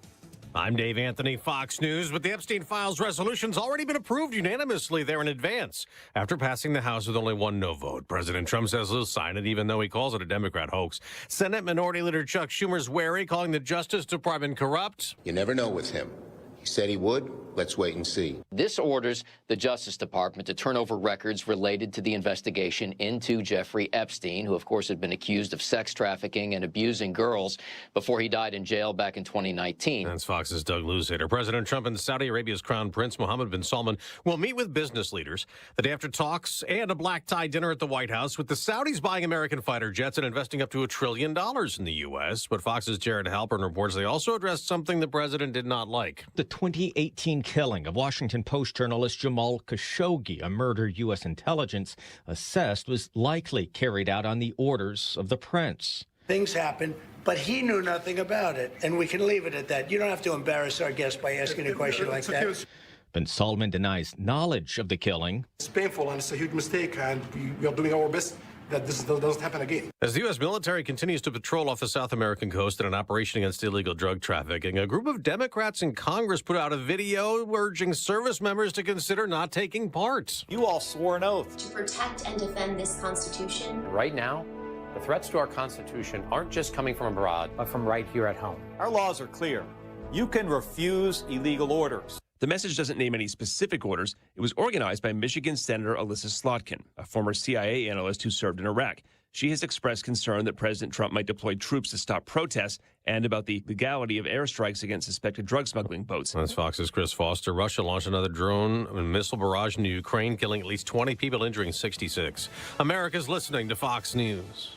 I'm Dave Anthony, Fox News. But the Epstein Files resolution's already been approved unanimously there in advance after passing the House with only one no vote. President Trump says he'll sign it, even though he calls it a Democrat hoax. Senate Minority Leader Chuck Schumer's wary, calling the Justice Department corrupt. You never know with him. He said he would. Let's wait and see. This orders the Justice Department to turn over records related to the investigation into Jeffrey Epstein, who, of course, had been accused of sex trafficking and abusing girls before he died in jail back in 2019. That's Fox's Doug Luzader. President Trump and Saudi Arabia's Crown Prince Mohammed bin Salman will meet with business leaders the day after talks and a black-tie dinner at the White House, with the Saudis buying American fighter jets and investing up to $1 trillion in the U.S. But Fox's Jared Halpern reports they also addressed something the president did not like. The 2018 killing of Washington Post journalist Jamal Khashoggi, a murder U.S. intelligence assessed was likely carried out on the orders of the prince. Things happen, but he knew nothing about it, and we can leave it at that. You don't have to embarrass our guest by asking a question like that. Bin Salman denies knowledge of the killing. It's painful and it's a huge mistake, and we are doing our best that this doesn't happen again. As the U.S. military continues to patrol off the South American coast in an operation against illegal drug trafficking, a group of Democrats in Congress put out a video urging service members to consider not taking part. You all swore an oath to protect and defend this Constitution. Right now, The threats to our Constitution aren't just coming from abroad, but from right here at home. Our laws are clear. You can refuse illegal orders. The message doesn't name any specific orders. It was organized by Michigan Senator Alyssa Slotkin, a former CIA analyst who served in Iraq. She has expressed concern that President Trump might deploy troops to stop protests and about the legality of airstrikes against suspected drug smuggling boats. That's Fox's Chris Foster. Russia launched another drone and missile barrage into Ukraine, killing at least 20 people, injuring 66. America's listening to Fox News.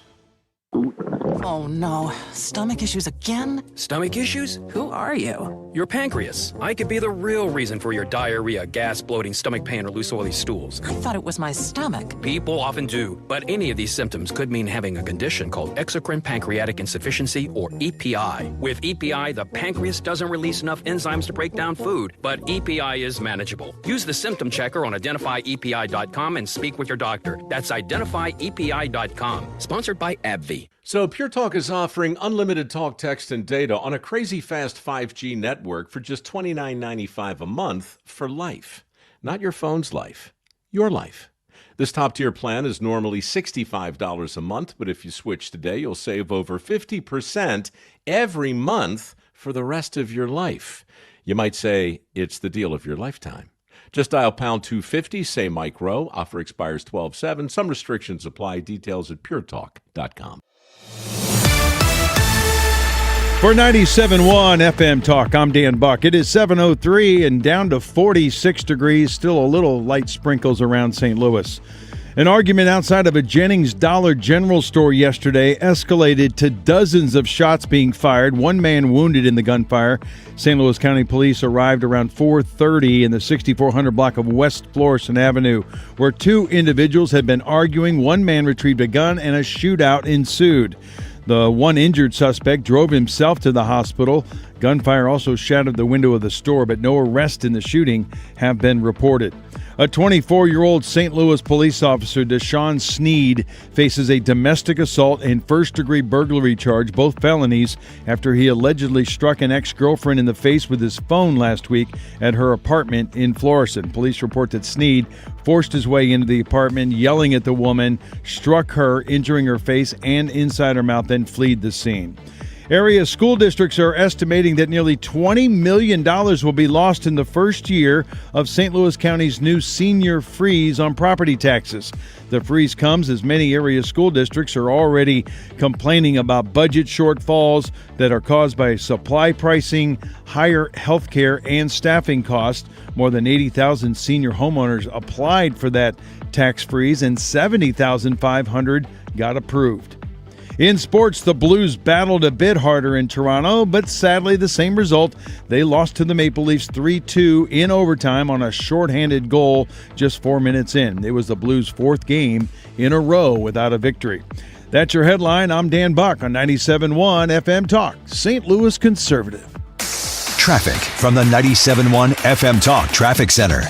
Oh no, stomach issues again? Stomach issues? Who are you? Your pancreas. I could be the real reason for your diarrhea, gas, bloating, stomach pain, or loose oily stools. I thought it was my stomach. People often do, but any of these symptoms could mean having a condition called exocrine pancreatic insufficiency, or EPI. With EPI, the pancreas doesn't release enough enzymes to break down food, but EPI is manageable. Use the symptom checker on identifyepi.com and speak with your doctor. That's identifyepi.com. Sponsored by AbbVie. So Pure Talk is offering unlimited talk, text, and data on a crazy fast 5G network for just $29.95 a month for life. Not your phone's life, your life. This top-tier plan is normally $65 a month, but if you switch today, you'll save over 50% every month for the rest of your life. You might say it's the deal of your lifetime. Just dial pound 250, say Mike Rowe. Offer expires 12/7. Some restrictions apply. Details at puretalk.com. For 97.1 FM Talk, I'm Dan Buck. It is 7:03 and down to 46 degrees. Still a little light sprinkles around St. Louis. An argument outside of a Jennings Dollar General store yesterday escalated to dozens of shots being fired. One man wounded in the gunfire. St. Louis County Police arrived around 4:30 in the 6400 block of West Florissant Avenue, where two individuals had been arguing. One man retrieved a gun and a shootout ensued. The one injured suspect drove himself to the hospital. Gunfire also shattered the window of the store, but no arrests in the shooting have been reported. A 24-year-old St. Louis police officer, Deshaun Sneed, faces a domestic assault and first-degree burglary charge, both felonies, after he allegedly struck an ex-girlfriend in the face with his phone last week at her apartment in Florissant. Police report that Sneed forced his way into the apartment, yelling at the woman, struck her, injuring her face and inside her mouth, then fled the scene. Area school districts are estimating that nearly $20 million will be lost in the first year of St. Louis County's new senior freeze on property taxes. The freeze comes as many area school districts are already complaining about budget shortfalls that are caused by supply pricing, higher health care, and staffing costs. More than 80,000 senior homeowners applied for that tax freeze, and 70,500 got approved. In sports, the Blues battled a bit harder in Toronto, but sadly the same result. They lost to the Maple Leafs 3-2 in overtime on a shorthanded goal just 4 minutes in. It was the Blues' fourth game in a row without a victory. That's your headline. I'm Dan Buck on 97.1 FM Talk, St. Louis Conservative. Traffic from the 97.1 FM Talk Traffic Center.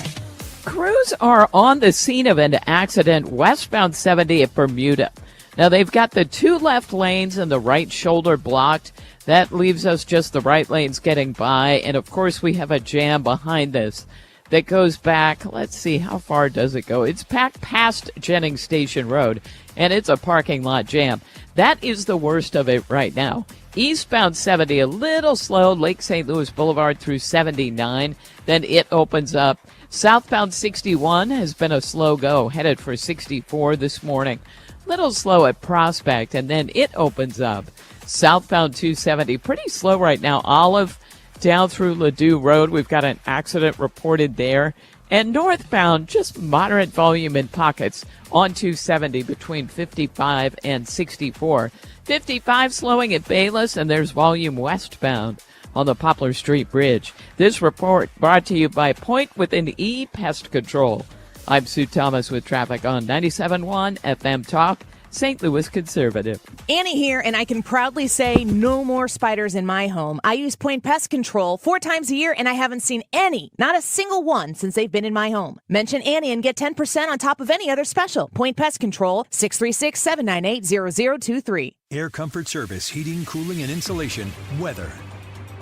Crews are on the scene of an accident westbound 70 at Bermuda. Now, they've got the two left lanes and the right shoulder blocked. That leaves us just the right lanes getting by. And, of course, we have a jam behind this that goes back. Let's see, how far does it go? It's packed past Jennings Station Road, and it's a parking lot jam. That is the worst of it right now. Eastbound 70, a little slow, Lake St. Louis Boulevard through 79. Then it opens up. Southbound 61 has been a slow go, headed for 64 this morning. Little slow at Prospect, and then it opens up. Southbound 270, pretty slow right now. Olive down through Ladue Road. We've got an accident reported there. And northbound, just moderate volume in pockets on 270 between 55 and 64. 55 slowing at Bayless, and there's volume westbound on the Poplar Street Bridge. This report brought to you by Point with an E Pest Control. I'm Sue Thomas with traffic on 97.1 FM Talk, St. Louis Conservative. Annie here, and I can proudly say no more spiders in my home. I use Point Pest Control 4 times a year, and I haven't seen any, not a single one, since they've been in my home. Mention Annie and get 10% on top of any other special. Point Pest Control, 636-798-0023. Air Comfort Service, heating, cooling, and insulation. Weather.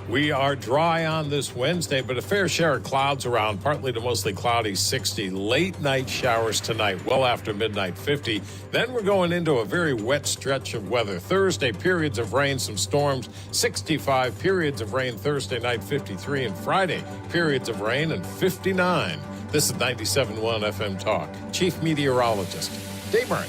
We are dry on this Wednesday, but a fair share of clouds around, partly to mostly cloudy, 60. Late night showers tonight, well after midnight, 50. Then we're going into a very wet stretch of weather. Thursday, periods of rain, some storms, 65. Periods of rain Thursday night, 53. And Friday, periods of rain and 59. This is 97.1 FM Talk. Chief Meteorologist Dave Murray.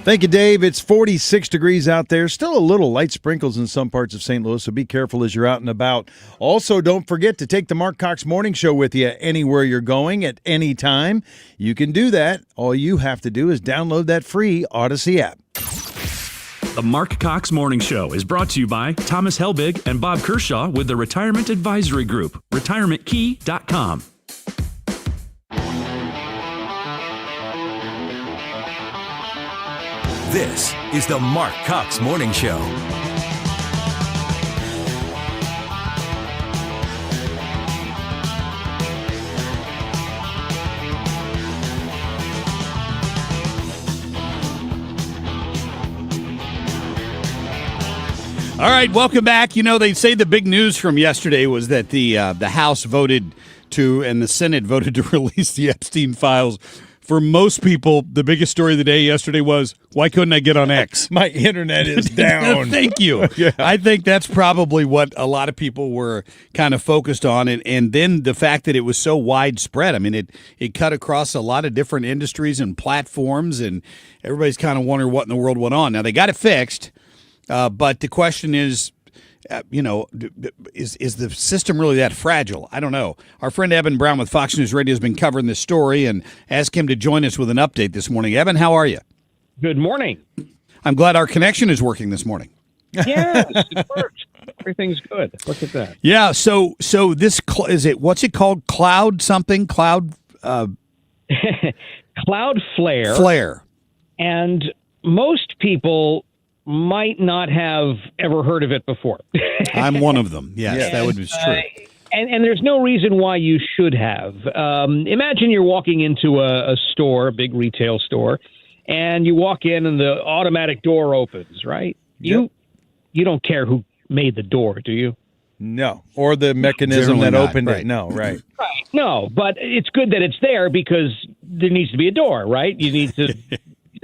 Thank you, Dave. It's 46 degrees out there. Still a little light sprinkles in some parts of St. Louis, so be careful as you're out and about. Also, don't forget to take the Marc Cox Morning Show with you anywhere you're going at any time. You can do that. All you have to do is download that free Odyssey app. The Marc Cox Morning Show is brought to you by Thomas Helbig and Bob Kershaw with the Retirement Advisory Group, retirementkey.com. This is the Marc Cox Morning Show. All right, welcome back. You know, they say the big news from yesterday was that the House voted to and the Senate voted to release the Epstein files. For most people, the biggest story of the day yesterday was, why couldn't I get on X? My internet is down. Thank you. Yeah. I think that's probably what a lot of people were kind of focused on. And then the fact that it was so widespread. I mean, it cut across a lot of different industries and platforms, and everybody's kind of wondering what in the world went on. Now, they got it fixed, but the question is, is the system really that fragile? I don't know. Our friend Evan Brown with Fox News Radio has been covering this story and asked him to join us with an update this morning. Evan, how are you? Good morning. I'm glad our connection is working this morning. Yes, it worked. Everything's good. Look at that. Yeah. So this is it. What's it called? Cloud something? Cloud. Cloudflare. Flare. And most people might not have ever heard of it before. I'm one of them. Yes, that would be true. And there's no reason why you should have. Imagine you're walking into a store, a big retail store, and you walk in and the automatic door opens, right? You don't care who made the door, do you? No. Or the mechanism Generally that not, opened right. it. No, right. Right. No, but it's good that it's there because there needs to be a door, right? You need to...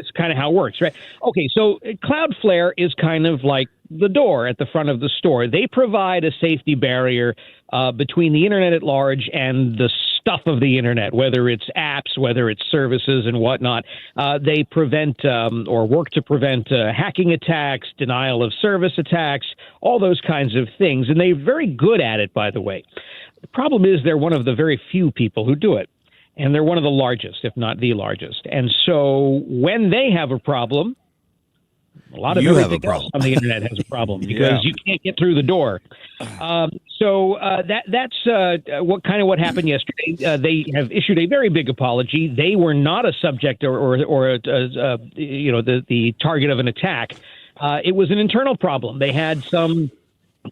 It's kind of how it works, right? Okay, so Cloudflare is kind of like the door at the front of the store. They provide a safety barrier between the internet at large and the stuff of the internet, whether it's apps, whether it's services and whatnot. They prevent or work to prevent hacking attacks, denial of service attacks, all those kinds of things. And they're very good at it, by the way. The problem is they're one of the very few people who do it. And they're one of the largest, if not the largest. And so when they have a problem, a lot of everything else on the internet has a problem because you can't get through the door. That's what happened yesterday. They have issued a very big apology. They were not a subject or the target of an attack. It was an internal problem. They had some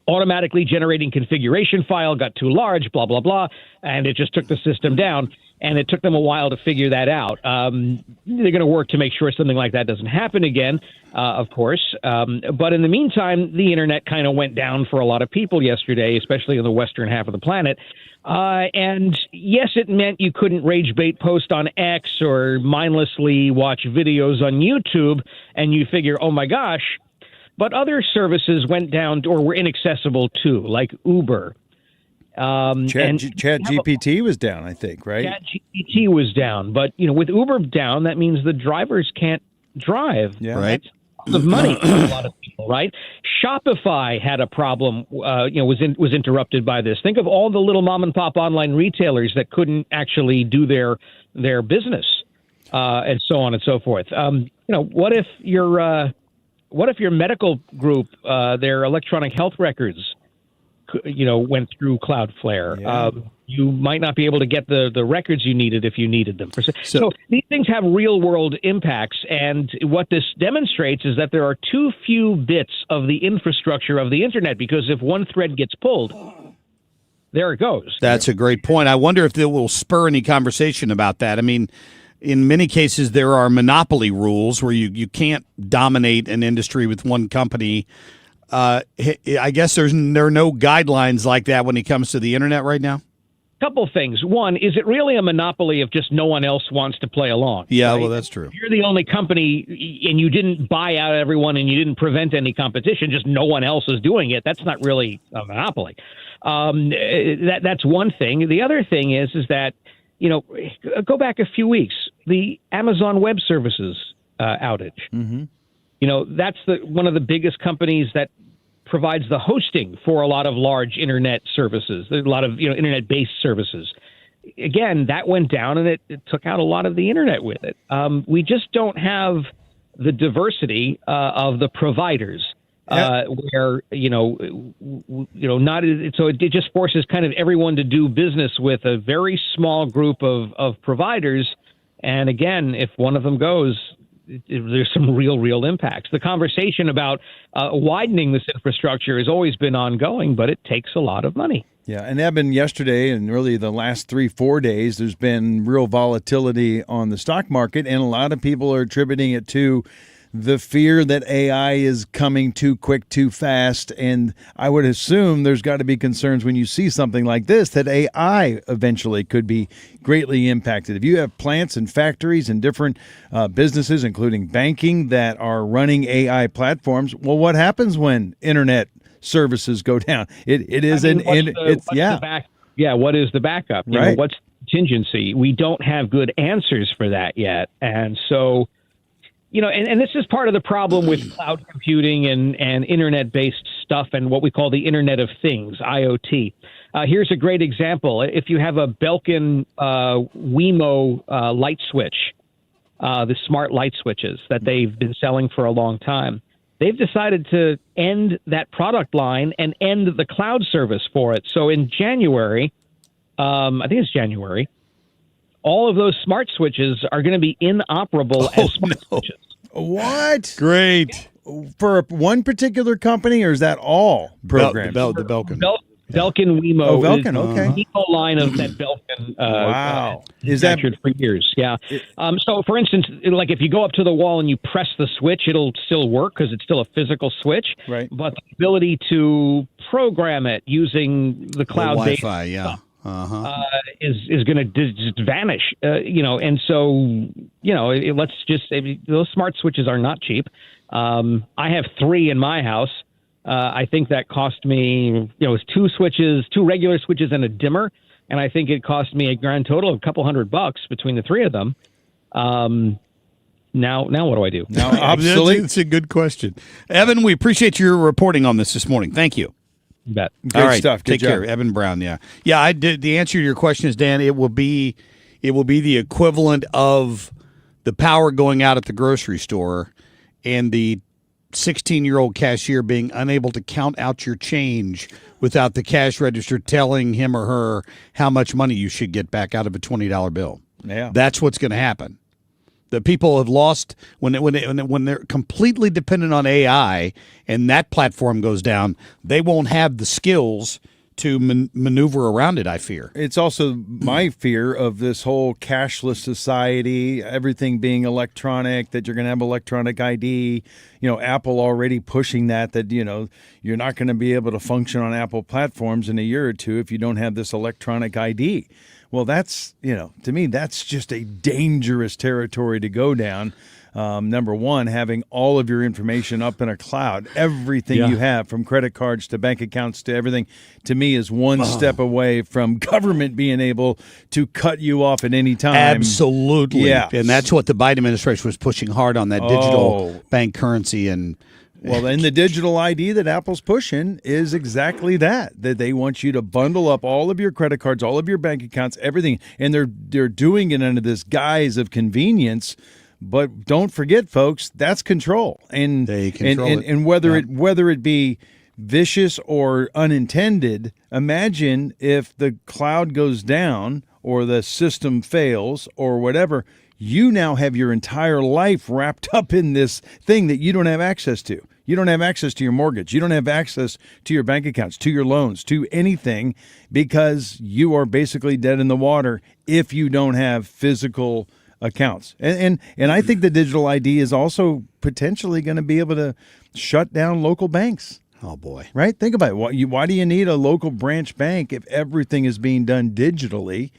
automatically generating configuration file got too large, blah, blah, blah, and it just took the system down. And it took them a while to figure that out. They're going to work to make sure something like that doesn't happen again, of course. But in the meantime, the internet kind of went down for a lot of people yesterday, especially in the western half of the planet. And yes, it meant you couldn't rage bait post on X or mindlessly watch videos on YouTube. And you figure, oh, my gosh. But other services went down or were inaccessible, too, like Uber. Chat GPT was down, I think, right? Chat GPT was down, but with Uber down, that means the drivers can't drive. Yeah, right. That's of money for a lot of people, right? Shopify had a problem. Was interrupted by this. Think of all the little mom and pop online retailers that couldn't actually do their business, and so on and so forth. What if your medical group, their electronic health records, went through Cloudflare. Yeah. You might not be able to get the records you needed if you needed them. So these things have real-world impacts, and what this demonstrates is that there are too few bits of the infrastructure of the internet, because if one thread gets pulled, there it goes. That's a great point. I wonder if it will spur any conversation about that. I mean, in many cases, there are monopoly rules where you can't dominate an industry with one company. I guess there are no guidelines like that when it comes to the internet right now. Couple things. One, is it really a monopoly if just no one else wants to play along? Yeah, right? well, that's true. If you're the only company and you didn't buy out everyone and you didn't prevent any competition, just no one else is doing it, that's not really a monopoly. That's one thing. The other thing is that, go back a few weeks, the Amazon Web Services outage. Mm-hmm. That's one of the biggest companies that provides the hosting for a lot of large internet services, a lot of internet-based services. Again, that went down and it took out a lot of the internet with it. We just don't have the diversity of the providers. Where not so it just forces kind of everyone to do business with a very small group of providers, and again, if one of them goes, there's some real impacts. The conversation about widening this infrastructure has always been ongoing, but it takes a lot of money. Yeah, and Eben, yesterday and really the last 3-4 days, there's been real volatility on the stock market, and a lot of people are attributing it to the fear that AI is coming too quick, too fast. And I would assume there's got to be concerns when you see something like this that AI eventually could be greatly impacted. If you have plants and factories and different businesses, including banking, that are running AI platforms, well, what happens when internet services go down? What is the backup? Right. What's contingency? We don't have good answers for that yet. And so, and this is part of the problem with cloud computing and internet-based stuff and what we call the Internet of Things, IoT. Here's a great example. If you have a Belkin Wemo light switch, the smart light switches that they've been selling for a long time, they've decided to end that product line and end the cloud service for it. So in January, I think it's January, all of those smart switches are going to be inoperable as smart switches. What? Great. For one particular company, or is that all programs? The Belkin. Belkin Wemo. Oh, Belkin, okay. The Wemo line of that Belkin. Wow. Is that for years? Yeah. So, for instance, like if you go up to the wall and you press the switch, it'll still work because it's still a physical switch. Right. But the ability to program it using the cloud-based Wi-Fi, yeah. Is going to just vanish, and so, let's just say those smart switches are not cheap. I have 3 in my house. I think that cost me, it's 2 regular switches and a dimmer. And I think it cost me a grand total of a couple $100 between the 3 of them. Now what do I do? Now, obsolete. It's a good question. Evan, we appreciate your reporting on this morning. Thank you. You bet. Great All right, stuff. Good take job. care, Evan Brown. Yeah. I did. The answer to your question is, Dan, it will be the equivalent of the power going out at the grocery store and the 16-year-old cashier being unable to count out your change without the cash register telling him or her how much money you should get back out of a $20 bill. Yeah, that's what's going to happen. The people have lost when they're completely dependent on AI and that platform goes down, they won't have the skills to maneuver around it, I fear. It's also my fear of this whole cashless society, everything being electronic, that you're going to have electronic ID. Apple already pushing that you're not going to be able to function on Apple platforms in a year or two if you don't have this electronic ID. Well, that's, to me, that's just a dangerous territory to go down. Number one, having all of your information up in a cloud, everything you have from credit cards to bank accounts to everything, to me is one step away from government being able to cut you off at any time. Absolutely. Yeah. And that's what the Biden administration was pushing hard on, that digital bank currency. And well, and the digital ID that Apple's pushing is exactly that they want you to bundle up all of your credit cards, all of your bank accounts, everything. And they're doing it under this guise of convenience. But don't forget, folks, that's control. And they control it. And whether it be vicious or unintended, imagine if the cloud goes down or the system fails or whatever, you now have your entire life wrapped up in this thing that you don't have access to. You don't have access to your mortgage. You don't have access to your bank accounts, to your loans, to anything, because you are basically dead in the water if you don't have physical accounts. And I think the digital ID is also potentially going to be able to shut down local banks. Oh, boy. Right? Think about it. Why do you need a local branch bank if everything is being done digitally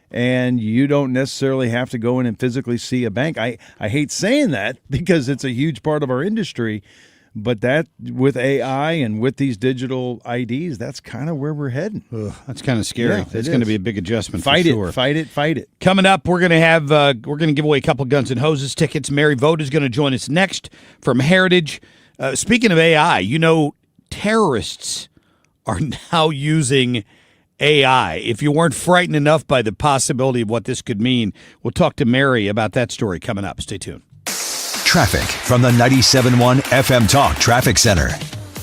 and you don't necessarily have to go in and physically see a bank? I hate saying that because it's a huge part of our industry, but that with AI and with these digital IDs, that's kind of where we're heading. Ugh, that's kind of scary. Yeah, That's going to be a big adjustment Fight for it, sure. fight it. Coming up, we're going to give away a couple Guns N' Hoses tickets. Mary Vought is going to join us next from Heritage. Speaking of AI, terrorists are now using AI. If you weren't frightened enough by the possibility of what this could mean, we'll talk to Mary about that story coming up. Stay tuned. Traffic from the 97.1 FM Talk Traffic Center.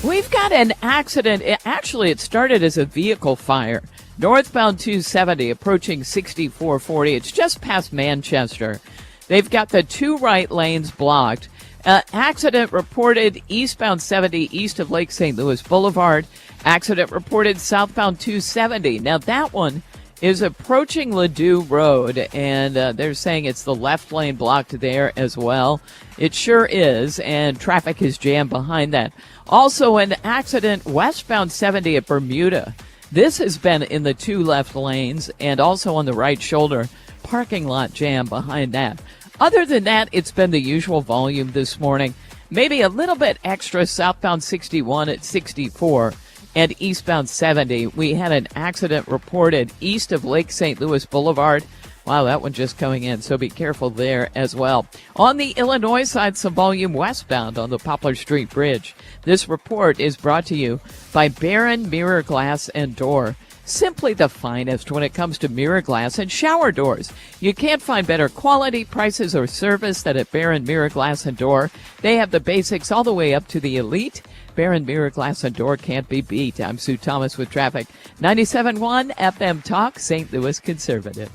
We've got an accident. It started as a vehicle fire. Northbound 270 approaching 6440. It's just past Manchester. They've got the two right lanes blocked. Accident reported eastbound 70 east of Lake St. Louis Boulevard. Accident reported southbound 270. Now that one is approaching Ladue Road, and they're saying it's the left lane blocked there as well. It sure is, and traffic is jammed behind that. Also, an accident westbound 70 at Bermuda. This has been in the two left lanes and also on the right shoulder. Parking lot jam behind that. Other than that, it's been the usual volume this morning. Maybe a little bit extra southbound 61 at 64 and eastbound 70. We had an accident reported east of Lake St. Louis Boulevard. Wow, that one just coming in, so be careful there as well. On the Illinois side, some volume westbound on the Poplar Street Bridge. This report is brought to you by Barron Mirror Glass and Door. Simply the finest when it comes to mirror glass and shower doors. You can't find better quality, prices, or service than at Barron Mirror Glass and Door. They have the basics all the way up to the elite. Barron Mirror Glass and Door can't be beat. I'm Sue Thomas with traffic. 97.1 FM Talk, St. Louis Conservative.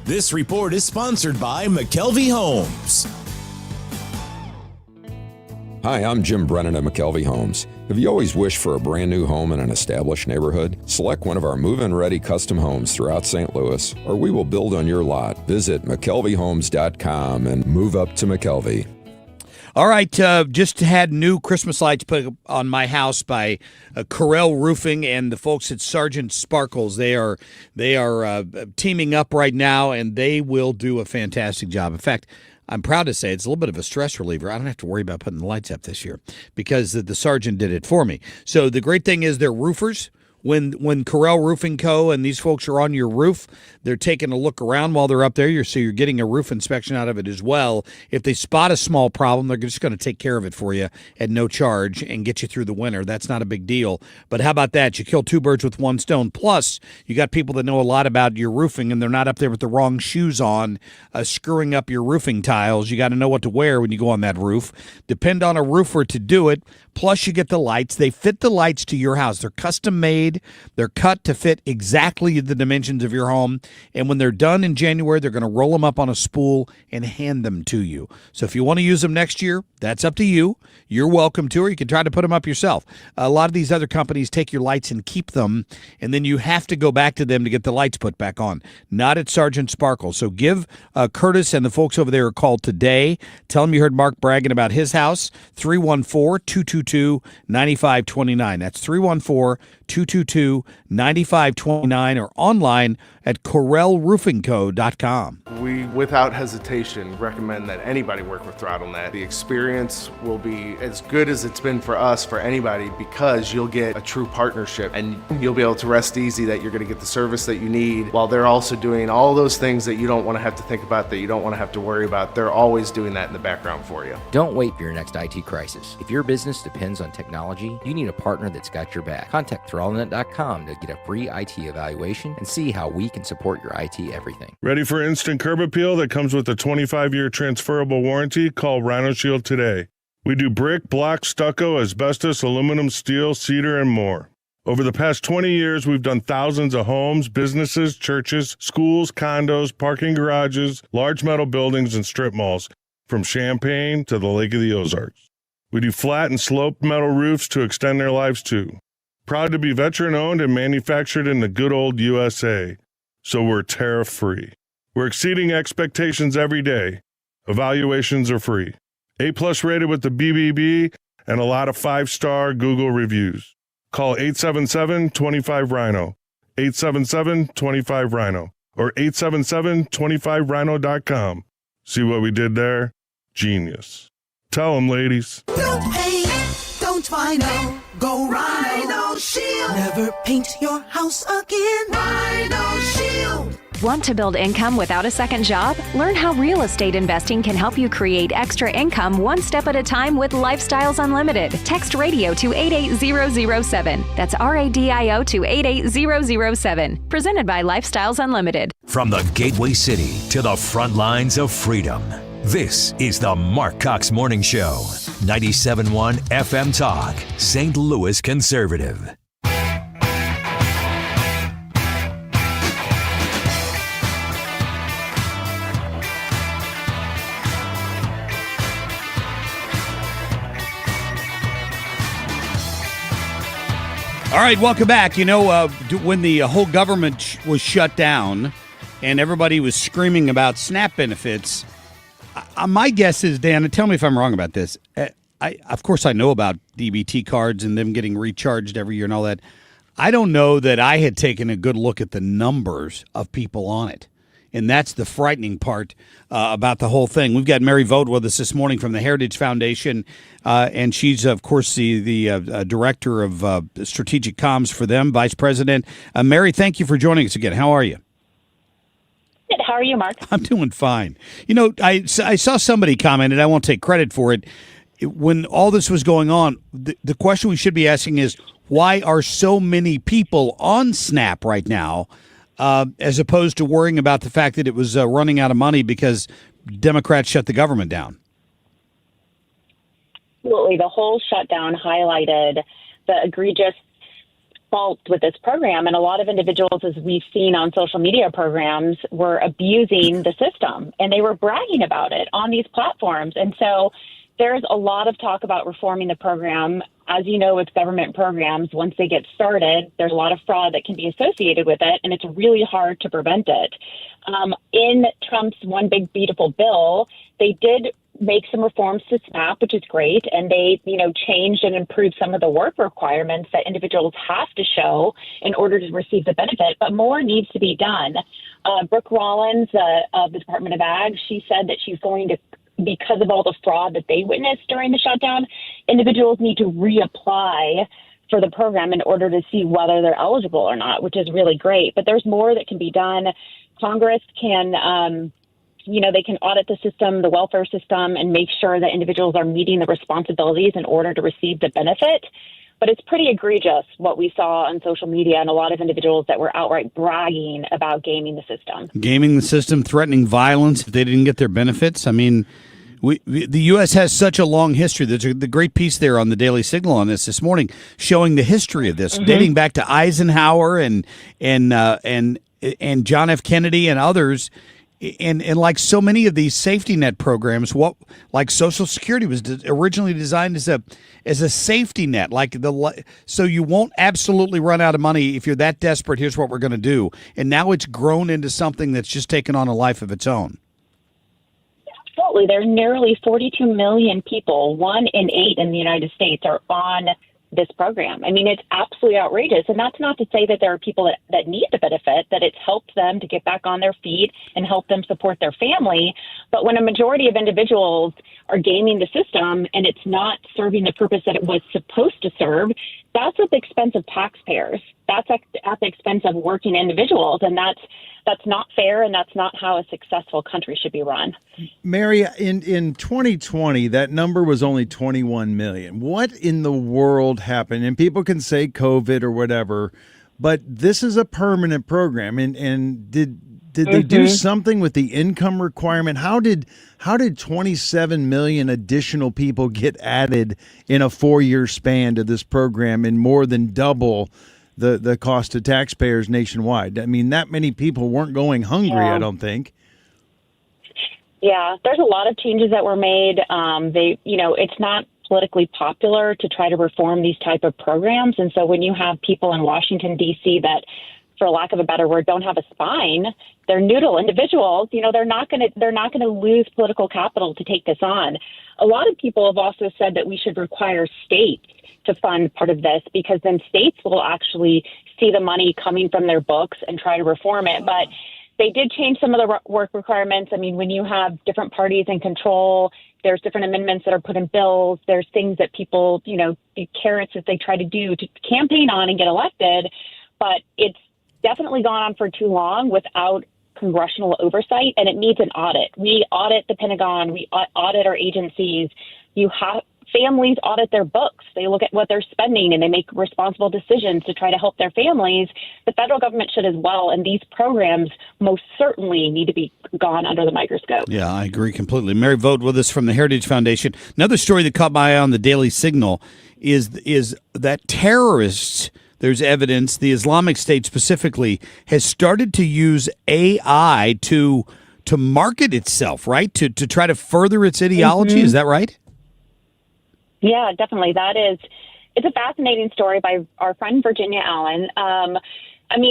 This report is sponsored by McKelvey Homes. Hi, I'm Jim Brennan at McKelvey Homes. Have you always wished for a brand new home in an established neighborhood? Select one of our move-in ready custom homes throughout St. Louis, or we will build on your lot. Visit McKelveyhomes.com and move up to McKelvey. All right, just had new Christmas lights put up on my house by Corel Roofing and the folks at Sergeant Sparkles. They are teaming up right now, and they will do a fantastic job. In fact, I'm proud to say it's a little bit of a stress reliever. I don't have to worry about putting the lights up this year because the sergeant did it for me. So the great thing is they're roofers. When Corel Roofing Co. and these folks are on your roof, they're taking a look around while they're up there. So you're getting a roof inspection out of it as well. If they spot a small problem, they're just going to take care of it for you at no charge and get you through the winter. That's not a big deal. But how about that? You kill two birds with one stone. Plus, you got people that know a lot about your roofing, and they're not up there with the wrong shoes on, screwing up your roofing tiles. You got to know what to wear when you go on that roof. Depend on a roofer to do it. Plus, you get the lights. They fit the lights to your house. They're custom made. They're cut to fit exactly the dimensions of your home. And when they're done in January, they're going to roll them up on a spool and hand them to you. So if you want to use them next year, that's up to you. You're welcome to, or you can try to put them up yourself. A lot of these other companies take your lights and keep them, and then you have to go back to them to get the lights put back on. Not at Sergeant Sparkle. So give Curtis and the folks over there a call today. Tell them you heard Marc bragging about his house. 314-222-9529. That's 314-222-9529 or online at CorelRoofingCo.com. We, without hesitation, recommend that anybody work with ThrottleNet. The experience will be as good as it's been for us, for anybody, because you'll get a true partnership and you'll be able to rest easy that you're going to get the service that you need while they're also doing all those things that you don't want to have to think about, that you don't want to have to worry about. They're always doing that in the background for you. Don't wait for your next IT crisis. If your business depends on technology, you need a partner that's got your back. Contact ThrottleNet.com to get a free IT evaluation and see how we can support your IT everything. Ready for instant curb appeal that comes with a 25-year transferable warranty? Call Rhino Shield today. We do brick, block, stucco, asbestos, aluminum, steel, cedar, and more. Over the past 20 years, we've done thousands of homes, businesses, churches, schools, condos, parking garages, large metal buildings, and strip malls, from Champaign to the Lake of the Ozarks. We do flat and sloped metal roofs to extend their lives too. Proud to be veteran-owned and manufactured in the good old USA. So we're tariff-free. We're exceeding expectations every day. Evaluations are free. A+ rated with the BBB and a lot of 5-star Google reviews. Call 877-25-RHINO, 877-25-RHINO, or 877-25rhino.com. See what we did there? Genius. Tell them, ladies. Don't paint, don't Rhino, go Rhino Shield. Never paint your house again. Rhino Shield. Want to build income without a second job? Learn how real estate investing can help you create extra income one step at a time with Lifestyles Unlimited. Text radio to 88007. That's RADIO to 88007. Presented by Lifestyles Unlimited. From the gateway city to the front lines of freedom, this is the Marc Cox Morning Show. 97.1 FM Talk, St. Louis Conservative. All right, welcome back. You know, when the whole government was shut down and everybody was screaming about SNAP benefits, my guess is, Dan, and tell me if I'm wrong about this. Of course, I know about DBT cards and them getting recharged every year and all that. I don't know that I had taken a good look at the numbers of people on it. And that's the frightening part about the whole thing. We've got Mary Vought with us this morning from the Heritage Foundation, and she's, of course, the director of strategic comms for them, vice president. Mary, thank you for joining us again. How are you? Good. How are you, Mark? I'm doing fine. You know, I saw somebody commented, I won't take credit for it, when all this was going on, the question we should be asking is, why are so many people on SNAP right now? As opposed to worrying about the fact that it was running out of money because Democrats shut the government down. Absolutely. The whole shutdown highlighted the egregious faults with this program. And a lot of individuals, as we've seen on social media programs, were abusing the system. And they were bragging about it on these platforms. And so there's a lot of talk about reforming the program. As you know, with government programs, once they get started, there's a lot of fraud that can be associated with it, and it's really hard to prevent it. In Trump's One Big Beautiful Bill, they did make some reforms to SNAP, which is great, and they, changed and improved some of the work requirements that individuals have to show in order to receive the benefit, but more needs to be done. Brooke Rollins of the Department of Ag, she said that she's going to, because of all the fraud that they witnessed during the shutdown, individuals need to reapply for the program in order to see whether they're eligible or not, which is really great. But there's more that can be done. Congress can, they can audit the system, the welfare system, and make sure that individuals are meeting the responsibilities in order to receive the benefit. But it's pretty egregious what we saw on social media and a lot of individuals that were outright bragging about gaming the system. Gaming the system, threatening violence if they didn't get their benefits. I mean, the U.S. has such a long history. There's the great piece there on the Daily Signal on this morning showing the history of this, dating back to Eisenhower and John F. Kennedy and others. And like so many of these safety net programs, like Social Security was originally designed as a safety net, so you won't absolutely run out of money if you're that desperate. Here's what we're going to do, and now it's grown into something that's just taken on a life of its own. Absolutely, there's nearly 42 million people, 1 in 8 in the United States, are on this program. I mean, it's absolutely outrageous. And that's not to say that there are people that need the benefit, that it's helped them to get back on their feet and help them support their family. But when a majority of individuals are gaming the system and it's not serving the purpose that it was supposed to serve, that's at the expense of taxpayers. That's at the expense of working individuals. And that's not fair, and that's not how a successful country should be run. Mary, in 2020, that number was only 21 million. What in the world happened? And people can say COVID or whatever, but this is a permanent program. And did they do something with the income requirement? How did 27 million additional people get added in a 4-year span to this program and more than double the cost to taxpayers nationwide? I mean, that many people weren't going hungry, I don't think. Yeah, there's a lot of changes that were made. It's not politically popular to try to reform these type of programs. And so when you have people in Washington, D.C. that for lack of a better word, don't have a spine. They're noodle individuals. They're not going to lose political capital to take this on. A lot of people have also said that we should require states to fund part of this, because then states will actually see the money coming from their books and try to reform it. But they did change some of the work requirements. I mean, when you have different parties in control, there's different amendments that are put in bills. There's things that people, carrots that they try to do to campaign on and get elected. But it's definitely gone on for too long without congressional oversight, and it needs an audit. We audit the Pentagon. We audit our agencies. Families audit their books. They look at what they're spending and they make responsible decisions to try to help their families. The federal government should as well, and these programs most certainly need to be gone under the microscope. Yeah, I agree completely. Mary Vought with us from the Heritage Foundation. Another story that caught my eye on the Daily Signal is that terrorists, there's evidence, the Islamic State specifically, has started to use AI to market itself, right? To try to further its ideology. Mm-hmm. Is that right? Yeah, definitely. It's a fascinating story by our friend Virginia Allen.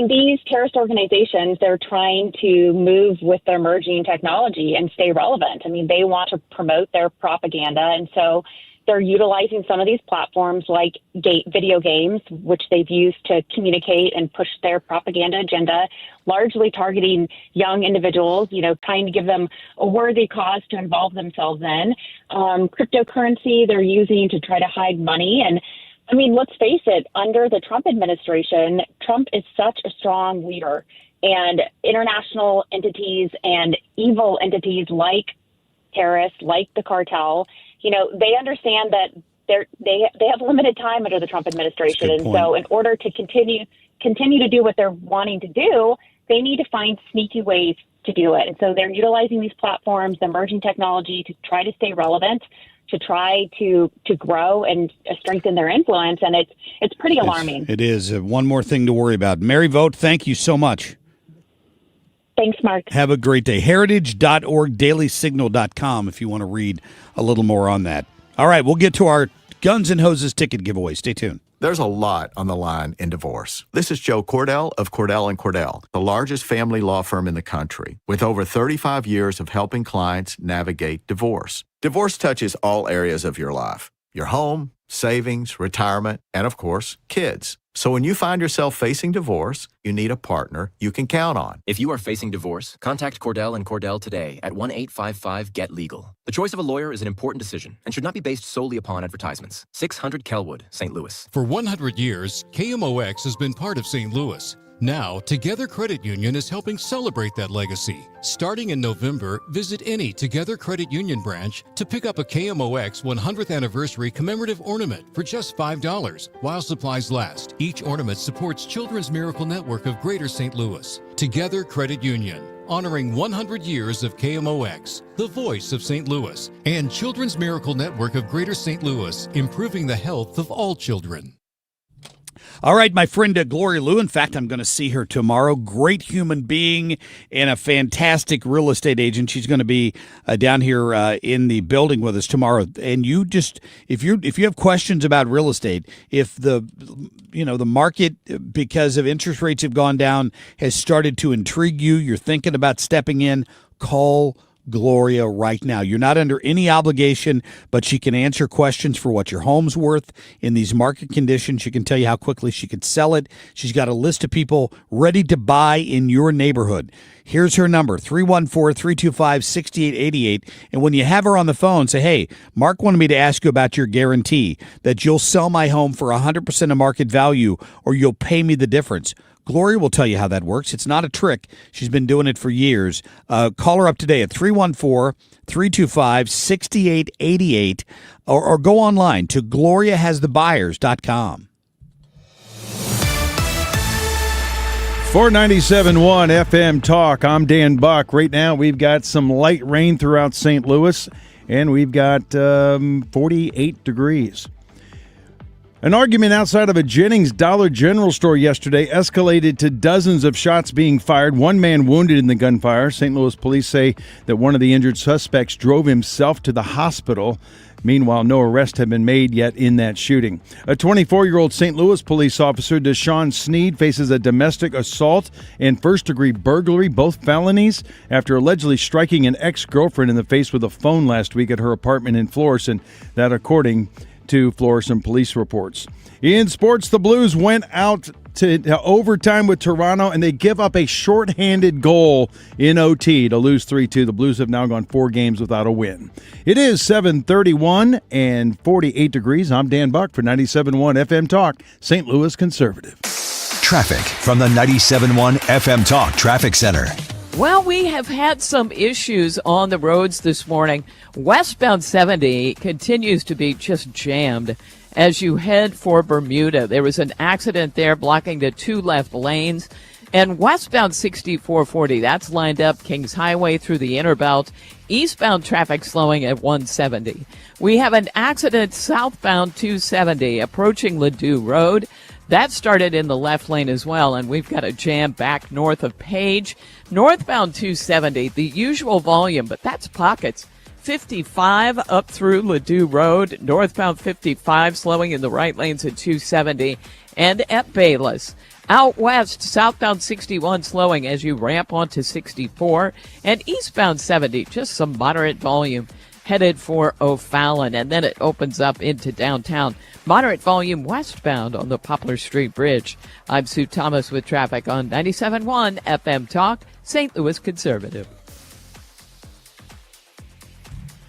These terrorist organizations, they're trying to move with their emerging technology and stay relevant. They want to promote their propaganda, and so they're utilizing some of these platforms like video games, which they've used to communicate and push their propaganda agenda, largely targeting young individuals, trying to give them a worthy cause to involve themselves in. Cryptocurrency they're using to try to hide money. And let's face it, under the Trump administration, Trump is such a strong leader, and international entities and evil entities like terrorists, like the cartel, they understand that they have limited time under the Trump administration. And so in order to continue to do what they're wanting to do, they need to find sneaky ways to do it. And so they're utilizing these platforms, the emerging technology, to try to stay relevant, to try to grow and strengthen their influence. And it's pretty alarming. It is. One more thing to worry about. Mary Vought, thank you so much. Thanks, Mark. Have a great day. Heritage.org, dailysignal.com if you want to read a little more on that. All right, we'll get to our Guns and Hoses ticket giveaway. Stay tuned. There's a lot on the line in divorce. This is Joe Cordell of Cordell & Cordell, the largest family law firm in the country, with over 35 years of helping clients navigate divorce. Divorce touches all areas of your life: your home, savings, retirement, and of course, kids. So when you find yourself facing divorce, you need a partner you can count on. If you are facing divorce, contact Cordell & Cordell today at 1-855-GET-LEGAL. The choice of a lawyer is an important decision and should not be based solely upon advertisements. 600 Kelwood, St. Louis. For 100 years, KMOX has been part of St. Louis. Now, Together Credit Union is helping celebrate that legacy. Starting in November, visit any Together Credit Union branch to pick up a KMOX 100th Anniversary commemorative ornament for just $5 while supplies last. Each ornament supports Children's Miracle Network of Greater St. Louis. Together Credit Union, honoring 100 years of KMOX, the voice of St. Louis, and Children's Miracle Network of Greater St. Louis, improving the health of all children. All right, my friend Gloria Liu. In fact, I'm going to see her tomorrow. Great human being and a fantastic real estate agent. She's going to be down here in the building with us tomorrow. And you just, if you have questions about real estate, if the market, because of interest rates have gone down, has started to intrigue you, you're thinking about stepping in, call Gloria right now. You're not under any obligation, but she can answer questions for what your home's worth in these market conditions. She can tell you how quickly she could sell it. She's got a list of people ready to buy in your neighborhood. Here's her number, 314-325-6888. And when you have her on the phone, say, hey, Mark wanted me to ask you about your guarantee that you'll sell my home for 100% of market value or you'll pay me the difference. Gloria will tell you how that works. It's not a trick. She's been doing it for years. Call her up today at 314-325-6888 or go online to gloriahasthebuyers.com. 497.1 FM Talk. I'm Dan Buck. Right now we've got some light rain throughout St. Louis, and we've got 48 degrees. An argument outside of a Jennings Dollar General store yesterday escalated to dozens of shots being fired. One man wounded in the gunfire. St. Louis police say that one of the injured suspects drove himself to the hospital. Meanwhile, no arrests have been made yet in that shooting. A 24-year-old St. Louis police officer, Deshaun Sneed, faces a domestic assault and first-degree burglary, both felonies, after allegedly striking an ex-girlfriend in the face with a phone last week at her apartment in Florissant. That according to Florissant police reports. In sports, the Blues went out to overtime with Toronto, and they give up a shorthanded goal in OT to lose 3-2. The Blues have now gone 4 games without a win. It is 7:31 and 48 degrees. I'm Dan Buck for 97.1 FM Talk, St. Louis Conservative. Traffic from the 97.1 FM Talk Traffic Center. Well, we have had some issues on the roads this morning. Westbound 70 continues to be just jammed as you head for Bermuda. There was an accident there blocking the 2 left lanes. And westbound 6440, that's lined up Kings Highway through the inner belt. Eastbound traffic slowing at 170. We have an accident southbound 270 approaching Ladue Road. That started in the left lane as well, and we've got a jam back north of Page. Northbound 270, the usual volume, but that's pockets. 55 up through Ladue Road, northbound 55 slowing in the right lanes at 270, and at Bayless. Out west, southbound 61 slowing as you ramp onto 64, and eastbound 70, just some moderate volume headed for O'Fallon, and then it opens up into downtown. Moderate volume westbound on the Poplar Street Bridge. I'm Sue Thomas with traffic on 97.1 FM Talk, St. Louis Conservative.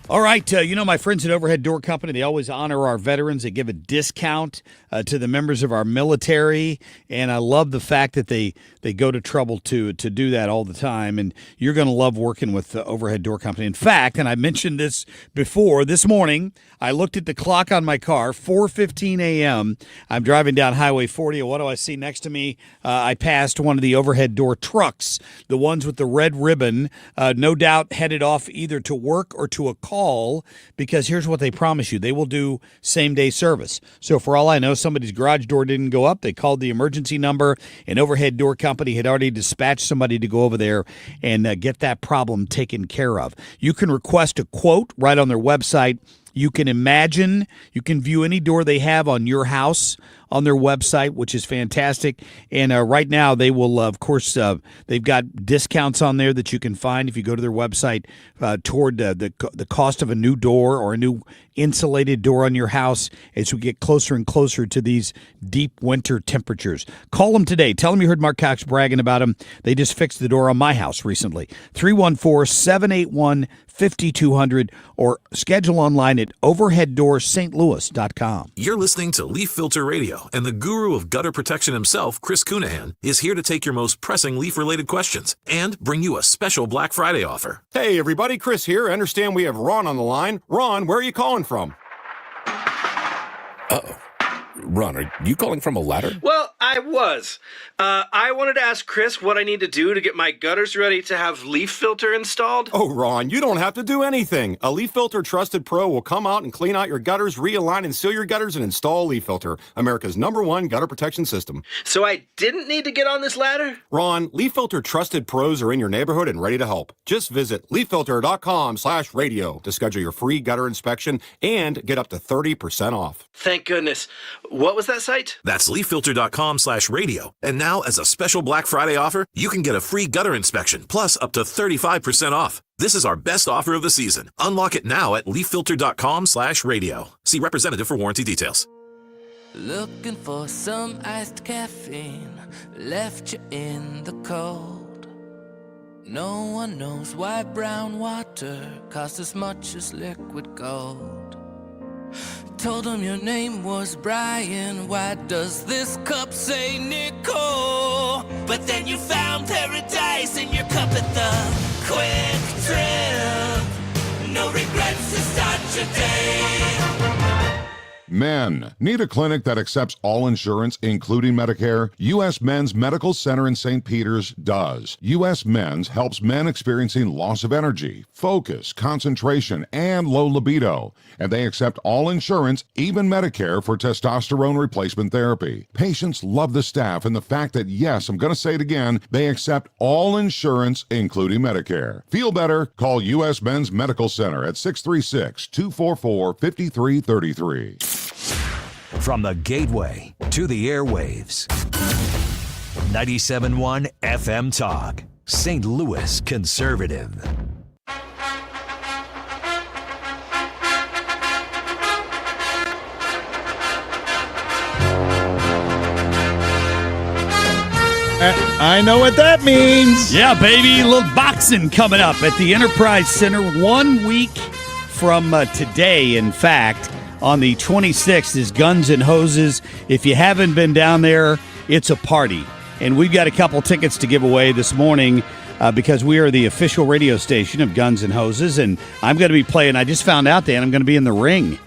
All right, my friends at Overhead Door Company, they always honor our veterans. They give a discount to the members of our military, and I love the fact that they go to trouble to do that all the time, and you're going to love working with the Overhead Door Company. In fact, and I mentioned this before, this morning, I looked at the clock on my car, 4:15 a.m. I'm driving down Highway 40, and what do I see next to me? I passed one of the overhead door trucks, the ones with the red ribbon, no doubt headed off either to work or to a call, because here's what they promise you. They will do same-day service. So for all I know, somebody's garage door didn't go up. They called the emergency number. An Overhead Door Company had already dispatched somebody to go over there and get that problem taken care of. You can request a quote right on their website. You can imagine, you can view any door they have on your house on their website, which is fantastic. And right now, they will, of course, they've got discounts on there that you can find if you go to their website toward the cost of a new door or a new insulated door on your house as we get closer and closer to these deep winter temperatures. Call them today. Tell them you heard Marc Cox bragging about them. They just fixed the door on my house recently. 314-781-5200 or schedule online at overheaddoorsstlouis.com. You're listening to Leaf Filter Radio, and the guru of gutter protection himself, Chris Cunahan, is here to take your most pressing leaf-related questions and bring you a special Black Friday offer. Hey, everybody, Chris here. I understand we have Ron on the line. Ron, where are you calling from? Uh-oh. Ron, are you calling from a ladder? Well, I was. I wanted to ask Chris what I need to do to get my gutters ready to have leaf filter installed. Oh, Ron, you don't have to do anything. A Leaf Filter Trusted Pro will come out and clean out your gutters, realign and seal your gutters, and install Leaf Filter, America's #1 gutter protection system. So I didn't need to get on this ladder? Ron, Leaf Filter Trusted Pros are in your neighborhood and ready to help. Just visit leaffilter.com/radio to schedule your free gutter inspection and get up to 30% off. Thank goodness. What was that site? That's leaffilter.com/radio. And now, as a special Black Friday offer, you can get a free gutter inspection, plus up to 35% off. This is our best offer of the season. Unlock it now at leaffilter.com/radio. See representative for warranty details. Looking for some iced caffeine, left you in the cold. No one knows why brown water costs as much as liquid gold. Told him your name was Brian, why does this cup say Nicole? But then you found paradise in your cup at the Quick Trip. No regrets to start your day. Men. Need a clinic that accepts all insurance, including Medicare? U.S. Men's Medical Center in St. Peters does. U.S. Men's helps men experiencing loss of energy, focus, concentration, and low libido. And they accept all insurance, even Medicare, for testosterone replacement therapy. Patients love the staff and the fact that, yes, I'm going to say it again, they accept all insurance, including Medicare. Feel better? Call U.S. Men's Medical Center at 636-244-5333. From the gateway to the airwaves. 97.1 FM Talk. St. Louis Conservative. I know what that means. Yeah, baby. A little boxing coming up at the Enterprise Center 1 week from today, in fact. On the 26th is Guns and Hoses. If you haven't been down there, it's a party. And we've got a couple tickets to give away this morning because we are the official radio station of Guns and Hoses. And I'm going to be playing, I just found out, Dan, I'm going to be in the ring.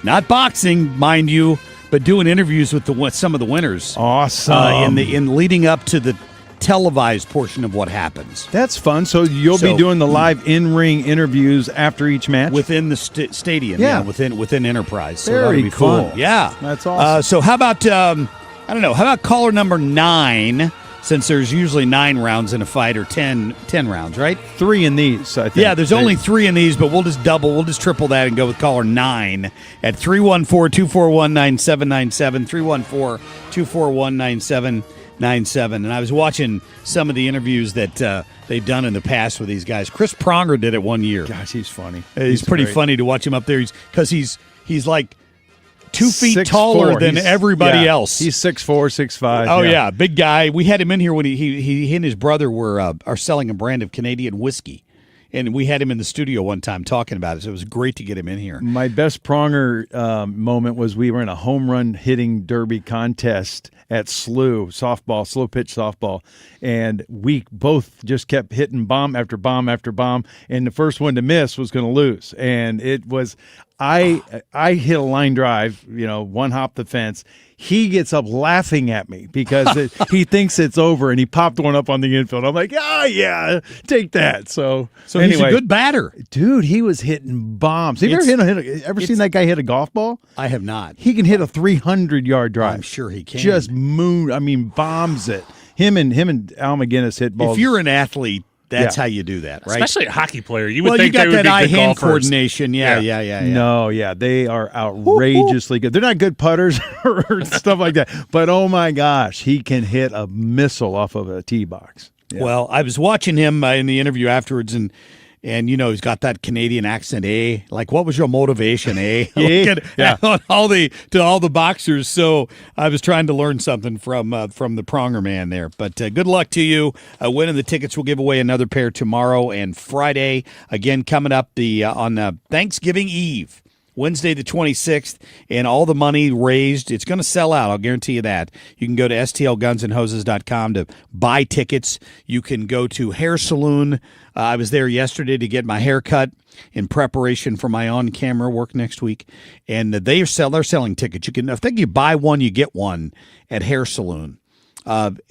Not boxing, mind you, but doing interviews with some of the winners. Awesome. In leading up to the televised portion of what happens. That's fun. So you'll be doing the live in-ring interviews after each match? Within the stadium, within Enterprise. So Very that'll be cool. fun. Yeah. That's awesome. So how about, I don't know, how about caller number 9, since there's usually 9 rounds in a fight, or 10 rounds, right? 3 in these, I think. Yeah, there's only 3 in these, but we'll just triple that and go with caller 9 at 314-241-9797, 314-241-9797. And I was watching some of the interviews that they've done in the past with these guys. Chris Pronger did it one year. Gosh, he's funny. He's pretty great. funny to watch him up there because he's like 2 feet taller than everybody else. He's 6'4", 6'5". Oh yeah, big guy. We had him in here when he and his brother are selling a brand of Canadian whiskey. And we had him in the studio one time talking about it, so it was great to get him in here. My best Pronger moment was we were in a home run hitting derby contest at slow pitch softball, and we both just kept hitting bomb after bomb after bomb, and the first one to miss was going to lose. And it was, I hit a line drive, one hop the fence. He gets up laughing at me because he thinks it's over, and he popped one up on the infield. I'm like, yeah, take that. So anyway, he's a good batter. Dude, he was hitting bombs. Have you ever seen that guy hit a golf ball? I have not. He can hit a 300-yard drive. I'm sure he can. Just bombs it. Him and Al McGinnis hit balls. If you're an athlete, that's how you do that, right? Especially a hockey player. You would think you got they would that be eye-hand good golfers. coordination. Yeah. No, they are outrageously good. They're not good putters or stuff like that. But, oh, my gosh, he can hit a missile off of a tee box. Yeah. Well, I was watching him in the interview afterwards, and he's got that Canadian accent, eh? Like, what was your motivation, eh? To all the boxers. So I was trying to learn something from the Pronger man there. But good luck to you. Winning the tickets, we'll give away another pair tomorrow and Friday. Again, coming up on Thanksgiving Eve. Wednesday the 26th, and all the money raised, it's going to sell out, I'll guarantee you that. You can go to stlgunsandhoses.com to buy tickets. You can go to Hair Saloon. I was there yesterday to get my hair cut in preparation for my on-camera work next week, and they're selling tickets. I think you buy one, you get one at Hair Saloon.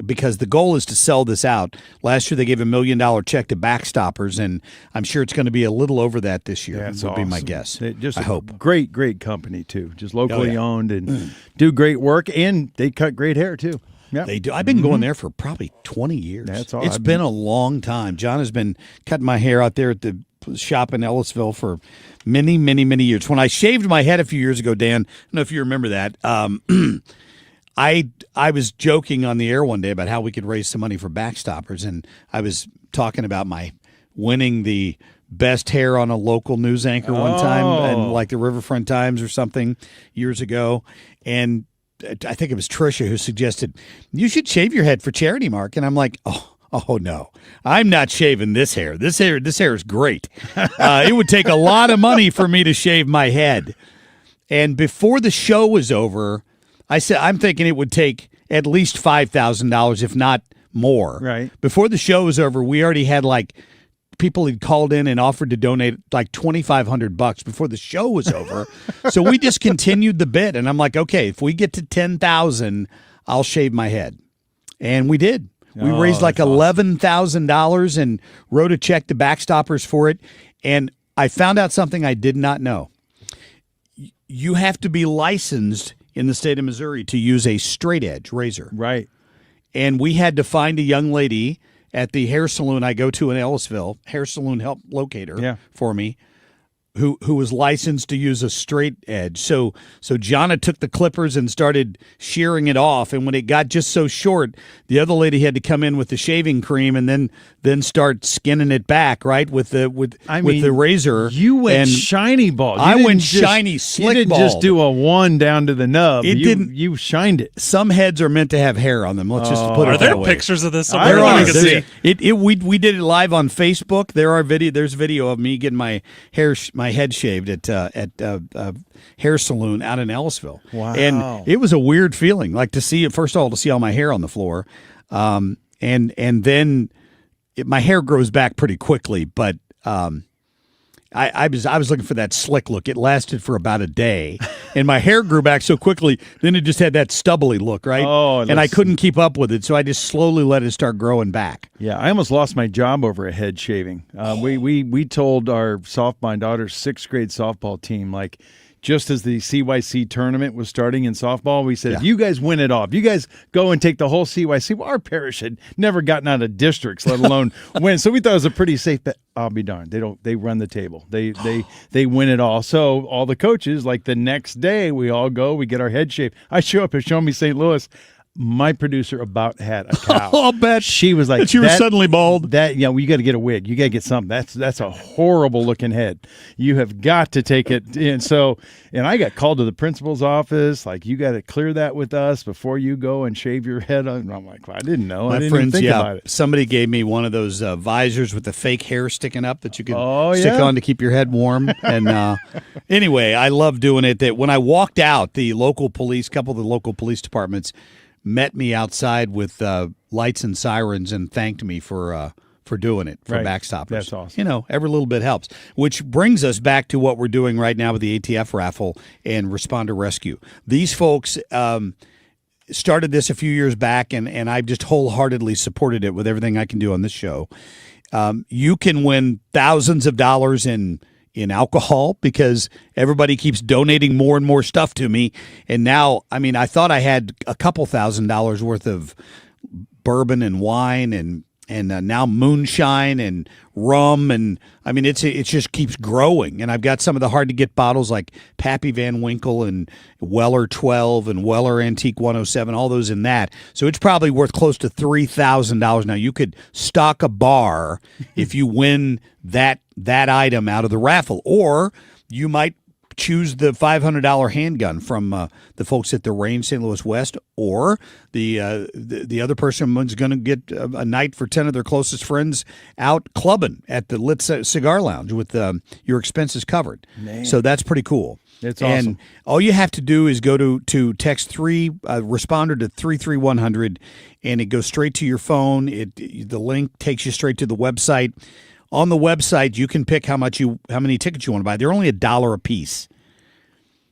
Because the goal is to sell this out. Last year they gave $1 million check to Backstoppers, and I'm sure it's going to be a little over that this year. That would be my guess. I hope. Great company too. Just locally owned and do great work, and they cut great hair too. Yeah, they do. I've been going there for probably 20 years. That's all. It's been a long time. John has been cutting my hair out there at the shop in Ellisville for many, many, many years. When I shaved my head a few years ago, Dan, I don't know if you remember that. I was joking on the air one day about how we could raise some money for Backstoppers, and I was talking about my winning the best hair on a local news anchor one time, and like the Riverfront Times or something years ago, and I think it was Tricia who suggested, you should shave your head for charity, Mark. And I'm like, oh no, I'm not shaving this hair. This hair is great. It would take a lot of money for me to shave my head. And before the show was over, I said, I'm thinking it would take at least $5,000, if not more. Right. Before the show was over, we already had like people had called in and offered to donate like $2,500 before the show was over. So we discontinued the bid, and I'm like, okay, if we get to 10,000, I'll shave my head, and we did. We raised like $11,000 and wrote a check to Backstoppers for it, and I found out something I did not know. You have to be licensed in the state of Missouri to use a straight edge razor. Right. And we had to find a young lady at the hair salon I go to in Ellisville. Hair salon helped locate her for me, who was licensed to use a straight edge. So Jonna took the clippers and started shearing it off. And when it got just so short, the other lady had to come in with the shaving cream and then start skinning it back, right, with the razor. You went and shiny bald. I went shiny, slick You didn't bald. just do a one down to the nub. You shined it. Some heads are meant to have hair on them. Let's just put it Are that there way. pictures of this? There Somewhere are. I can see. We did it live on Facebook. There's video of me getting my head shaved at hair salon out in Ellisville. Wow. And it was a weird feeling, like to see all my hair on the floor, and then my hair grows back pretty quickly, but I was looking for that slick look. It lasted for about a day, and my hair grew back so quickly. Then it just had that stubbly look, right? And I couldn't keep up with it, so I just slowly let it start growing back. Yeah, I almost lost my job over a head shaving. We told my daughter's 6th grade softball team, like, just as the CYC tournament was starting in softball, we said, if you guys win it off, you guys go and take the whole CYC. Well, our parish had never gotten out of districts, let alone win. So we thought it was a pretty safe bet. I'll be darned. They run the table. They win it all. So all the coaches, like the next day, we all go, we get our head shaved. I show up at Show Me St. Louis. My producer about had a cow. I'll bet she was like, that you were suddenly bald. You got to get a wig. You got to get something. That's a horrible looking head. You have got to take it. And I got called to the principal's office. Like, you got to clear that with us before you go and shave your head. And I'm like, well, I didn't know. I didn't even think about it. Somebody gave me one of those visors with the fake hair sticking up that you can stick on to keep your head warm. And anyway, I love doing it. That when I walked out, couple of the local police departments met me outside with lights and sirens and thanked me for doing it, for Backstoppers. That's awesome. Every little bit helps. Which brings us back to what we're doing right now with the ATF raffle and Responder Rescue. These folks started this a few years back, and I've just wholeheartedly supported it with everything I can do on this show. You can win thousands of dollars in alcohol because everybody keeps donating more and more stuff to me. And now, I thought I had a couple $1,000s worth of bourbon and wine and now moonshine and rum. And it just keeps growing. And I've got some of the hard to get bottles like Pappy Van Winkle and Weller 12 and Weller Antique 107, all those in that. So it's probably worth close to $3,000. Now you could stock a bar if you win that item out of the raffle, or you might choose the $500 handgun from the folks at the Range St. Louis West, or the other person is going to get a night for 10 of their closest friends out clubbing at the Lit Cigar Lounge with your expenses covered. Man. So that's pretty cool. It's awesome. And all you have to do is go to text responder to 33100, and it goes straight to your phone. The link takes you straight to the website. On the website, you can pick how many tickets you want to buy. They're only $1 a piece,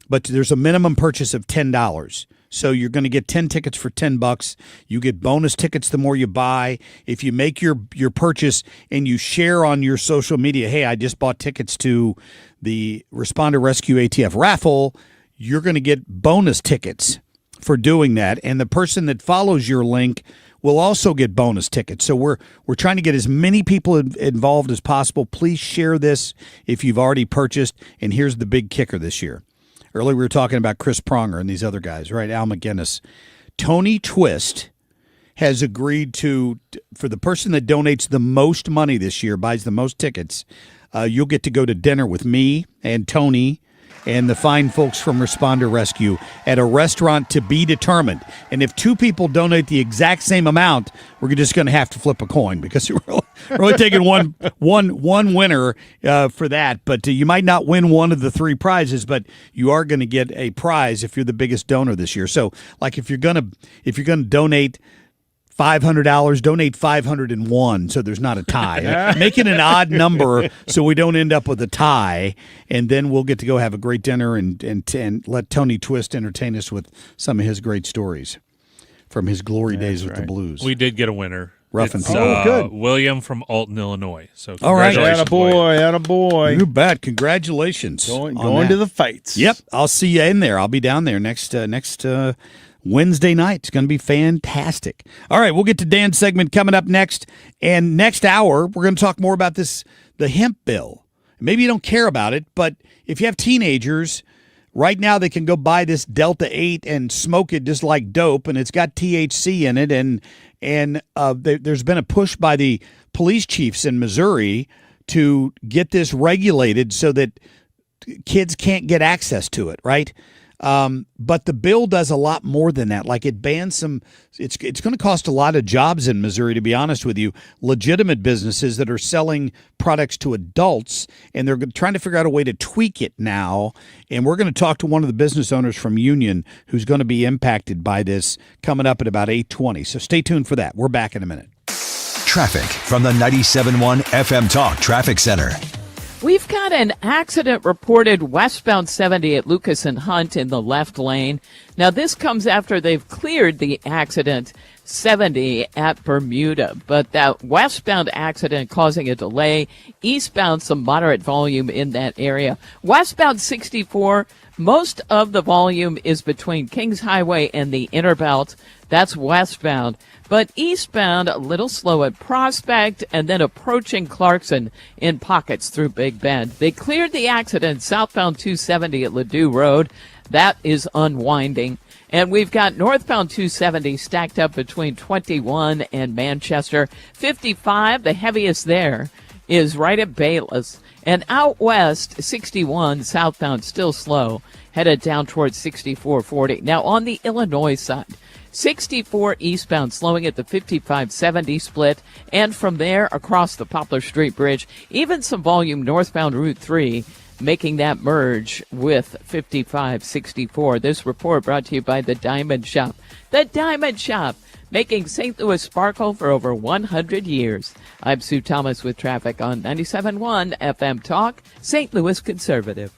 but there's a minimum purchase of $10. So you're going to get 10 tickets for $10. You get bonus tickets the more you buy. If you make your purchase and you share on your social media, hey, I just bought tickets to the Responder Rescue ATF raffle, you're going to get bonus tickets for doing that. And the person that follows your link will also get bonus tickets. So we're trying to get as many people involved as possible. Please share this if you've already purchased. And here's the big kicker this year. Earlier we were talking about Chris Pronger and these other guys, right? Al McGinnis. Tony Twist has agreed for the person that donates the most money this year, buys the most tickets, you'll get to go to dinner with me and Tony and the fine folks from Responder Rescue at a restaurant to be determined. And if two people donate the exact same amount, we're just going to have to flip a coin because we're only taking one winner for that. But you might not win one of the three prizes, but you are going to get a prize if you're the biggest donor this year. So, like if you're going to donate $500, donate 501 so there's not a tie. Make it an odd number so we don't end up with a tie, and then we'll get to go have a great dinner and let Tony Twist entertain us with some of his great stories from his glory days with the Blues. We did get a winner. Rough and It's, good. William from Alton, Illinois. So All right. Attaboy. You bet. Congratulations. Going to the fights. Yep. I'll see you in there. I'll be down there next Wednesday night. It's going to be fantastic. All right. We'll get to Dan's segment coming up next. And next hour, we're going to talk more about the hemp bill. Maybe you don't care about it, but if you have teenagers, right now they can go buy this Delta 8 and smoke it just like dope, and it's got THC in it. And there's been a push by the police chiefs in Missouri to get this regulated so that kids can't get access to it, right? But the bill does a lot more than that. Like it bans some. It's going to cost a lot of jobs in Missouri, to be honest with you. Legitimate businesses that are selling products to adults, and they're trying to figure out a way to tweak it now. And we're going to talk to one of the business owners from Union who's going to be impacted by this coming up at about 8:20. So stay tuned for that. We're back in a minute. Traffic from the 97.1 FM Talk Traffic Center. We've got an accident reported westbound 70 at Lucas and Hunt in the left lane. Now, this comes after they've cleared the accident 70 at Bermuda. But that westbound accident causing a delay. Eastbound, some moderate volume in that area. Westbound 64, most of the volume is between Kings Highway and the Inner Belt. That's westbound. But eastbound, a little slow at Prospect and then approaching Clarkson in pockets through Big Bend. They cleared the accident southbound 270 at Ladue Road. That is unwinding. And we've got northbound 270 stacked up between 21 and Manchester. 55, the heaviest there, is right at Bayless. And out west, 61 southbound still slow, headed down towards 6440. Now on the Illinois side, 64 eastbound slowing at the 5570 split, and from there across the Poplar Street Bridge, even some volume northbound Route 3, making that merge with 5564. This report brought to you by the Diamond Shop. The Diamond Shop, making St. Louis sparkle for over 100 years. I'm Sue Thomas with traffic on 97.1 FM Talk, St. Louis Conservative.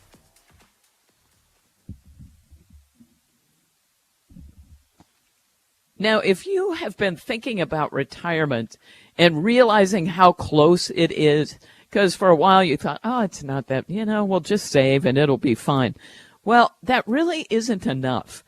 Now, if you have been thinking about retirement and realizing how close it is, because for a while you thought, oh, it's not that, we'll just save and it'll be fine. Well, that really isn't enough.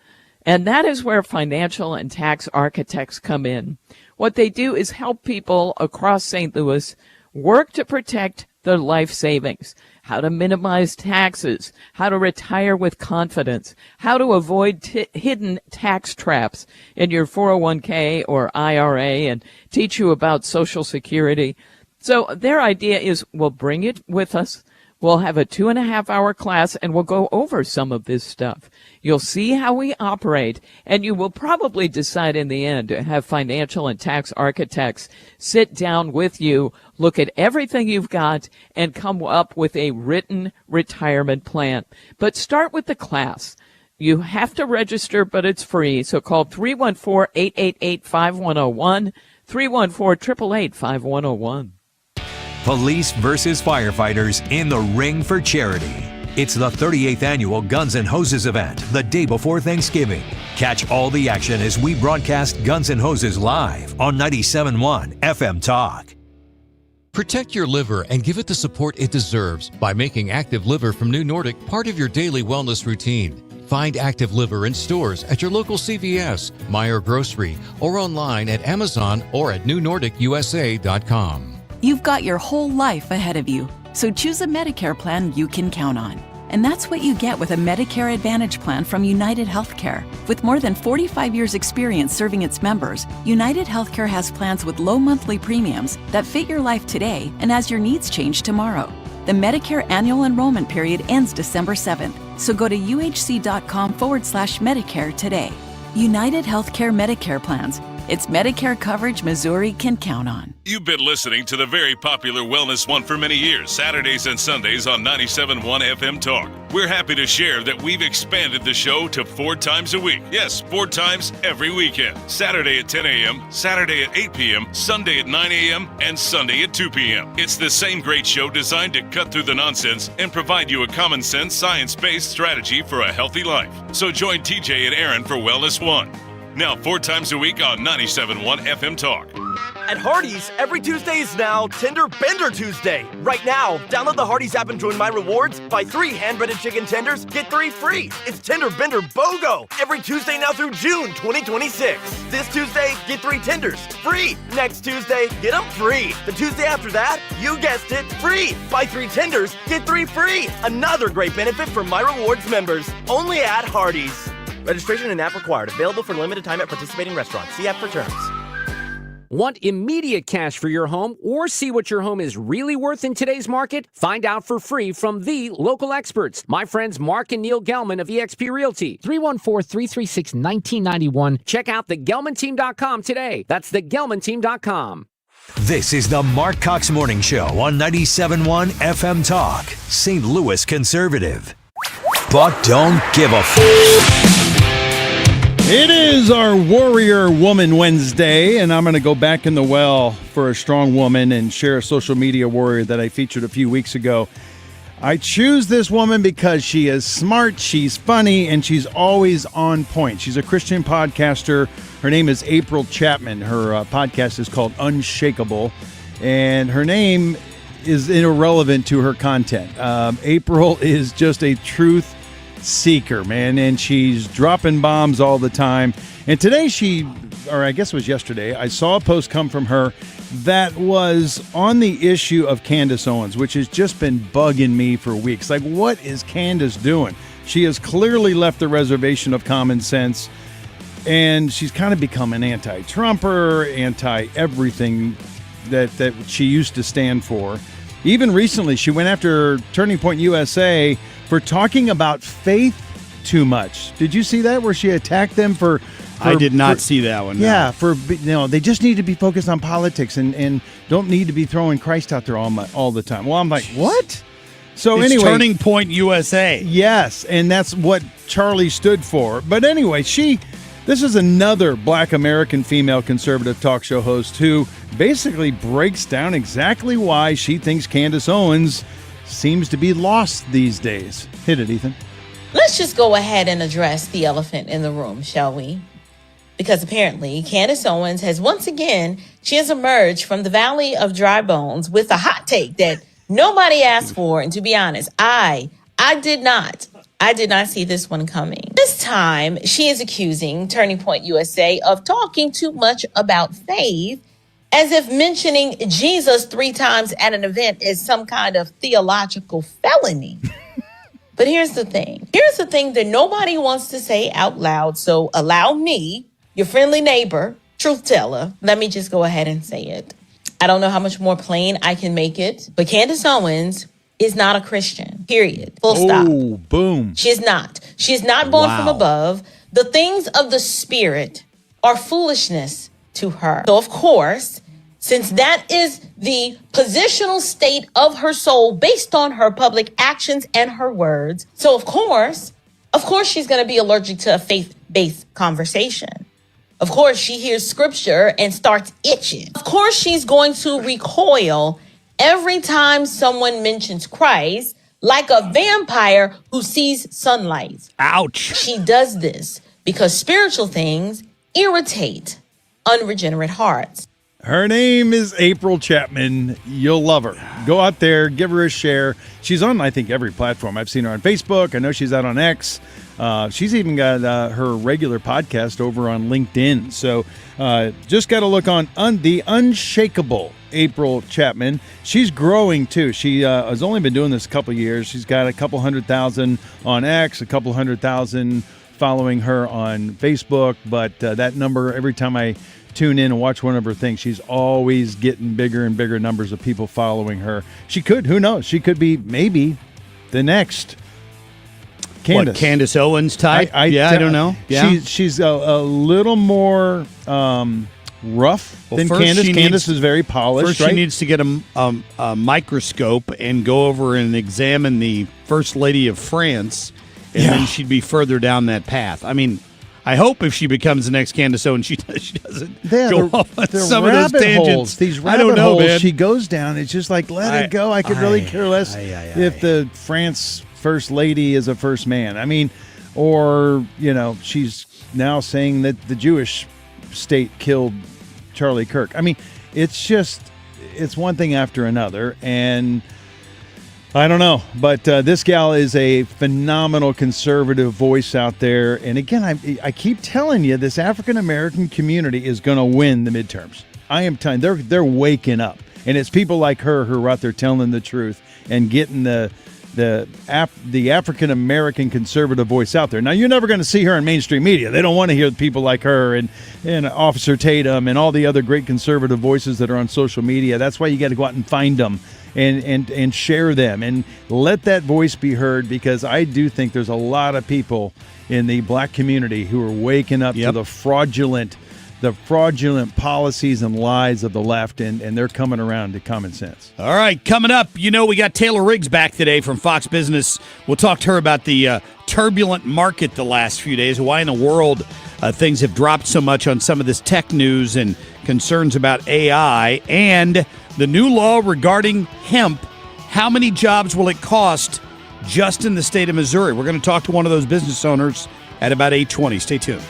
And that is where financial and tax architects come in. What they do is help people across St. Louis work to protect their life savings, how to minimize taxes, how to retire with confidence, how to avoid hidden tax traps in your 401k or IRA, and teach you about Social Security. So their idea is we'll bring it with us. We'll have a 2.5-hour class, and we'll go over some of this stuff. You'll see how we operate, and you will probably decide in the end to have financial and tax architects sit down with you, look at everything you've got, and come up with a written retirement plan. But start with the class. You have to register, but it's free. So call 314-888-5101, 314-888-5101. Police versus firefighters in the ring for charity. It's the 38th annual Guns N' Hoses event, the day before Thanksgiving. Catch all the action as we broadcast Guns N' Hoses live on 97.1 FM Talk. Protect your liver and give it the support it deserves by making Active Liver from New Nordic part of your daily wellness routine. Find Active Liver in stores at your local CVS, Meijer Grocery, or online at Amazon or at newnordicusa.com. You've got your whole life ahead of you, so choose a Medicare plan you can count on. And that's what you get with a Medicare Advantage plan from United Healthcare. With more than 45 years' experience serving its members, United Healthcare has plans with low monthly premiums that fit your life today and as your needs change tomorrow. The Medicare annual enrollment period ends December 7th, so go to uhc.com/Medicare today. United Healthcare Medicare plans. It's Medicare coverage Missouri can count on. You've been listening to the very popular Wellness One for many years, Saturdays and Sundays on 97.1 FM Talk. We're happy to share that we've expanded the show to 4 times a week. Yes, 4 times every weekend. Saturday at 10 a.m., Saturday at 8 p.m., Sunday at 9 a.m., and Sunday at 2 p.m. It's the same great show designed to cut through the nonsense and provide you a common sense, science-based strategy for a healthy life. So join TJ and Aaron for Wellness One. Now 4 times a week on 97.1 FM Talk. At Hardee's, every Tuesday is now Tender Bender Tuesday. Right now, download the Hardee's app and join My Rewards. Buy 3 hand-breaded chicken tenders, get 3 free. It's Tender Bender BOGO every Tuesday now through June 2026. This Tuesday, get 3 tenders, free. Next Tuesday, get them free. The Tuesday after that, you guessed it, free. Buy 3 tenders, get 3 free. Another great benefit for My Rewards members. Only at Hardee's. Registration and app required. Available for limited time at participating restaurants. See app for terms. Want immediate cash for your home or see what your home is really worth in today's market? Find out for free from the local experts. My friends Marc and Neil Gelman of eXp Realty. 314-336-1991. Check out thegelmanteam.com today. That's thegelmanteam.com. This is the Marc Cox Morning Show on 97.1 FM Talk, St. Louis conservative. But don't give a It is our Warrior Woman Wednesday, and I'm going to go back in the well for a strong woman and share a social media warrior that I featured a few weeks ago. I choose this woman because she is smart, she's funny, and she's always on point. She's a Christian podcaster. Her name is April Chapman. Her podcast is called Unshakable, and her name is irrelevant to her content. April is just a truth seeker, man, and she's dropping bombs all the time. And today I guess it was yesterday, I saw a post come from her that was on the issue of Candace Owens, which has just been bugging me for weeks. Like, what is Candace doing? She has clearly left the reservation of common sense, and she's kind of become an anti-Trumper, anti-everything that she used to stand for. Even recently, she went after Turning Point USA for talking about faith too much. Did you see that, where she attacked them for I did not see that one. Yeah, they just need to be focused on politics and don't need to be throwing Christ out there all the time. Well, I'm like, what? So it's anyway, Turning Point USA. Yes, and that's what Charlie stood for. But anyway, this is another Black American female conservative talk show host who basically breaks down exactly why she thinks Candace Owens seems to be lost these days. Hit it, Ethan. Let's just go ahead and address the elephant in the room, shall we? Because apparently Candace Owens has she has emerged from the Valley of Dry Bones with a hot take that nobody asked for. And to be honest, I did not see this one coming. This time, she is accusing Turning Point USA of talking too much about faith, as if mentioning Jesus 3 times at an event is some kind of theological felony. But here's the thing that nobody wants to say out loud. So allow me, your friendly neighbor, truth teller, let me just go ahead and say it. I don't know how much more plain I can make it, but Candace Owens is not a Christian, period. Full stop. Oh, boom. She is not. She is not born from above. The things of the Spirit are foolishness to her. So, of course, since that is the positional state of her soul based on her public actions and her words, so of course, she's going to be allergic to a faith-based conversation. Of course, she hears scripture and starts itching. Of course, she's going to recoil every time someone mentions Christ, like a vampire who sees sunlight. Ouch. She does this because spiritual things irritate unregenerate hearts. Her name is April Chapman. You'll love her. Go out there, give her a share. She's on, I think, every platform. I've seen her on Facebook. I know she's out on X. She's even got her regular podcast over on LinkedIn. So just got to look on the Unshakable April Chapman. She's growing, too. She has only been doing this a couple years. She's got a couple 100,000 on X, a couple 100,000 following her on Facebook. But that number, every time I tune in and watch one of her things, she's always getting bigger and bigger numbers of people following her. She could, who knows? She could be maybe the next Candace. What, Candace Owens type? I don't know. Yeah. She's a little more, rough than first Candace. she Candace needs- is very polished, First, right? she needs to get a microscope and go over and examine the First Lady of France, and then she'd be further down that path. I mean, I hope if she becomes the next Candace Owens, she doesn't go off on some of those tangents. Holes, these I rabbit don't know, holes man. she goes down. It's just like, let it go. I could really care less if the France First Lady is a first man. I mean, or, she's now saying that the Jewish state killed Charlie Kirk. I mean, it's one thing after another, and I don't know, but this gal is a phenomenal conservative voice out there. And again, I keep telling you, this African-American community is going to win the midterms. I am telling you, they're waking up. And it's people like her who are out there telling the truth and getting the African-American conservative voice out there. Now, you're never going to see her in mainstream media. They don't want to hear people like her and Officer Tatum and all the other great conservative voices that are on social media. That's why you got to go out and find them and share them and let that voice be heard, because I do think there's a lot of people in the black community who are waking up to the fraudulent policies and lies of the left, and they're coming around to common sense. All right, coming up, we got Taylor Riggs back today from Fox Business. We'll talk to her about the turbulent market the last few days, why in the world things have dropped so much on some of this tech news and concerns about AI, and the new law regarding hemp. How many jobs will it cost just in the state of Missouri? We're going to talk to one of those business owners at about 8:20. Stay tuned.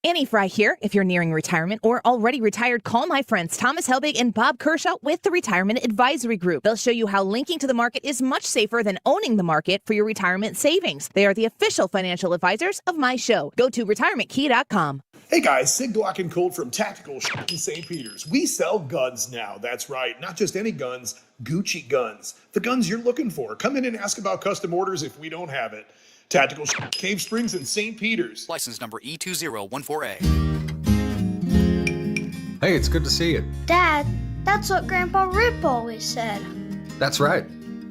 Annie Fry here. If you're nearing retirement or already retired, call my friends Thomas Helbig and Bob Kershaw with the Retirement Advisory Group. They'll show you how linking to the market is much safer than owning the market for your retirement savings. They are the official financial advisors of my show. Go to retirementkey.com. Hey guys, Sig Glock and Colt from Tactical in St. Peter's. We sell guns now. That's right. Not just any guns, Gucci guns. The guns you're looking for. Come in and ask about custom orders if we don't have it. Tactical Cave Springs in St. Peter's. License number E2014A. Hey, it's good to see you. Dad, that's what Grandpa Rip always said. That's right.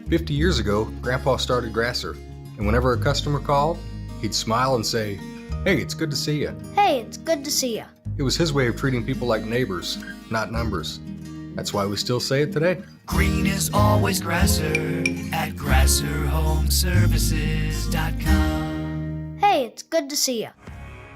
50 years ago, Grandpa started Grasser. And whenever a customer called, he'd smile and say, "Hey, it's good to see you." Hey, it's good to see you. It was his way of treating people like neighbors, not numbers. That's why we still say it today. Green is always Grasser at GrasserHomeServices.com. Hey, it's good to see you.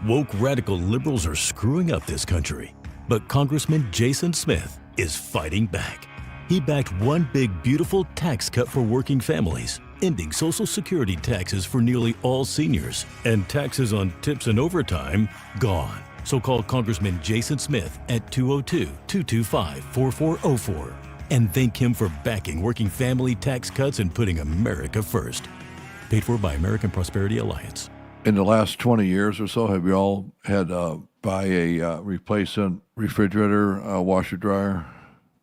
Woke radical liberals are screwing up this country, but Congressman Jason Smith is fighting back. He backed one big, beautiful tax cut for working families, ending Social Security taxes for nearly all seniors, and taxes on tips and overtime gone. So call Congressman Jason Smith at 202-225-4404 and thank him for backing working family tax cuts and putting America first. Paid for by American Prosperity Alliance. In the last 20 years or so, have you all had buy a replacement refrigerator, washer, dryer,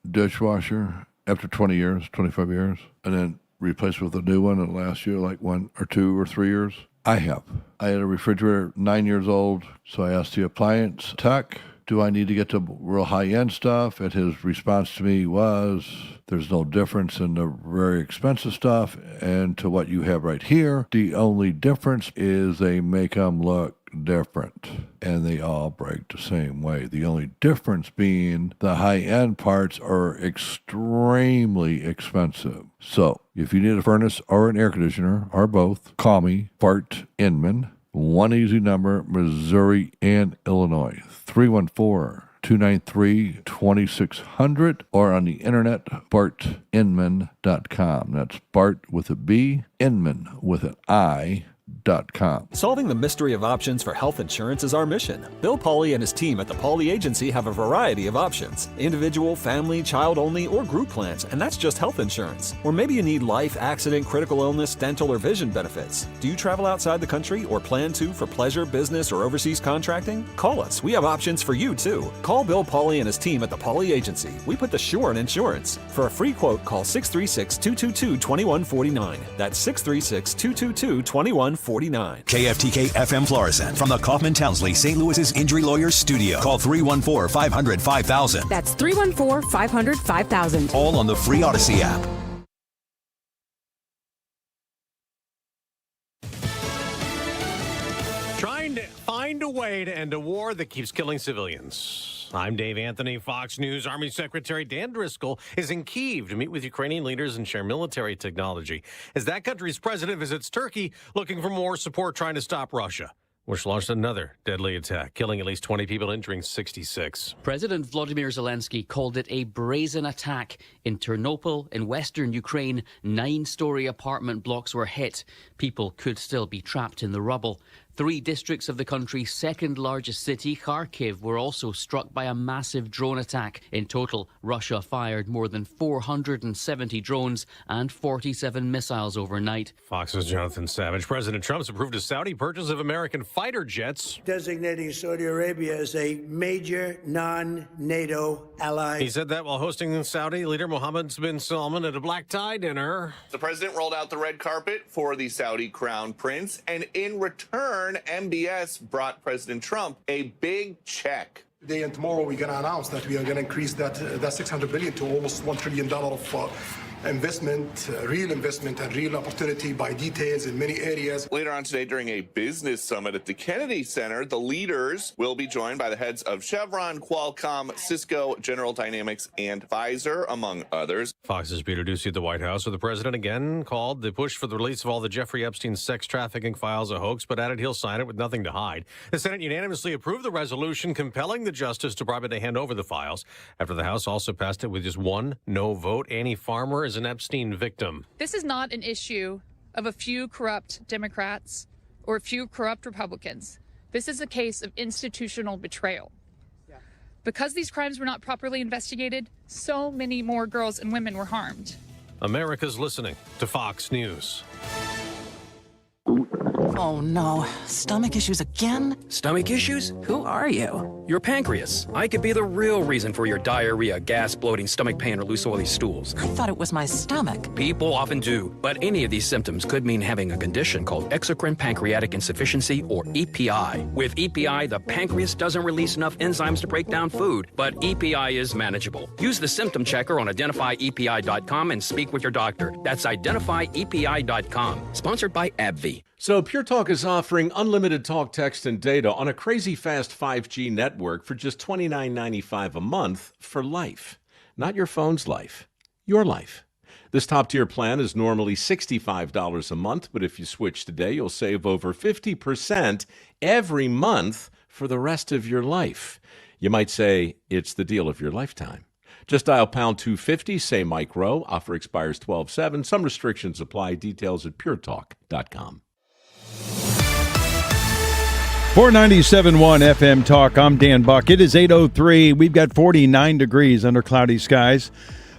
dishwasher after 20 years, 25 years, and then replace with a new one in the last year, like 1 or 2 or 3 years? I have. I had a refrigerator 9 years old, so I asked the appliance tech, do I need to get to real high-end stuff? And his response to me was, there's no difference in the very expensive stuff and to what you have right here. The only difference is they make them look different, and they all break the same way. The only difference being the high-end parts are extremely expensive. So if you need a furnace or an air conditioner or both, call me, Bart Inman. One easy number, Missouri and Illinois, 314-293-2600, or on the internet, bartinman.com. That's Bart with a B, Inman with an I. Solving the mystery of options for health insurance is our mission. Bill Pauly and his team at the Pauly Agency have a variety of options. Individual, family, child-only, or group plans, and that's just health insurance. Or maybe you need life, accident, critical illness, dental, or vision benefits. Do you travel outside the country or plan to for pleasure, business, or overseas contracting? Call us. We have options for you, too. Call Bill Pauly and his team at the Pauly Agency. We put the sure in insurance. For a free quote, call 636-222-2149. That's 636-222-2149. KFTK FM Florissant from the Kaufman Townsley St. Louis's Injury Lawyers Studio. Call 314-500-5000. That's 314-500-5000. All on the free Odyssey app. find a way to end a war that keeps killing civilians. I'm Dave Anthony, Fox News. Army Secretary Dan Driscoll is in Kyiv to meet with Ukrainian leaders and share military technology as that country's president visits Turkey looking for more support trying to stop Russia, which launched another deadly attack, killing at least 20 people, injuring 66. President Volodymyr Zelensky called it a brazen attack. In Ternopil, in western Ukraine, 9-story apartment blocks were hit. People could still be trapped in the rubble. 3 districts of the country's second largest city, Kharkiv, were also struck by a massive drone attack. In total, Russia fired more than 470 drones and 47 missiles overnight. Fox's Jonathan Savage. President Trump's approved a Saudi purchase of American fighter jets, designating Saudi Arabia as a major non-NATO ally. He said that while hosting Saudi leader Mohammed bin Salman at a black tie dinner. The president rolled out the red carpet for the Saudi crown prince, and in return, MBS brought President Trump a big check. Today and tomorrow we're going to announce that we are going to increase that $600 billion to almost $1 trillion of investment, real investment and real opportunity by details in many areas. Later on today, during a business summit at the Kennedy Center, the leaders will be joined by the heads of Chevron, Qualcomm, Cisco, General Dynamics, and Pfizer, among others. Fox's Peter Ducey at the White House, where the president again called the push for the release of all the Jeffrey Epstein sex trafficking files a hoax, but added he'll sign it with nothing to hide. The Senate unanimously approved the resolution compelling the Justice Department to hand over the files, after the House also passed it with just one no vote. Annie Farmer is an Epstein victim. This is not an issue of a few corrupt Democrats or a few corrupt Republicans. This is a case of institutional betrayal. Because these crimes were not properly investigated, so many more girls and women were harmed. America's listening to Fox News. Oh no, stomach issues again? Stomach issues? Who are you? Your pancreas. I could be the real reason for your diarrhea, gas, bloating, stomach pain, or loose oily stools. I thought it was my stomach. People often do, but any of these symptoms could mean having a condition called exocrine pancreatic insufficiency, or EPI. With EPI, the pancreas doesn't release enough enzymes to break down food, but EPI is manageable. Use the symptom checker on identifyepi.com and speak with your doctor. That's identifyepi.com. Sponsored by AbbVie. So Pure Talk is offering unlimited talk, text, and data on a crazy fast 5G network for just $29.95 a month for life. Not your phone's life, your life. This top-tier plan is normally $65 a month, but if you switch today, you'll save over 50% every month for the rest of your life. You might say it's the deal of your lifetime. Just dial pound 250, say Mike Rowe. Offer expires 12/7. Some restrictions apply. Details at puretalk.com. 497.1 FM Talk. I'm Dan Buck. It is 8:03. We've got 49 degrees under cloudy skies.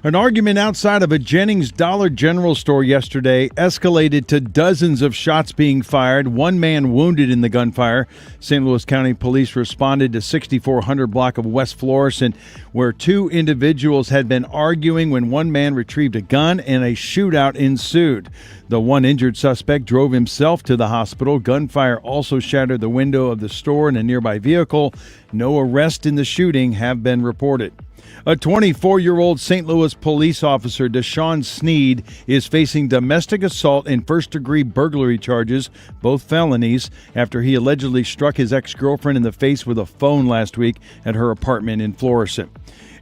An argument outside of a Jennings Dollar General store yesterday escalated to dozens of shots being fired. One man wounded in the gunfire. St. Louis County Police responded to 6400 block of West Florissant, where 2 individuals had been arguing when one man retrieved a gun and a shootout ensued. The one injured suspect drove himself to the hospital. Gunfire also shattered the window of the store and a nearby vehicle. No arrests in the shooting have been reported. A 24-year-old St. Louis police officer, Deshaun Sneed, is facing domestic assault and first-degree burglary charges, both felonies, after he allegedly struck his ex-girlfriend in the face with a phone last week at her apartment in Florissant.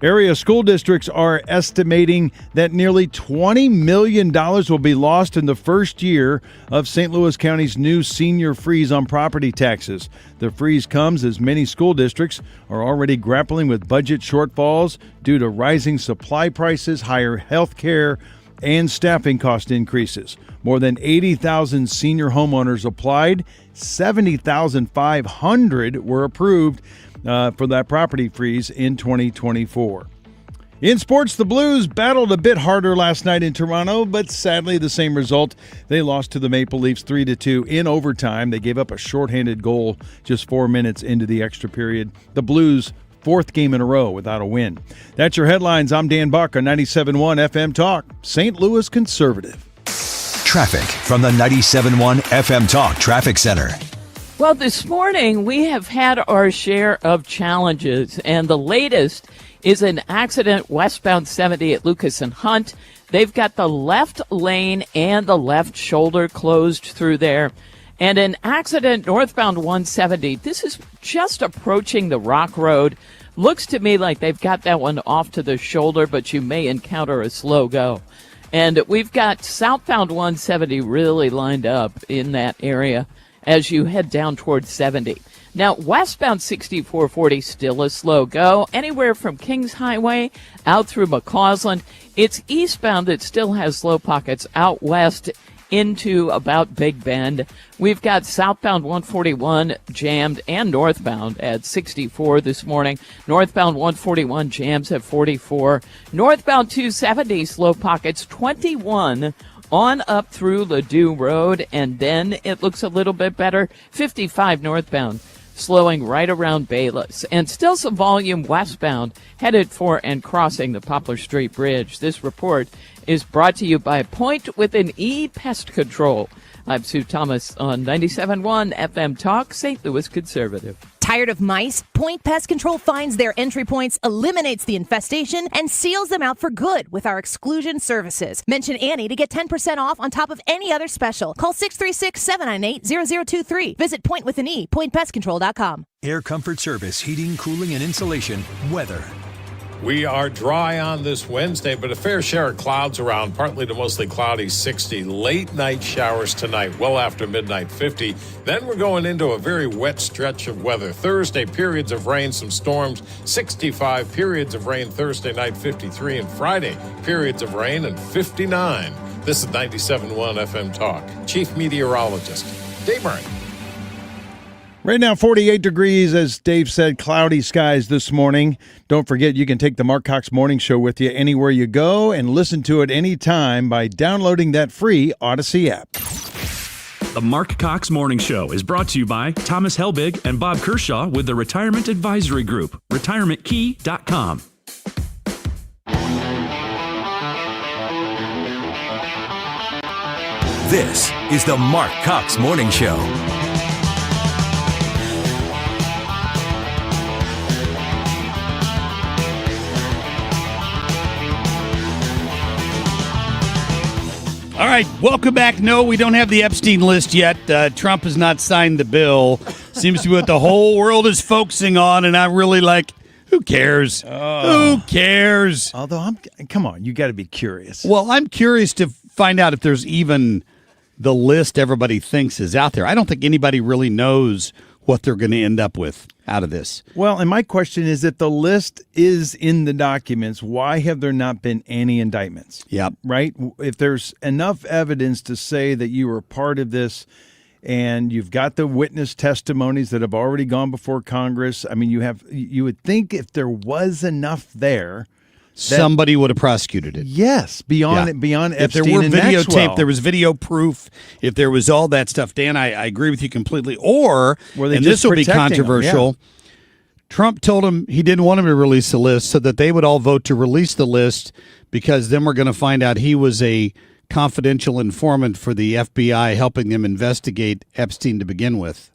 Area school districts are estimating that nearly $20 million will be lost in the first year of St. Louis County's new senior freeze on property taxes. The freeze comes as many school districts are already grappling with budget shortfalls due to rising supply prices, higher health care, and staffing cost increases. More than 80,000 senior homeowners applied. 70,500 were approved for that property freeze in 2024. In sports, the Blues battled a bit harder last night in Toronto, but sadly the same result. They lost to the Maple Leafs 3-2 in overtime. They gave up a shorthanded goal just 4 minutes into the extra period. The Blues' 4th game in a row without a win. That's your headlines. I'm Dan Buck on 97.1 FM Talk, St. Louis Conservative. Traffic from the 97.1 FM Talk Traffic Center. Well, this morning we have had our share of challenges, and the latest is an accident westbound 70 at Lucas and Hunt. They've got the left lane and the left shoulder closed through there. And an accident northbound 170. This is just approaching the Rock Road. Looks to me like they've got that one off to the shoulder, but you may encounter a slow go. And we've got southbound 170 really lined up in that area as you head down towards 70. Now, westbound 6440 still a slow go, anywhere from Kings Highway out through McCausland. It's eastbound that still has slow pockets out west into about Big Bend. We've got southbound 141 jammed and northbound at 64 this morning. Northbound 141 jams at 44. Northbound 270 slow pockets 21 on up through Ladue Road, and then it looks a little bit better. 55 northbound, slowing right around Bayless. And still some volume westbound, headed for and crossing the Poplar Street Bridge. This report is brought to you by Point with an E Pest Control. I'm Sue Thomas on 97.1 FM Talk, St. Louis Conservative. Tired of mice? Point Pest Control finds their entry points, eliminates the infestation, and seals them out for good with our exclusion services. Mention Annie to get 10% off on top of any other special. Call 636-798-0023. Visit Point with an E, pointpestcontrol.com. Air Comfort Service, heating, cooling, and insulation. Weather. We are dry on this Wednesday, but a fair share of clouds around, partly to mostly cloudy 60. Late night showers tonight, well after midnight 50. Then we're going into a very wet stretch of weather. Thursday, periods of rain, some storms, 65. Periods of rain Thursday night, 53. And Friday, periods of rain and 59. This is 97.1 FM Talk. Chief Meteorologist Dave Murray. Right now, 48 degrees, as Dave said, cloudy skies this morning. Don't forget, you can take the Marc Cox Morning Show with you anywhere you go and listen to it anytime by downloading that free Odyssey app. The Marc Cox Morning Show is brought to you by Thomas Helbig and Bob Kershaw with the Retirement Advisory Group, retirementkey.com. This is the Marc Cox Morning Show. All right, welcome back. No, we don't have the Epstein list yet. Trump has not signed the bill. Seems to be what the whole world is focusing on, and I'm really like, who cares? Who cares? Although, come on, you got to be curious. Well, I'm curious to find out if there's even the list everybody thinks is out there. I don't think anybody really knows what they're going to end up with out of this. Well, and my question is, if the list is in the documents, why have there not been any indictments? Yep. Right? If there's enough evidence to say that you were part of this and you've got the witness testimonies that have already gone before Congress, I mean, you would think if there was enough there, somebody would have prosecuted it. Yes, beyond Epstein if there were and videotape, Maxwell. there was video proof, if there was all that stuff. Dan, I agree with you completely. Or, and this will be controversial, Trump told him he didn't want him to release the list so that they would all vote to release the list because then we're going to find out he was a confidential informant for the FBI helping them investigate Epstein to begin with.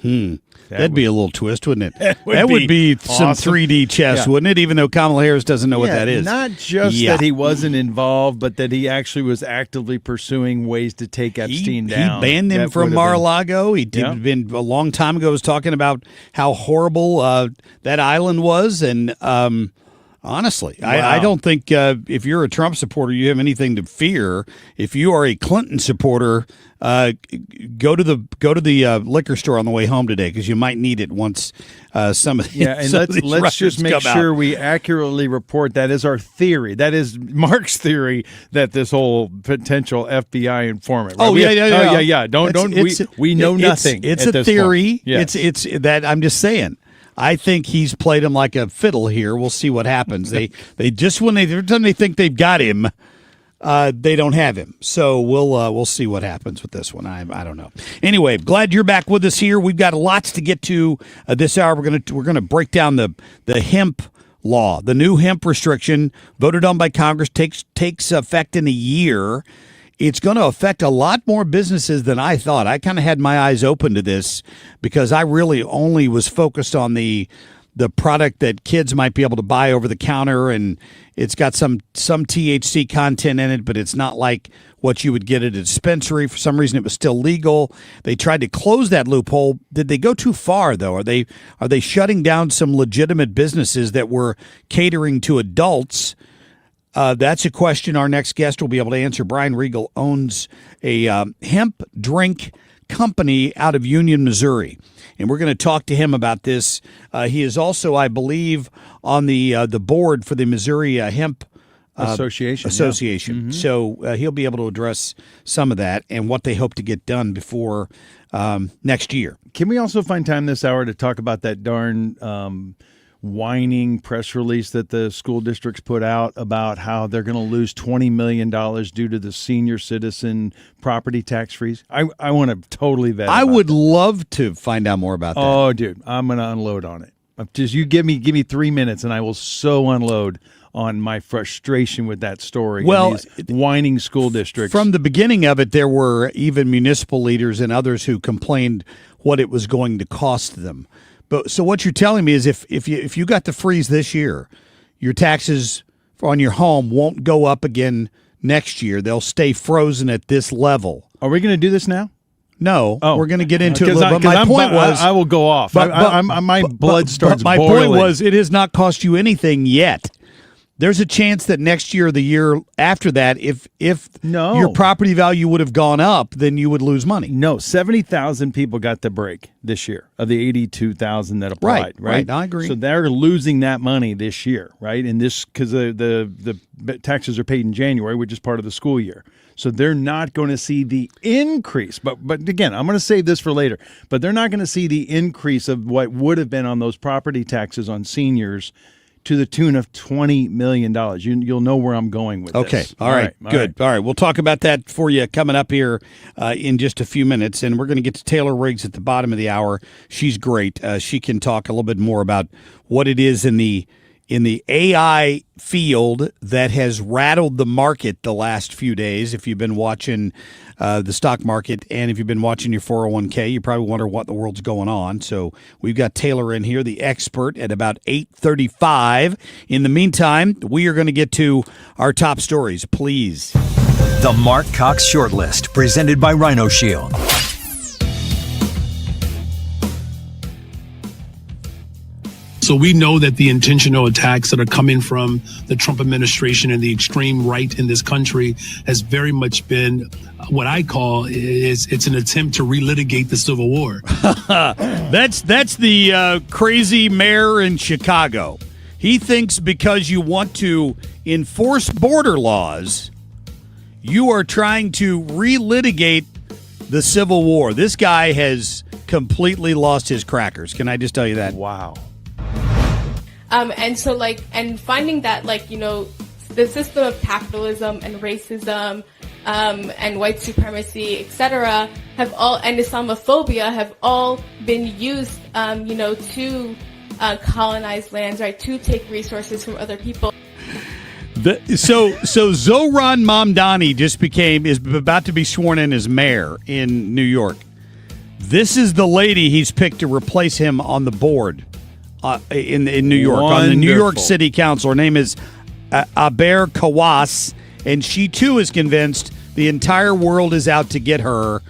That'd be a little twist, wouldn't it? That would be awesome. some 3D chess, wouldn't it? Even though Kamala Harris doesn't know what that is. Not just that he wasn't involved, but that he actually was actively pursuing ways to take Epstein down. He banned him from Mar-a-Lago. He did, been a long time ago was talking about how horrible that island was, and honestly, I don't think if you're a Trump supporter, you have anything to fear. If you are a Clinton supporter, go to the liquor store on the way home today because you might need it once some of the and let's just make sure we accurately report that is our theory. That is Mark's theory that this whole potential FBI informant. Right? We know nothing. It's at a this theory. Point. Yes. It's that I'm just saying. I think he's played him like a fiddle here. We'll see what happens. They just every time they think they've got him, they don't have him. So we'll see what happens with this one. I don't know. Anyway, glad you're back with us here. We've got lots to get to this hour. We're gonna break down the hemp law, the new hemp restriction voted on by Congress takes effect in a year. It's going to affect a lot more businesses than I thought. I kind of had my eyes open to this because I really only was focused on the the product that kids might be able to buy over the counter, and it's got some THC content in it, but it's not like what you would get at a dispensary. For some reason, it was still legal. They tried to close that loophole. Did they go too far, though? Are they shutting down some legitimate businesses that were catering to adults? That's a question our next guest will be able to answer. Brian Riegel owns a hemp drink company out of Union, Missouri, and we're going to talk to him about this. He is also, I believe, on the board for the Missouri Hemp Association. Yeah. Mm-hmm. So he'll be able to address some of that and what they hope to get done before next year. Can we also find time this hour to talk about that darn whining press release that the school districts put out about how they're going to lose $20 million due to the senior citizen property tax freeze? I want to totally vet. I would love to find out more about that. Oh, dude, I'm going to unload on it. Just you give me 3 minutes, and I will so unload on my frustration with that story. Well, these whining school districts. From the beginning of it, there were even municipal leaders and others who complained what it was going to cost them. But so what you're telling me is if you got the freeze this year, your taxes on your home won't go up again next year. They'll stay frozen at this level. Are we going to do this now? No, we're going to get into it. But my point was, I will go off. My blood starts my boiling. Point was, it has not cost you anything yet. There's a chance that next year, or the year after that, if your property value would have gone up, then you would lose money. No, 70,000 people got the break this year of the 82,000 that applied. Right, I agree. So they're losing that money this year, right? And this because the taxes are paid in January, which is part of the school year. So they're not going to see the increase. But again, I'm going to save this for later. But they're not going to see the increase of what would have been on those property taxes on seniors to the tune of $20 million. You'll know where I'm going with this. Okay. All right. Good. All right. We'll talk about that for you coming up here in just a few minutes. And we're going to get to Taylor Riggs at the bottom of the hour. She's great. She can talk a little bit more about what it is in the AI field that has rattled the market the last few days. If you've been watching the stock market and if you've been watching your 401k, you probably wonder what in the world's going on. So we've got Taylor in here, the expert, at about 8:35. In the meantime, we are going to get to our top stories, please. The Marc Cox Shortlist, presented by Rhino Shield. So we know that the intentional attacks that are coming from the Trump administration and the extreme right in this country has very much been what I call it's an attempt to relitigate the Civil War. That's the crazy mayor in Chicago. He thinks because you want to enforce border laws, you are trying to relitigate the Civil War. This guy has completely lost his crackers. Can I just tell you that? Wow. And finding that, the system of capitalism and racism and white supremacy, etc., have all, and Islamophobia have all been used, to colonize lands, right, to take resources from other people. So Zohran Mamdani is about to be sworn in as mayor in New York. This is the lady he's picked to replace him on the board. In New York, Wonderful. On the New York City Council. Her name is Aber Kawas, and she too is convinced the entire world is out to get her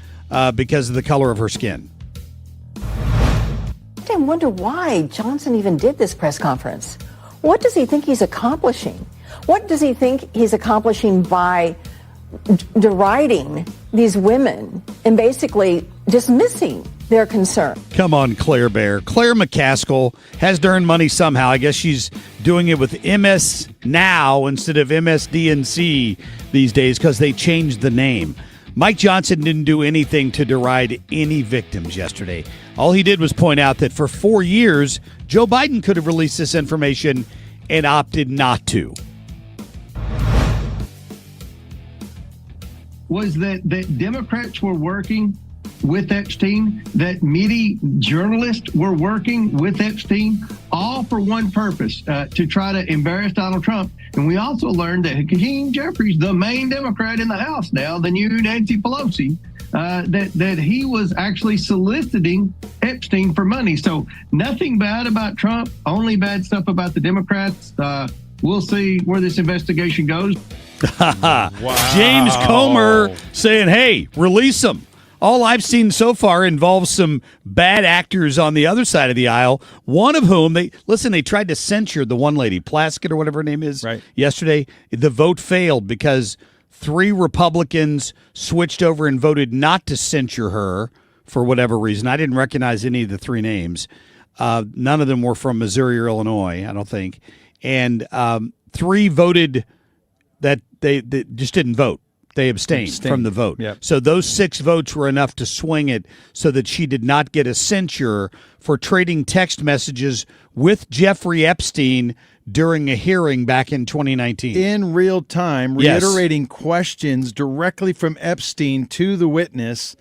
because of the color of her skin. I wonder why Johnson even did this press conference. What does he think he's accomplishing? What does he think he's accomplishing by deriding these women and basically dismissing their concern? Come on, Claire Bear. Claire McCaskill has to earn money somehow. I guess she's doing it with MS Now instead of MSDNC these days because they changed the name. Mike Johnson didn't do anything to deride any victims yesterday. All he did was point out that for 4 years, Joe Biden could have released this information and opted not to. Was that Democrats were working with Epstein, that media journalists were working with Epstein, all for one purpose, to try to embarrass Donald Trump. And we also learned that Hakeem Jeffries, the main Democrat in the House now, the new Nancy Pelosi, that he was actually soliciting Epstein for money. So nothing bad about Trump, only bad stuff about the Democrats. We'll see where this investigation goes. Wow. James Comer saying, hey, release them. All I've seen so far involves some bad actors on the other side of the aisle, one of whom, they tried to censure the one lady, Plaskett or whatever her name is, yesterday. The vote failed because 3 Republicans switched over and voted not to censure her for whatever reason. I didn't recognize any of the 3 names. None of them were from Missouri or Illinois, I don't think. And 3 voted that they just didn't vote. They abstained from the vote. Yep. So those 6 votes were enough to swing it so that she did not get a censure for trading text messages with Jeffrey Epstein during a hearing back in 2019. In real time, reiterating questions directly from Epstein to the witness.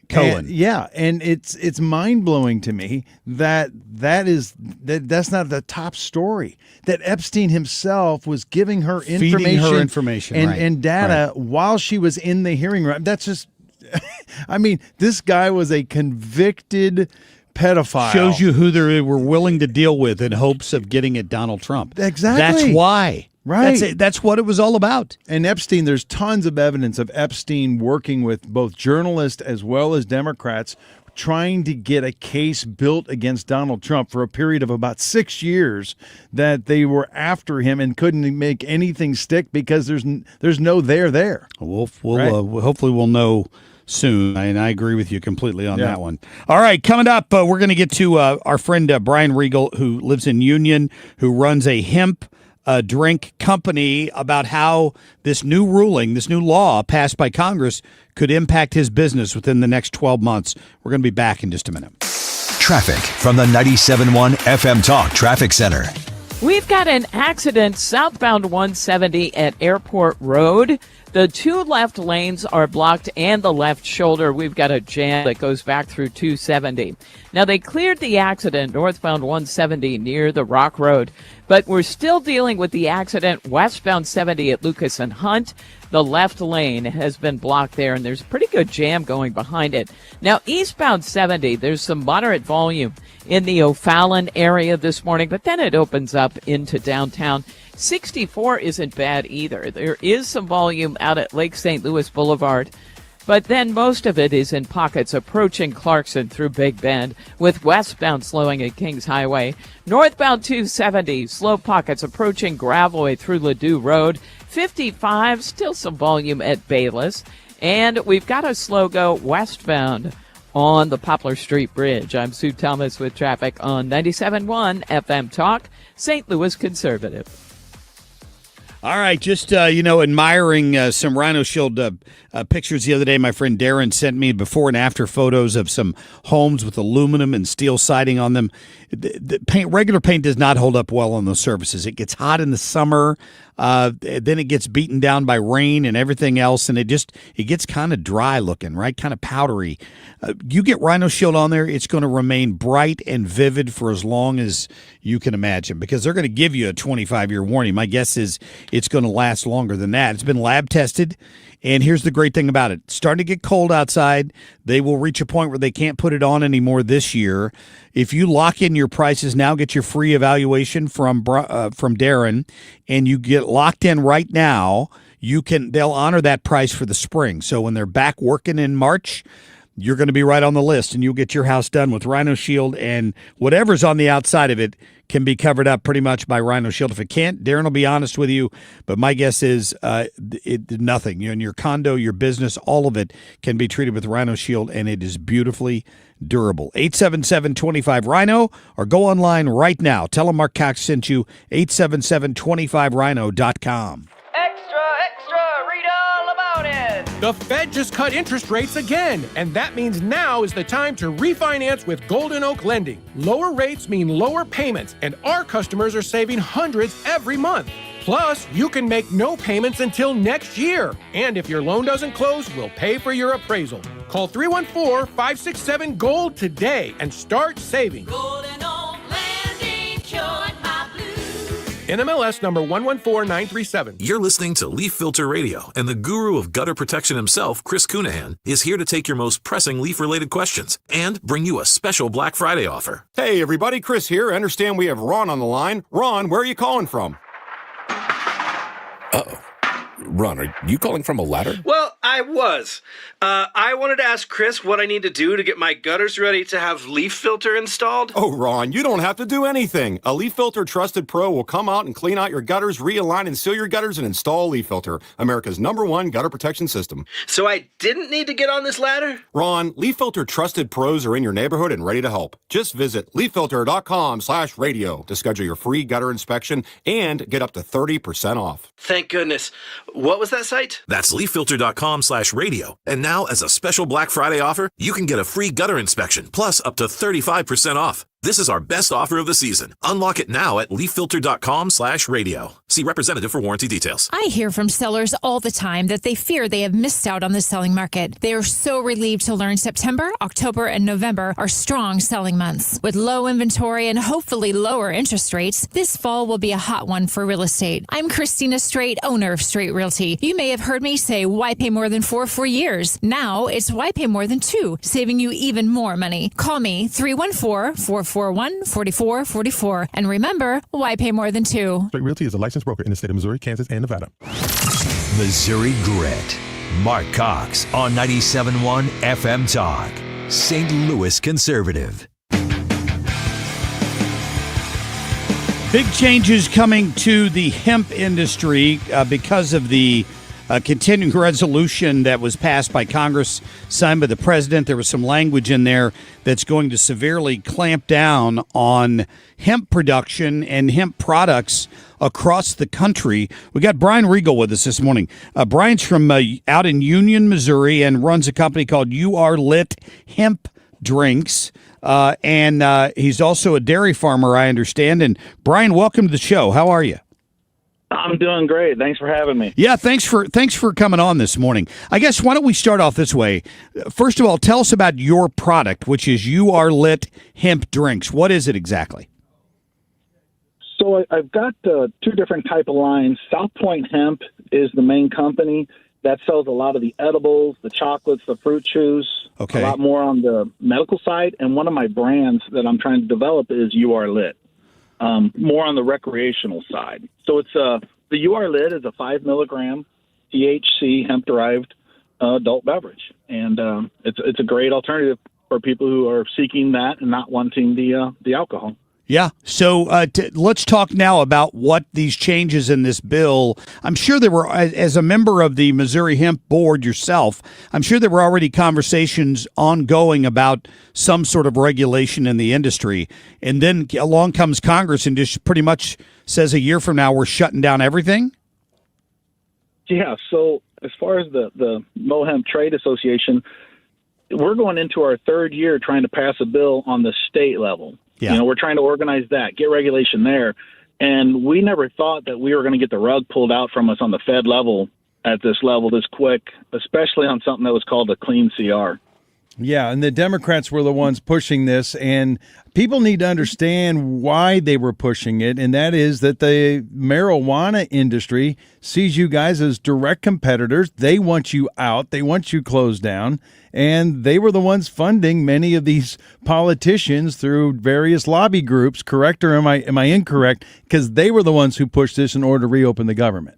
Cohen. And it's mind-blowing to me that's not the top story. That Epstein himself was giving her information, and data while she was in the hearing room. That's just, I mean, this guy was a convicted pedophile. Shows you who they were willing to deal with in hopes of getting at Donald Trump. Exactly. That's why. Right. That's what it was all about. And Epstein, there's tons of evidence of Epstein working with both journalists as well as Democrats, trying to get a case built against Donald Trump for a period of about 6 years, that they were after him and couldn't make anything stick because there's no there. We'll hopefully we'll know soon, and I agree with you completely on that one. All right, coming up, we're going to get to our friend Brian Riegel, who lives in Union, who runs a hemp drink company, about how this new ruling, this new law passed by Congress, could impact his business within the next 12 months. We're going to be back in just a minute. Traffic from the 97.1 FM Talk Traffic Center. We've got an accident southbound 170 at Airport Road. The 2 left lanes are blocked, and the left shoulder, we've got a jam that goes back through 270. Now, they cleared the accident northbound 170 near the Rock Road, but we're still dealing with the accident westbound 70 at Lucas and Hunt. The left lane has been blocked there, and there's a pretty good jam going behind it. Now, eastbound 70, there's some moderate volume in the O'Fallon area this morning, but then it opens up into downtown. 64 isn't bad either. There is some volume out at Lake St. Louis Boulevard, but then most of it is in pockets approaching Clarkson through Big Bend, with westbound slowing at Kings Highway. Northbound 270, slow pockets approaching Gravois through Ladue Road. 55, still some volume at Bayless. And we've got a slow go westbound on the Poplar Street Bridge. I'm Sue Thomas with traffic on 97.1 FM Talk, St. Louis Conservative. All right, just, admiring some Rhino Shield pictures the other day. My friend Darren sent me before and after photos of some homes with aluminum and steel siding on them. The paint, regular paint, does not hold up well on those surfaces. It gets hot in the summer, then it gets beaten down by rain and everything else, and it gets kind of dry looking, right? Kind of powdery. You get Rhino Shield on there, it's going to remain bright and vivid for as long as you can imagine, because they're going to give you a 25-year warranty. My guess is it's going to last longer than that. It's been lab tested. And here's the great thing about it. It's starting to get cold outside. They will reach a point where they can't put it on anymore this year. If you lock in your prices now, get your free evaluation from Darren, and you get locked in right now, they'll honor that price for the spring. So when they're back working in March, you're going to be right on the list, and you'll get your house done with Rhino Shield, and whatever's on the outside of it can be covered up pretty much by Rhino Shield. If it can't, Darren will be honest with you, but my guess is nothing. In your condo, your business, all of it can be treated with Rhino Shield, and it is beautifully durable. 877-25-RHINO, or go online right now. Tell them Marc Cox sent you, 877-25rhino.com. The Fed just cut interest rates again, and that means now is the time to refinance with Golden Oak Lending. Lower rates mean lower payments, and our customers are saving hundreds every month. Plus, you can make no payments until next year. And if your loan doesn't close, we'll pay for your appraisal. Call 314-567-GOLD today and start saving. Golden Oak Lending cured my blues. NMLS number 114937. You're listening to Leaf Filter Radio, and the guru of gutter protection himself, Chris Cunahan, is here to take your most pressing leaf-related questions and bring you a special Black Friday offer. Hey, everybody, Chris here. I understand we have Ron on the line. Ron, where are you calling from? Uh-oh. Ron, are you calling from a ladder? Well, I was. I wanted to ask Chris what I need to do to get my gutters ready to have leaf filter installed. Oh, Ron, you don't have to do anything. A Leaf Filter Trusted Pro will come out and clean out your gutters, realign and seal your gutters, and install Leaf Filter, America's #1 gutter protection system. So I didn't need to get on this ladder? Ron, Leaf Filter Trusted Pros are in your neighborhood and ready to help. Just visit leaffilter.com/radio to schedule your free gutter inspection and get up to 30% off. Thank goodness. What was that site? That's leaffilter.com/radio. And now, as a special Black Friday offer, you can get a free gutter inspection, plus up to 35% off. This is our best offer of the season. Unlock it now at leaffilter.com/radio. See representative for warranty details. I hear from sellers all the time that they fear they have missed out on the selling market. They are so relieved to learn September, October, and November are strong selling months. With low inventory and hopefully lower interest rates, this fall will be a hot one for real estate. I'm Christina Straight, owner of Straight Realty. You may have heard me say, why pay more than 4 for years? Now it's why pay more than 2, saving you even more money. Call me 314-441-4444. And remember, why pay more than 2? Straight Realty is a licensed broker in the state of Missouri, Kansas, and Nevada. Missouri Grit. Marc Cox on 97.1 FM Talk. St. Louis Conservative. Big changes coming to the hemp industry because of the continuing resolution that was passed by Congress, signed by the president. There was some language in there that's going to severely clamp down on hemp production and hemp products across the country. We got Brian Riegel with us this morning. Brian's from out in Union, Missouri, and runs a company called You Are Lit Hemp Drinks. And he's also a dairy farmer, I understand. And Brian, welcome to the show. How are you? I'm doing great. Thanks for having me. Yeah, thanks for coming on this morning. I guess why don't we start off this way? First of all, tell us about your product, which is You Are Lit Hemp Drinks. What is it exactly? So I've got 2 different type of lines. South Point Hemp is the main company that sells a lot of the edibles, the chocolates, the fruit chews. Okay. A lot more on the medical side. And one of my brands that I'm trying to develop is You Are Lit. More on the recreational side. So it's the You Are Lit is a 5 milligram THC hemp derived adult beverage, and it's a great alternative for people who are seeking that and not wanting the alcohol. Yeah. So let's talk now about what these changes in this bill. I'm sure there were, as a member of the Missouri Hemp Board yourself, I'm sure there were already conversations ongoing about some sort of regulation in the industry. And then along comes Congress and just pretty much says a year from now we're shutting down everything. Yeah. So as far as the Mohemp Trade Association, we're going into our 3rd year trying to pass a bill on the state level. Yeah. You know, we're trying to organize that, get regulation there. And we never thought that we were going to get the rug pulled out from us on the Fed level at this level this quick, especially on something that was called a clean CR. Yeah, and the Democrats were the ones pushing this, and people need to understand why they were pushing it, and that is that the marijuana industry sees you guys as direct competitors. They want you out. They want you closed down, and they were the ones funding many of these politicians through various lobby groups, correct, or am I incorrect? Because they were the ones who pushed this in order to reopen the government.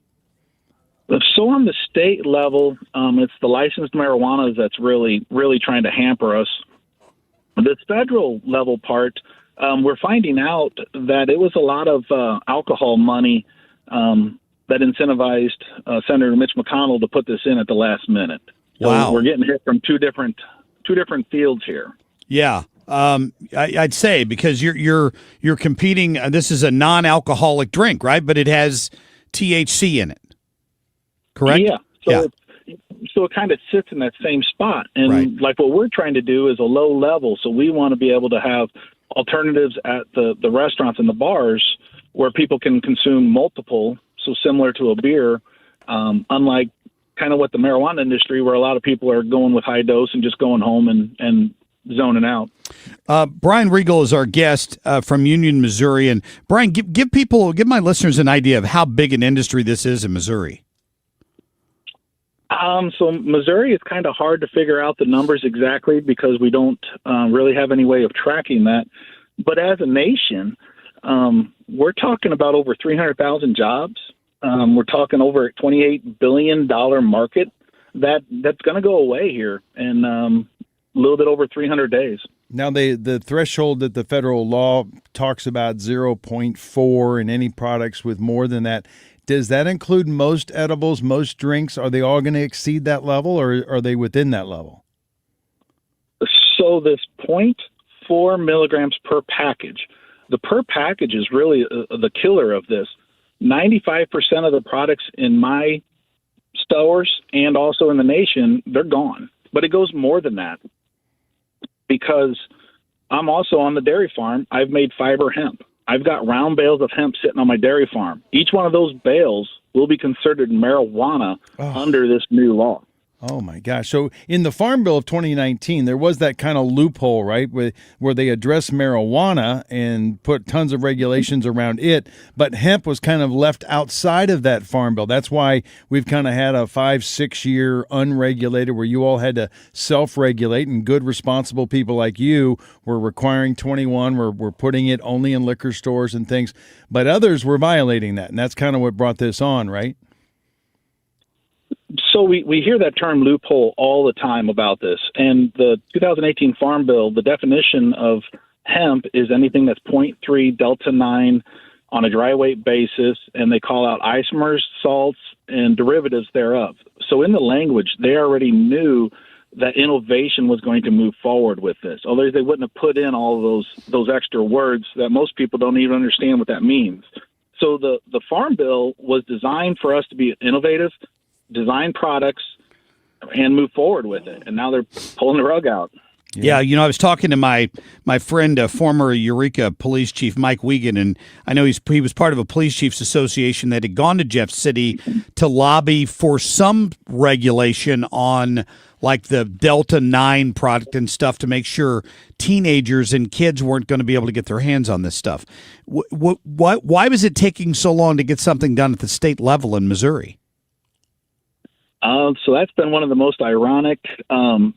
So on the state level, it's the licensed marijuana that's really, really trying to hamper us. The federal level part, we're finding out that it was a lot of alcohol money that incentivized Senator Mitch McConnell to put this in at the last minute. So Wow. we're getting hit from two different fields here. Yeah. I'd say because you're competing. This is a non-alcoholic drink, right? But it has THC in it. Correct? Yeah. So it kind of sits in that same spot. And like what we're trying to do is a low level. So we want to be able to have alternatives at the restaurants and the bars where people can consume multiple. So similar to a beer, unlike kind of what the marijuana industry, where a lot of people are going with high dose and just going home and zoning out. Brian Riegel is our guest from Union, Missouri. And Brian, give my listeners an idea of how big an industry this is in Missouri. So Missouri is kind of hard to figure out the numbers exactly because we don't really have any way of tracking that. But as a nation, we're talking about over 300,000 jobs. We're talking over a $28 billion market that's going to go away here in a little bit over 300 days. Now, the threshold that the federal law talks about 0.4 in any products with more than that, does that include most edibles, most drinks? Are they all going to exceed that level, or are they within that level? So this 0.4 milligrams per package, the per package is really the killer of this. 95% of the products in my stores and also in the nation, they're gone. But it goes more than that because I'm also on the dairy farm. I've made fiber hemp. I've got round bales of hemp sitting on my dairy farm. Each one of those bales will be considered marijuana under this new law. Oh, my gosh. So in the Farm Bill of 2019, there was that kind of loophole, right, where they addressed marijuana and put tons of regulations around it, but hemp was kind of left outside of that Farm Bill. That's why we've kind of had a 5-6 year unregulated where you all had to self-regulate, and good, responsible people like you were requiring 21, we're putting it only in liquor stores and things, but others were violating that, and that's kind of what brought this on, right? So we hear that term loophole all the time about this. And the 2018 Farm Bill, the definition of hemp is anything that's 0.3 Delta 9 on a dry weight basis, and they call out isomers, salts, and derivatives thereof. So in the language, they already knew that innovation was going to move forward with this. Although they wouldn't have put in all of those extra words that most people don't even understand what that means. So the Farm Bill was designed for us to be innovative, design products, and move forward with it. And now they're pulling the rug out. Yeah, I was talking to my friend, former Eureka Police Chief Mike Wiegand, and I know he was part of a police chiefs association that had gone to Jeff City to lobby for some regulation on like the Delta 9 product and stuff to make sure teenagers and kids weren't going to be able to get their hands on this stuff. Why was it taking so long to get something done at the state level in Missouri? So that's been one of the most ironic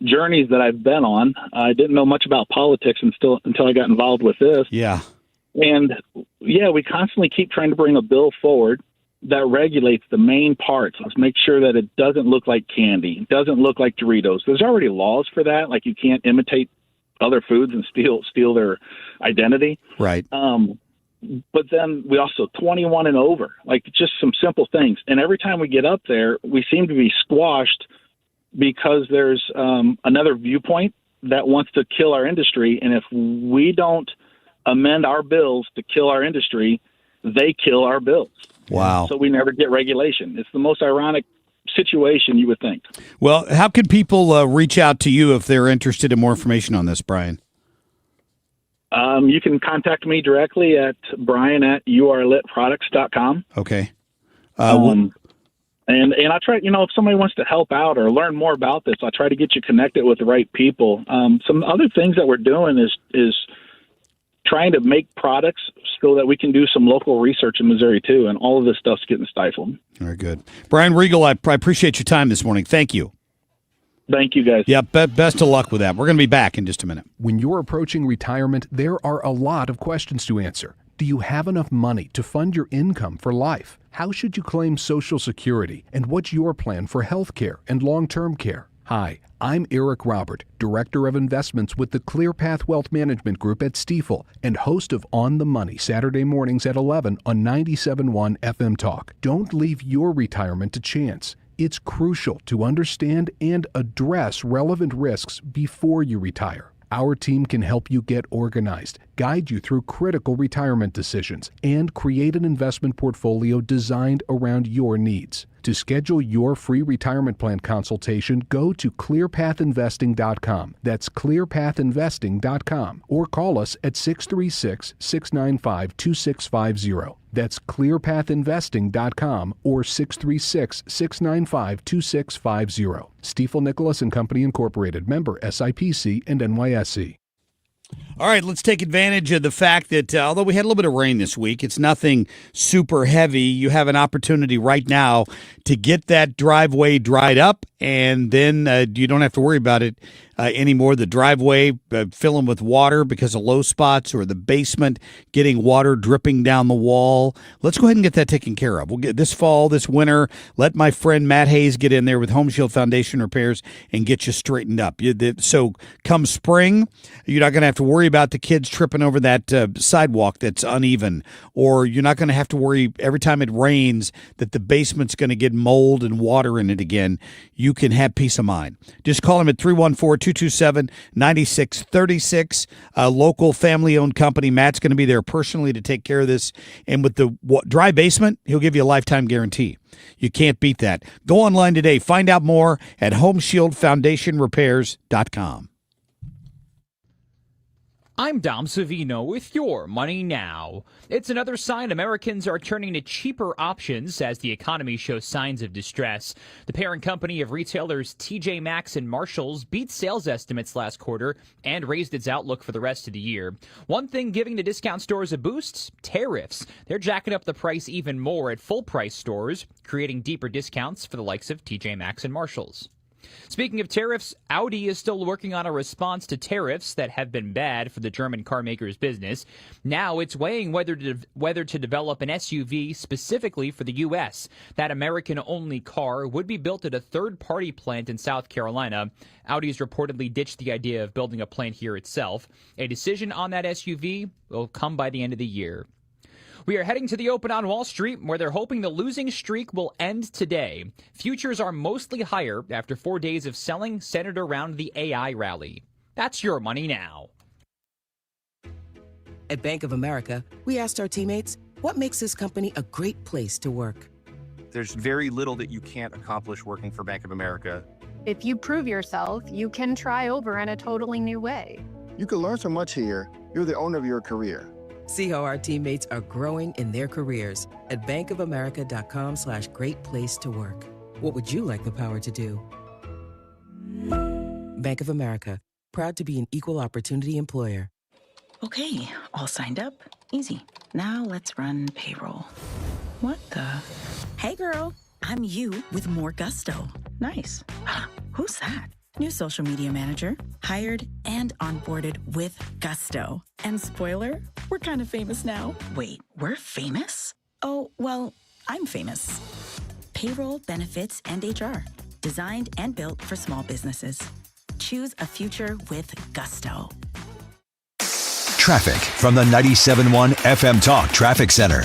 journeys that I've been on. I didn't know much about politics until I got involved with this. Yeah. And, we constantly keep trying to bring a bill forward that regulates the main parts. Let's make sure that it doesn't look like candy. It doesn't look like Doritos. There's already laws for that. Like you can't imitate other foods and steal their identity. Right. But then we also 21 and over, like just some simple things. And every time we get up there, we seem to be squashed because there's another viewpoint that wants to kill our industry. And if we don't amend our bills to kill our industry, they kill our bills. Wow. So we never get regulation. It's the most ironic situation you would think. Well, how could people reach out to you if they're interested in more information on this, Brian? You can contact me directly at brian@urlitproducts.com. Okay. And I try, if somebody wants to help out or learn more about this, I try to get you connected with the right people. Some other things that we're doing is trying to make products so that we can do some local research in Missouri too. And all of this stuff's getting stifled. Very good. Brian Riegel, I appreciate your time this morning. Thank you. Thank you, guys. Yeah, best of luck with that. We're going to be back in just a minute. When you're approaching retirement, there are a lot of questions to answer. Do you have enough money to fund your income for life? How should you claim Social Security? And what's your plan for health care and long-term care? Hi, I'm Eric Robert, Director of Investments with the ClearPath Wealth Management Group at Stifel and host of On the Money Saturday mornings at 11 on 97.1 FM Talk. Don't leave your retirement to chance. It's crucial to understand and address relevant risks before you retire. Our team can help you get organized, guide you through critical retirement decisions, and create an investment portfolio designed around your needs. To schedule your free retirement plan consultation, go to clearpathinvesting.com. That's clearpathinvesting.com. Or call us at 636-695-2650. That's clearpathinvesting.com or 636-695-2650. Stifel Nicholas and Company Incorporated, member SIPC and NYSE. All right, let's take advantage of the fact that although we had a little bit of rain this week, it's nothing super heavy. You have an opportunity right now to get that driveway dried up, and then you don't have to worry about it anymore. The driveway filling with water because of low spots, or the basement getting water dripping down the wall. Let's go ahead and get that taken care of. We'll get this fall, this winter, let my friend Matt Hayes get in there with Home Shield Foundation Repairs and get you straightened up. So come spring, you're not going to have to worry about the kids tripping over that sidewalk that's uneven, or you're not going to have to worry every time it rains that the basement's going to get mold and water in it again. You can have peace of mind. Just call him at 314-227-9636. A local family-owned company. Matt's going to be there personally to take care of this. And with the dry basement, he'll give you a lifetime guarantee. You can't beat that. Go online today. Find out more at HomeshieldFoundationRepairs.com. I'm Dom Savino with your Money Now. It's another sign Americans are turning to cheaper options as the economy shows signs of distress. The parent company of retailers TJ Maxx and Marshalls beat sales estimates last quarter and raised its outlook for the rest of the year. One thing giving the discount stores a boost? Tariffs. They're jacking up the price even more at full-price stores, creating deeper discounts for the likes of TJ Maxx and Marshalls. Speaking of tariffs, Audi is still working on a response to tariffs that have been bad for the German car maker's business. Now it's weighing whether to develop an SUV specifically for the U.S. That American-only car would be built at a third-party plant in South Carolina. Audi's reportedly ditched the idea of building a plant here itself. A decision on that SUV will come by the end of the year. We are heading to the open on Wall Street, where they're hoping the losing streak will end today. Futures are mostly higher after 4 days of selling centered around the AI rally. That's your Money Now. At Bank of America, we asked our teammates, what makes this company a great place to work? There's very little that you can't accomplish working for Bank of America. If you prove yourself, you can try over in a totally new way. You can learn so much here. You're the owner of your career. See how our teammates are growing in their careers at bankofamerica.com/great place to work. What would you like the power to do? Bank of America, proud to be an equal opportunity employer. Okay, all signed up. Easy. Now let's run payroll. What the? Hey girl, I'm you with more gusto. Nice. Who's that? New social media manager, hired and onboarded with gusto. And spoiler, we're kind of famous now. Wait, we're famous? Oh, well, I'm famous. Payroll, benefits, and HR. Designed and built for small businesses. Choose a future with gusto. Traffic from the 97.1 FM Talk Traffic Center.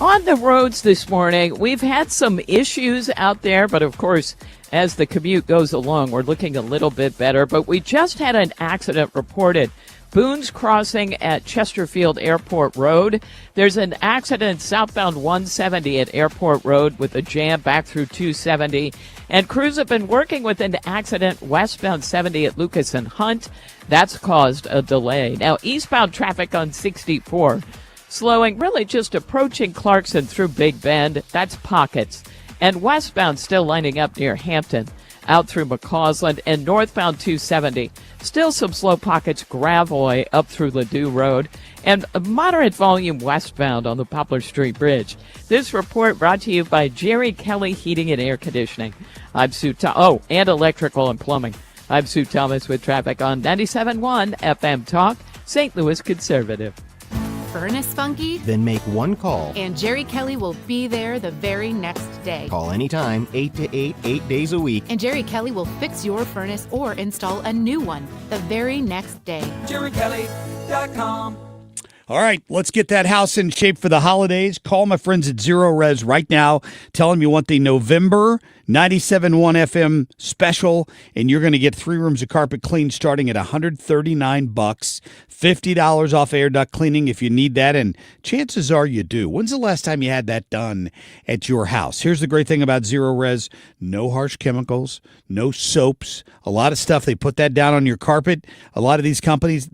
On the roads this morning, we've had some issues out there, but of course, as the commute goes along, we're looking a little bit better. But we just had an accident reported. Boone's Crossing at Chesterfield Airport Road. There's an accident southbound 170 at Airport Road with a jam back through 270. And crews have been working with an accident westbound 70 at Lucas and Hunt. That's caused a delay. Now, eastbound traffic on 64. Slowing, really just approaching Clarkson through Big Bend. That's pockets. And westbound still lining up near Hampton, out through McCausland, and northbound 270. Still some slow pockets, Gravois up through Ladue Road, and a moderate volume westbound on the Poplar Street Bridge. This report brought to you by Jerry Kelly Heating and Air Conditioning. I'm Sue and Electrical and Plumbing. I'm Sue Thomas with traffic on 97.1 FM Talk, St. Louis Conservative. Furnace funky? Then make one call. And Jerry Kelly will be there the very next day. Call anytime, 8 to 8, 8 days a week. And Jerry Kelly will fix your furnace or install a new one the very next day. JerryKelly.com. All right, let's get that house in shape for the holidays. Call my friends at Zero Res right now. Tell them you want the November 97.1 FM special, and you're going to get 3 rooms of carpet clean starting at $139, $50 off air duct cleaning if you need that, and chances are you do. When's the last time you had that done at your house? Here's the great thing about Zero Res. No harsh chemicals, no soaps, a lot of stuff. They put that down on your carpet. A lot of these companies,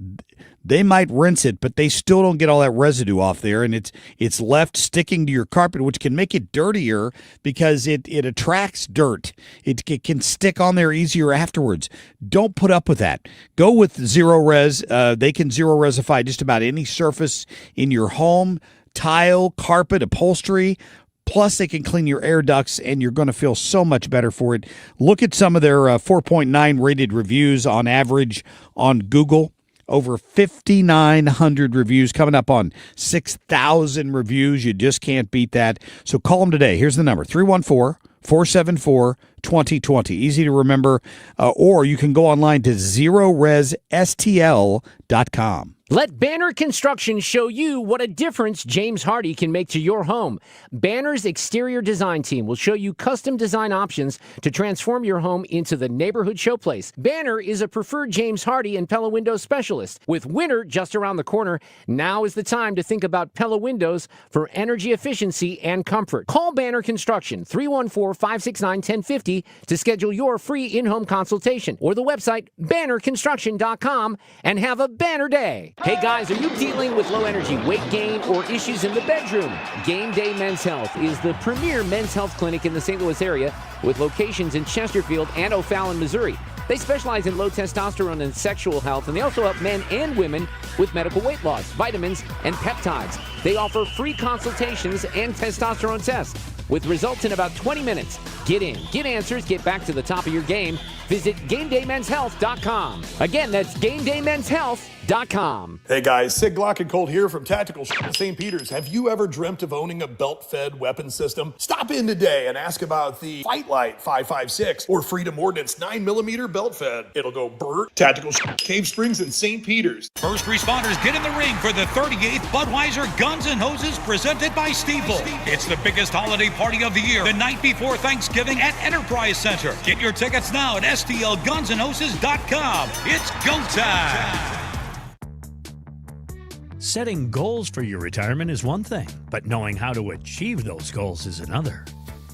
they might rinse it, but they still don't get all that residue off there, and it's left sticking to your carpet, which can make it dirtier because it attracts dirt. It can stick on there easier afterwards. Don't put up with that. Go with Zero Res. They can Zero Resify just about any surface in your home, tile, carpet, upholstery. Plus, they can clean your air ducts, and you're going to feel so much better for it. Look at some of their 4.9 rated reviews on average on Google. Over 5,900 reviews, coming up on 6,000 reviews. You just can't beat that. So call them today. Here's the number, 314-474-2020. Easy to remember. Or you can go online to ZeroResSTL.com. Let Banner Construction show you what a difference James Hardy can make to your home. Banner's exterior design team will show you custom design options to transform your home into the neighborhood showplace. Banner is a preferred James Hardy and Pella Windows specialist. With winter just around the corner, now is the time to think about Pella Windows for energy efficiency and comfort. Call Banner Construction, 314-569-1050 to schedule your free in-home consultation, or the website bannerconstruction.com, and have a banner day. Hey guys, are you dealing with low energy weight gain or issues in the bedroom? Game Day Men's Health is the premier men's health clinic in the St. Louis area with locations in Chesterfield and O'Fallon, Missouri. They specialize in low testosterone and sexual health, and they also help men and women with medical weight loss, vitamins, and peptides. They offer free consultations and testosterone tests with results in about 20 minutes. Get in, get answers, get back to the top of your game. Visit GameDayMen'sHealth.com. Again, that's GameDayMen'sHealth.com. Hey guys, Sid Glockencold here from Tactical in St. Peter's. Have you ever dreamt of owning a belt-fed weapon system? Stop in today and ask about the Fight Light 5.56 or Freedom Ordnance 9mm belt-fed. It'll go Burt, Tactical Cave Springs in St. Peter's. First responders get in the ring for the 38th Budweiser Guns N' Hoses presented by Stiefel. It's the biggest holiday party of the year, the night before Thanksgiving at Enterprise Center. Get your tickets now at STLGunsandHoses.com. It's go time. Setting goals for your retirement is one thing, but knowing how to achieve those goals is another.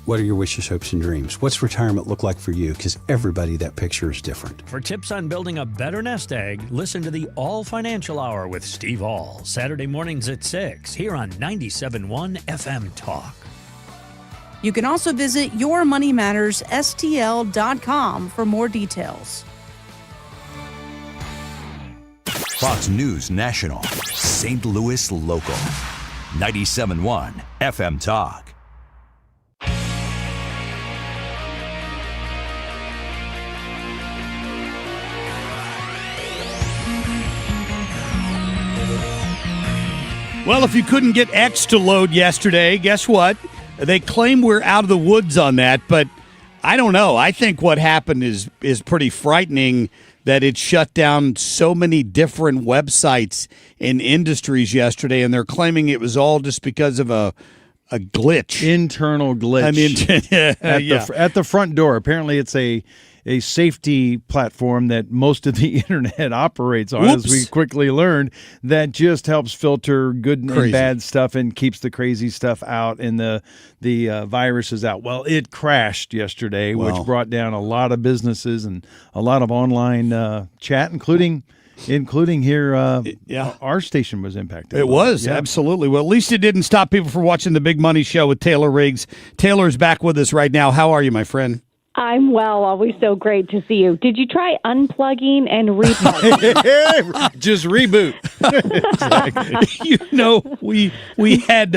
What are your wishes, hopes, and dreams? What's retirement look like for you? Because everybody, that picture is different. For tips on building a better nest egg, listen to the All Financial Hour with Steve All, Saturday mornings at 6, here on 97.1 FM Talk. You can also visit YourMoneyMattersSTL.com for more details. Fox News National, St. Louis Local, 97.1 FM Talk. Well, if you couldn't get X to load yesterday, guess what? They claim we're out of the woods on that, but I don't know. I think what happened is pretty frightening, that it shut down so many different websites and industries yesterday, and they're claiming it was all just because of a glitch. Internal glitch. I mean, at the front door. Apparently it's a safety platform that most of the internet operates on, as we quickly learned, that just helps filter good and bad stuff and keeps the crazy stuff out and the viruses out. Well, it crashed yesterday, which brought down a lot of businesses and a lot of online chat, including here, our station was impacted. It was, absolutely. Well, at least it didn't stop people from watching the Big Money Show with Taylor Riggs. Taylor's back with us right now. How are you, my friend? I'm well. Always so great to see you. Did you try unplugging and replugging? Just reboot. You know, we had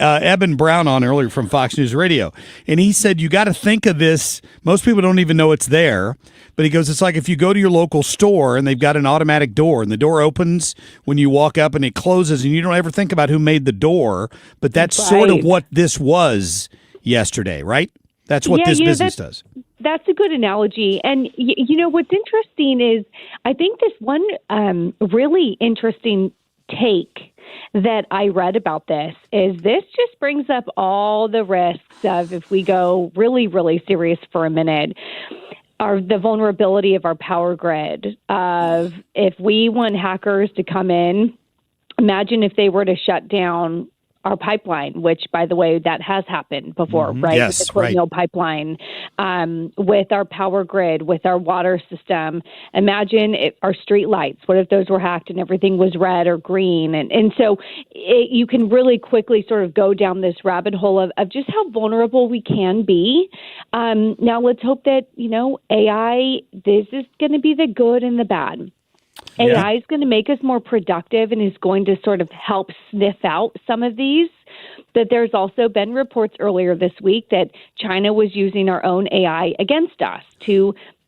Eben Brown on earlier from Fox News Radio, and he said you got to think of this. Most people don't even know it's there, but he goes, it's like if you go to your local store and they've got an automatic door, and the door opens when you walk up and it closes, and you don't ever think about who made the door. But that's sort of what this was yesterday, right? That's what this business does. That's a good analogy. And, you know, what's interesting is I think this one really interesting take that I read about this just brings up all the risks of, if we go really, really serious for a minute, the vulnerability of our power grid. Of if we want hackers to come in, imagine if they were to shut down our pipeline, which, by the way, that has happened before, right? Yes, with the Colonial pipeline, with our power grid, with our water system. Imagine our street lights. What if those were hacked and everything was red or green? And so you can really quickly sort of go down this rabbit hole of just how vulnerable we can be. Now, let's hope that, AI, this is going to be the good and the bad. AI is going to make us more productive and is going to sort of help sniff out some of these. But there's also been reports earlier this week that China was using our own AI against us.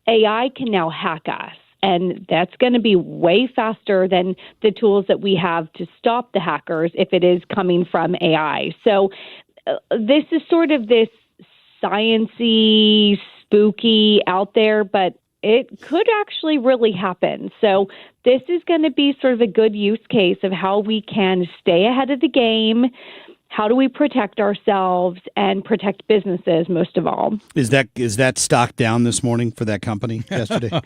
AI can now hack us. And that's going to be way faster than the tools that we have to stop the hackers if it is coming from AI. So this is sort of this science-y, spooky out there, but it could actually really happen. So this is going to be sort of a good use case of how we can stay ahead of the game. How do we protect ourselves and protect businesses most of all? Is that stock down this morning for that company yesterday?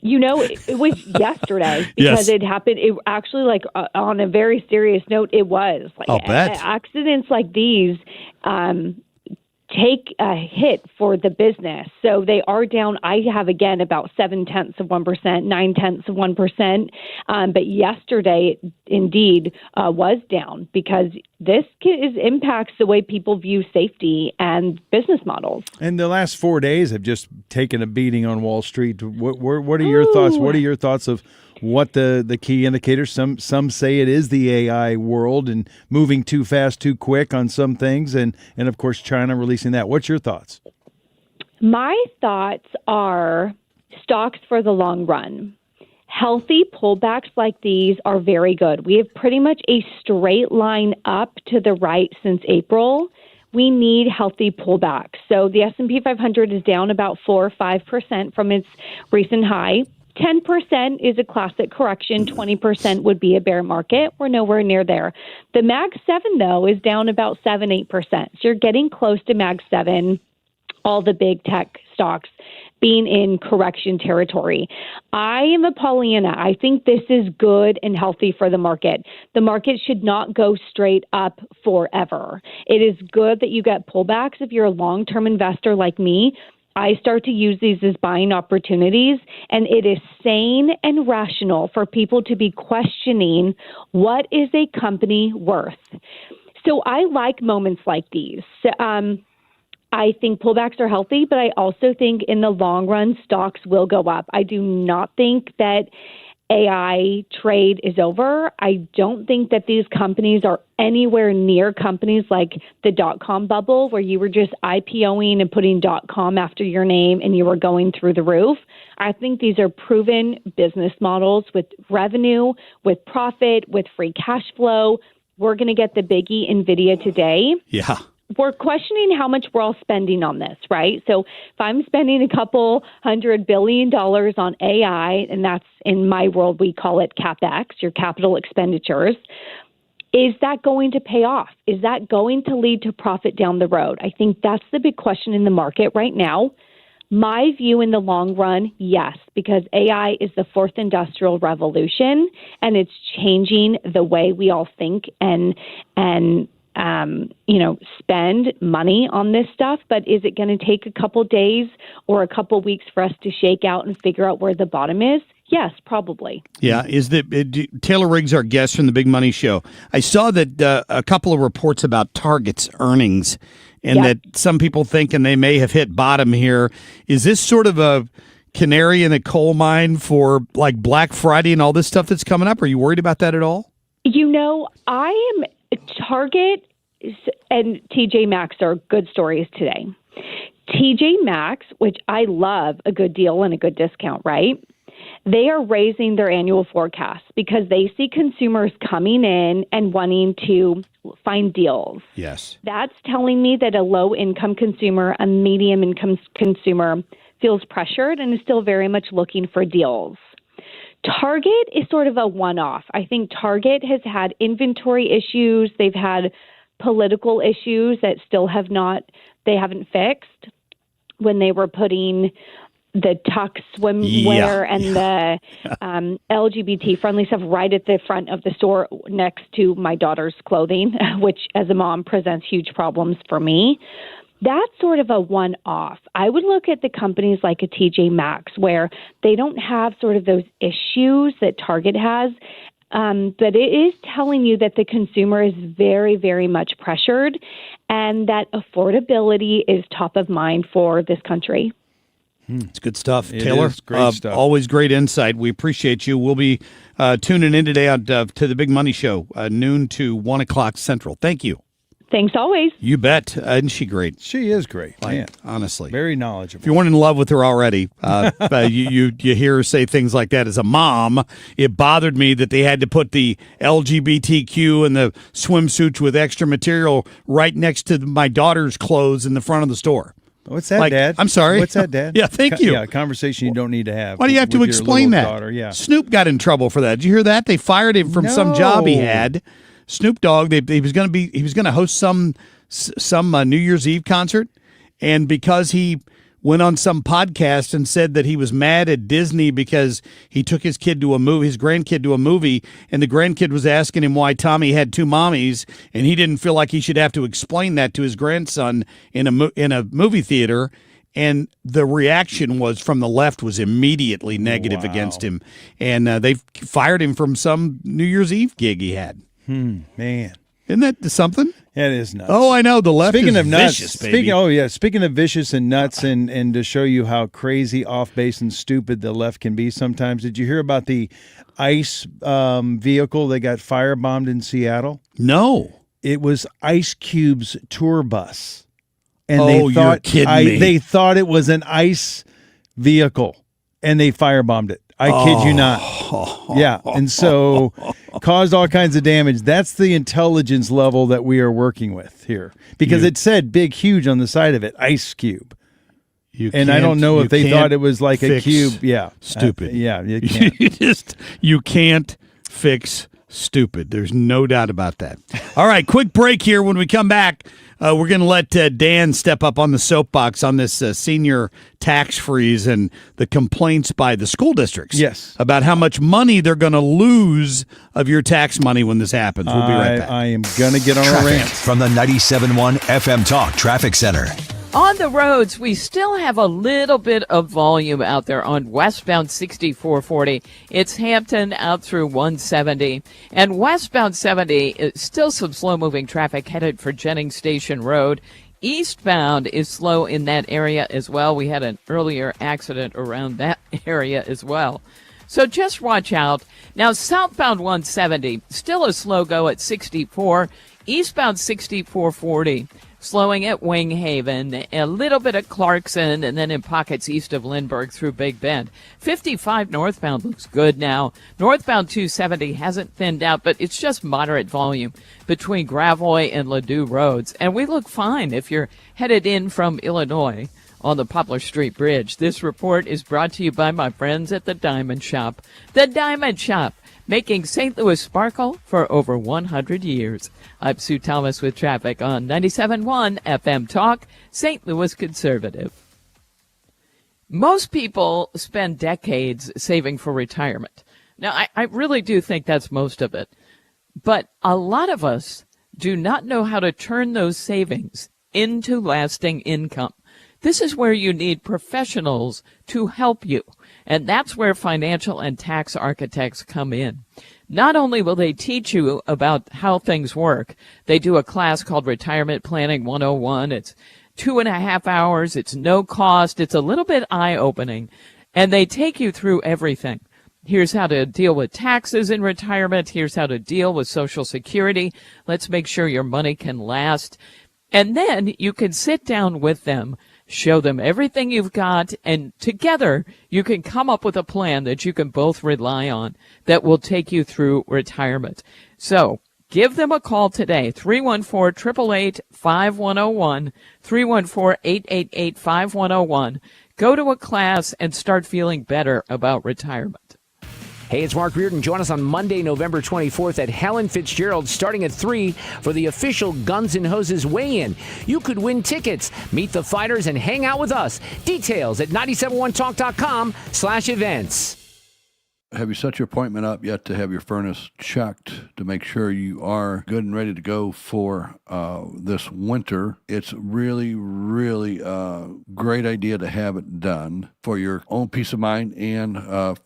It was yesterday because it happened. It actually, on a very serious note, it was. I'll bet. Accidents like these take a hit for the business. So they are down. I have, again, about 0.7%, 0.9%. But yesterday, indeed, was down because this impacts the way people view safety and business models. And the last 4 days have just taken a beating on Wall Street. What are your thoughts? What are your thoughts of what the key indicators? Some say it is the AI world and moving too fast, too quick on some things, and of course China releasing that. What's your thoughts? My thoughts are stocks for the long run. Healthy pullbacks like these are very good. We have pretty much a straight line up to the right since April. We need healthy pullbacks. So the S&P 500 is down about 4 or 5% from its recent high. 10% is a classic correction. 20% would be a bear market. We're nowhere near there. The Mag 7, though, is down about 7-8%. So you're getting close to Mag 7, all the big tech stocks being in correction territory. I am a Pollyanna. I think this is good and healthy for the market. The market should not go straight up forever. It is good that you get pullbacks if you're a long-term investor like me. I start to use these as buying opportunities, and it is sane and rational for people to be questioning what is a company worth. So I like moments like these. I think pullbacks are healthy, but I also think in the long run, stocks will go up. I do not think that AI trade is over. I don't think that these companies are anywhere near companies like the .com bubble where you were just IPOing and putting .com after your name and you were going through the roof. I think these are proven business models with revenue, with profit, with free cash flow. We're going to get the biggie NVIDIA today. Yeah. We're questioning how much we're all spending on this, right? So if I'm spending a couple $100 billion on AI, and that's in my world, we call it CapEx, your capital expenditures, is that going to pay off? Is that going to lead to profit down the road? I think that's the big question in the market right now. My view in the long run, yes, because AI is the fourth industrial revolution, and it's changing the way we all think and spend money on this stuff. But is it going to take a couple days or a couple weeks for us to shake out and figure out where the bottom is? Yes, probably. Yeah. Taylor Riggs, our guest from the Big Money Show. I saw that a couple of reports about Target's earnings and that some people thinking they may have hit bottom here. Is this sort of a canary in the coal mine for like Black Friday and all this stuff that's coming up? Are you worried about that at all? I am Target and TJ Maxx are good stories today. TJ Maxx, which I love a good deal and a good discount, right? They are raising their annual forecast because they see consumers coming in and wanting to find deals. Yes. That's telling me that a low-income consumer, a medium-income consumer feels pressured and is still very much looking for deals. Target is sort of a one-off. I think Target has had inventory issues. They've had political issues that they haven't fixed when they were putting the tuck swimwear and the LGBT-friendly stuff right at the front of the store next to my daughter's clothing, which as a mom presents huge problems for me. That's sort of a one-off. I would look at the companies like a TJ Maxx where they don't have sort of those issues that Target has, but it is telling you that the consumer is very, very much pressured and that affordability is top of mind for this country. It's good stuff. It Taylor, is great stuff. Always great insight. We appreciate you. We'll be tuning in today to the Big Money Show, noon to 1 o'clock Central. Thank you. Thanks always. You bet. Isn't she great? She is great, man. Honestly. Very knowledgeable. If you weren't in love with her already, you hear her say things like that as a mom. It bothered me that they had to put the LGBTQ and the swimsuits with extra material right next to my daughter's clothes in the front of the store. What's that, Dad? I'm sorry. What's that, Dad? Yeah, thank you. Yeah, a conversation you don't need to have. Why do you have to with your explain little that? Daughter. Yeah. Snoop got in trouble for that. Did you hear that? They fired him from some job he had. Snoop Dogg. He was going to host some New Year's Eve concert, and because he went on some podcast and said that he was mad at Disney because he took his grandkid to a movie, and the grandkid was asking him why Tommy had two mommies, and he didn't feel like he should have to explain that to his grandson in a movie theater. And the reaction from the left was immediately negative against him, and they fired him from some New Year's Eve gig he had. Man. Isn't that something? That is nuts. Oh, I know. The left Speaking is of nuts, vicious, baby. Speaking of vicious and nuts, and to show you how crazy, off base, and stupid the left can be sometimes, did you hear about the ICE vehicle that got firebombed in Seattle? No. It was Ice Cube's tour bus. And you're kidding me. They thought it was an ICE vehicle, and they firebombed it. I kid you not. Yeah, and so caused all kinds of damage. That's the intelligence level that we are working with here. Because it said big, huge on the side of it, Ice Cube. And I don't know if they thought it was like a cube. Yeah. Stupid. Yeah, you can't. You can't fix stupid. There's no doubt about that. All right, quick break here. When we come back, we're going to let Dan step up on the soapbox on this senior tax freeze and the complaints by the school districts. Yes. About how much money they're going to lose of your tax money when this happens. We'll be right back. I am going to get on a rant. From the 97.1 FM Talk Traffic Center. On the roads, we still have a little bit of volume out there on westbound 6440. It's Hampton out through 170. And westbound 70 is still some slow-moving traffic headed for Jennings Station Road. Eastbound is slow in that area as well. We had an earlier accident around that area as well. So just watch out. Now, southbound 170, still a slow go at 64. Eastbound 6440. Slowing at Wing Haven, a little bit at Clarkson, and then in pockets east of Lindbergh through Big Bend. 55 northbound looks good now. Northbound 270 hasn't thinned out, but it's just moderate volume between Gravois and Ladue roads. And we look fine if you're headed in from Illinois on the Poplar Street Bridge. This report is brought to you by my friends at the Diamond Shop. The Diamond Shop, making St. Louis sparkle for over 100 years. I'm Sue Thomas with traffic on 97.1 FM Talk, St. Louis Conservative. Most people spend decades saving for retirement. Now, I really do think that's most of it. But a lot of us do not know how to turn those savings into lasting income. This is where you need professionals to help you. And that's where financial and tax architects come in. Not only will they teach you about how things work, they do a class called Retirement Planning 101. It's 2.5 hours. It's no cost. It's a little bit eye-opening. And they take you through everything. Here's how to deal with taxes in retirement. Here's how to deal with Social Security. Let's make sure your money can last. And then you can sit down with them, show them everything you've got, and together you can come up with a plan that you can both rely on that will take you through retirement. So give them a call today, 314-888-5101, 314-888-5101. Go to a class and start feeling better about retirement. Hey, it's Mark Reardon. Join us on Monday, November 24th at Helen Fitzgerald, starting at 3 for the official Guns N' Hoses weigh-in. You could win tickets, meet the fighters, and hang out with us. Details at 971talk.com/events. Have you set your appointment up yet to have your furnace checked to make sure you are good and ready to go for this winter? It's really, really a great idea to have it done for your own peace of mind and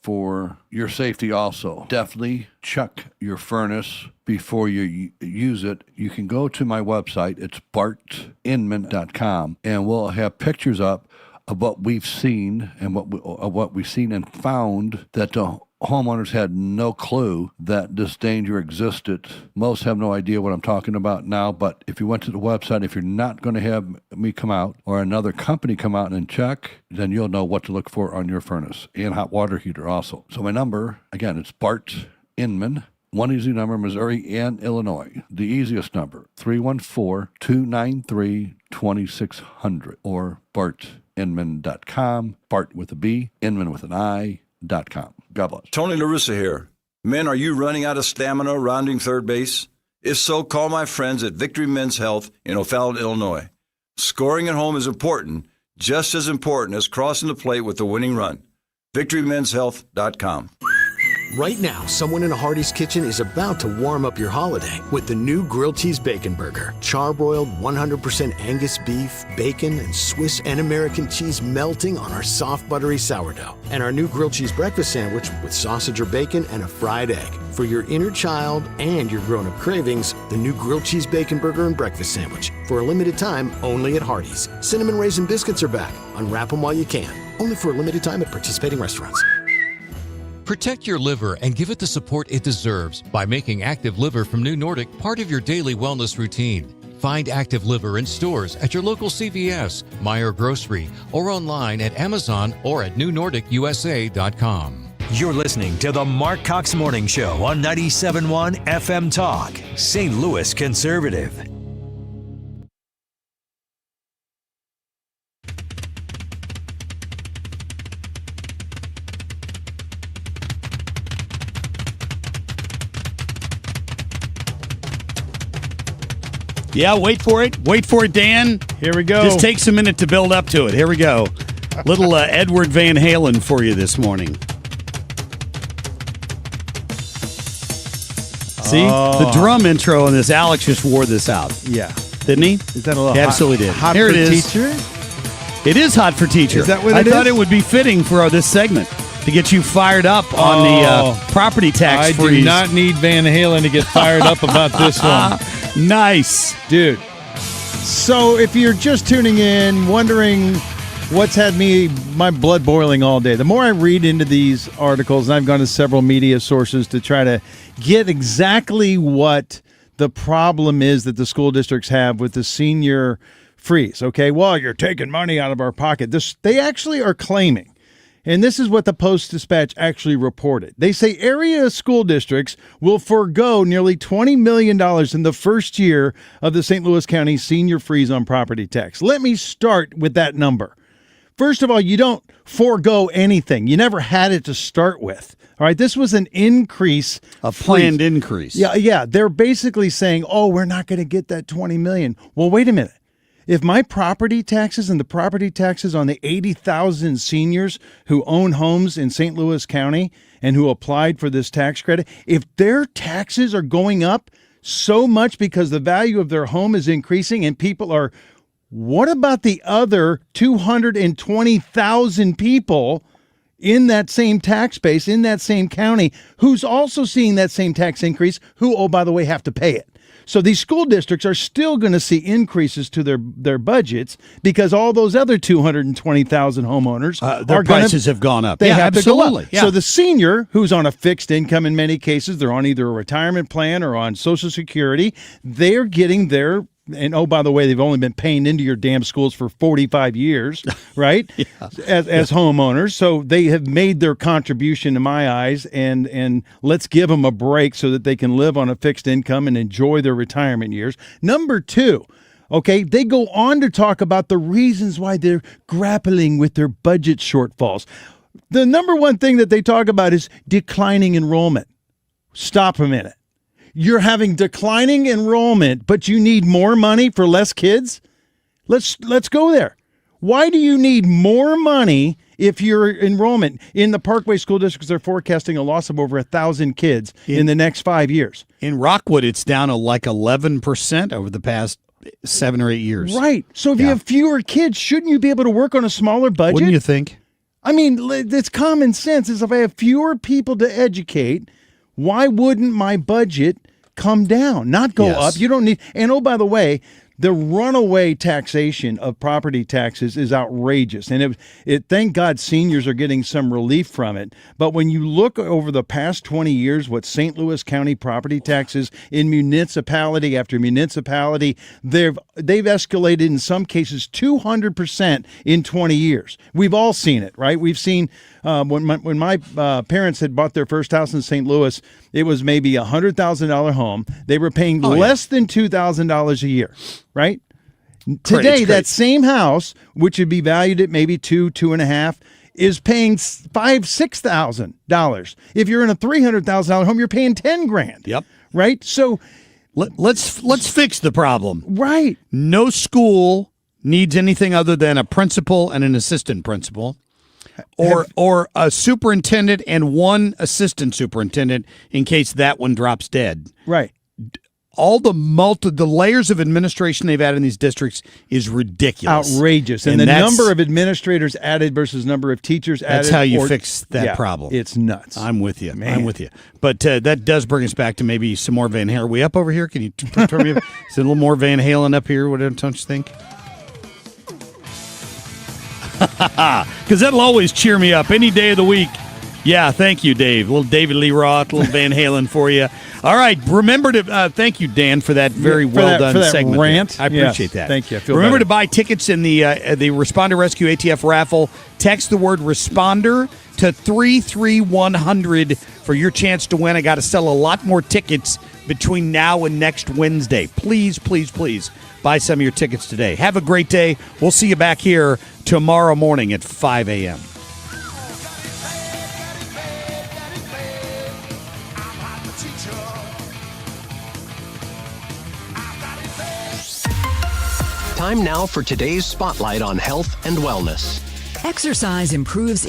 for your safety also. Definitely check your furnace before you use it. You can go to my website. It's bartinman.com, and we'll have pictures up of what we've seen and what we've seen and found that the homeowners had no clue that this danger existed. Most have no idea what I'm talking about now, but if you went to the website, if you're not going to have me come out or another company come out and check, then you'll know what to look for on your furnace and hot water heater also. So my number, again, it's Bart Inman. One easy number, Missouri and Illinois. The easiest number, 314-293-2600 or bartinman.com, Bart with a B, Inman with an I.com. God bless. Tony La Russa here. Men, are you running out of stamina rounding third base? If so, call my friends at Victory Men's Health in O'Fallon, Illinois. Scoring at home is important, just as important as crossing the plate with the winning run. VictoryMen'sHealth.com. Right now, someone in a Hardee's kitchen is about to warm up your holiday with the new grilled cheese bacon burger. Charbroiled 100% Angus beef, bacon, and Swiss and American cheese melting on our soft, buttery sourdough. And our new grilled cheese breakfast sandwich with sausage or bacon and a fried egg. For your inner child and your grown-up cravings, the new grilled cheese bacon burger and breakfast sandwich. For a limited time, only at Hardee's. Cinnamon Raisin Biscuits are back. Unwrap them while you can. Only for a limited time at participating restaurants. Protect your liver and give it the support it deserves by making Active Liver from New Nordic part of your daily wellness routine. Find Active Liver in stores at your local CVS, Meijer Grocery, or online at Amazon or at newnordicusa.com. You're listening to the Marc Cox Morning Show on 97.1 FM Talk, St. Louis Conservative. Yeah, wait for it. Wait for it, Dan. Here we go. Just takes a minute to build up to it. Here we go. Little Edward Van Halen for you this morning. See? The drum intro in this, Alex just wore this out. Yeah. Didn't he? Is that a little absolutely did. Hot Here for it is. Teacher? It is hot for teacher. Is that what it is? I thought it would be fitting for this segment to get you fired up on the property tax freeze. I do not need Van Halen to get fired up about this one. Nice. Dude. So if you're just tuning in, wondering what's had my blood boiling all day, the more I read into these articles, and I've gone to several media sources to try to get exactly what the problem is that the school districts have with the senior freeze. Okay, well, you're taking money out of our pocket. They actually are claiming, and this is what the Post-Dispatch actually reported. They say area school districts will forego nearly $20 million in the first year of the St. Louis County senior freeze on property tax. Let me start with that number. First of all, you don't forego anything. You never had it to start with. All right, this was an increase. A planned increase. Yeah. They're basically saying, oh, we're not going to get that $20 million. Well, wait a minute. If my property taxes and the property taxes on the 80,000 seniors who own homes in St. Louis County and who applied for this tax credit, if their taxes are going up so much because the value of their home is increasing and people are, what about the other 220,000 people in that same tax base, in that same county, who's also seeing that same tax increase, who, oh, by the way, have to pay it? So these school districts are still going to see increases to their budgets because all those other 220,000 homeowners, their prices have gone up. They have absolutely. to go up. Yeah. So the senior who's on a fixed income in many cases, they're on either a retirement plan or on Social Security, they're getting their, and oh, by the way, they've only been paying into your damn schools for 45 years, right? As homeowners. So they have made their contribution in my eyes, and let's give them a break so that they can live on a fixed income and enjoy their retirement years. Number two, okay, they go on to talk about the reasons why they're grappling with their budget shortfalls. The number one thing that they talk about is declining enrollment. Stop a minute. You're having declining enrollment, but you need more money for less kids? Let's go there. Why do you need more money if your enrollment in the Parkway School Districts are forecasting a loss of over 1,000 kids in the next 5 years? In Rockwood, it's down to like 11% over the past 7 or 8 years. Right. So if you have fewer kids, shouldn't you be able to work on a smaller budget? Wouldn't you think? I mean, it's common sense. Is if I have fewer people to educate, why wouldn't my budget come down, not go up? You don't need. And oh, by the way, the runaway taxation of property taxes is outrageous. And it thank God seniors are getting some relief from it. But when you look over the past 20 years, what St. Louis County property taxes in municipality after municipality, they've escalated in some cases 200% in 20 years. We've all seen it, right? We've seen when my parents had bought their first house in St. Louis, it was maybe a $100,000 home. They were paying less than $2,000 a year, right? Today, that same house, which would be valued at maybe $2.5, is paying $5,000-$6,000. If you're in a $300,000 home, you're paying $10,000. Yep. Right. So let's fix the problem. Right. No school needs anything other than a principal and an assistant principal. Or a superintendent and one assistant superintendent in case that one drops dead. Right. All the layers of administration they've added in these districts is ridiculous. Outrageous. And the number of administrators added versus number of teachers added. That's how you fix that problem. It's nuts. I'm with you. Man. I'm with you. But that does bring us back to maybe some more Van Halen. Are we up over here? Can you turn me up? Is it a little more Van Halen up here? What don't you think? Because that'll always cheer me up any day of the week. Yeah, thank you, Dave. A little David Lee Roth, a little Van Halen for you. All right, remember to thank you, Dan, for that very well done segment. Rant. I appreciate that. Thank you. I feel remember better. to buy tickets in the Responder Rescue ATF raffle. Text the word responder to 33100 for your chance to win. I got to sell a lot more tickets between now and next Wednesday. Please, please, please buy some of your tickets today. Have a great day. We'll see you back here tomorrow morning at 5 a.m. Time now for today's Spotlight on Health and Wellness. Exercise improves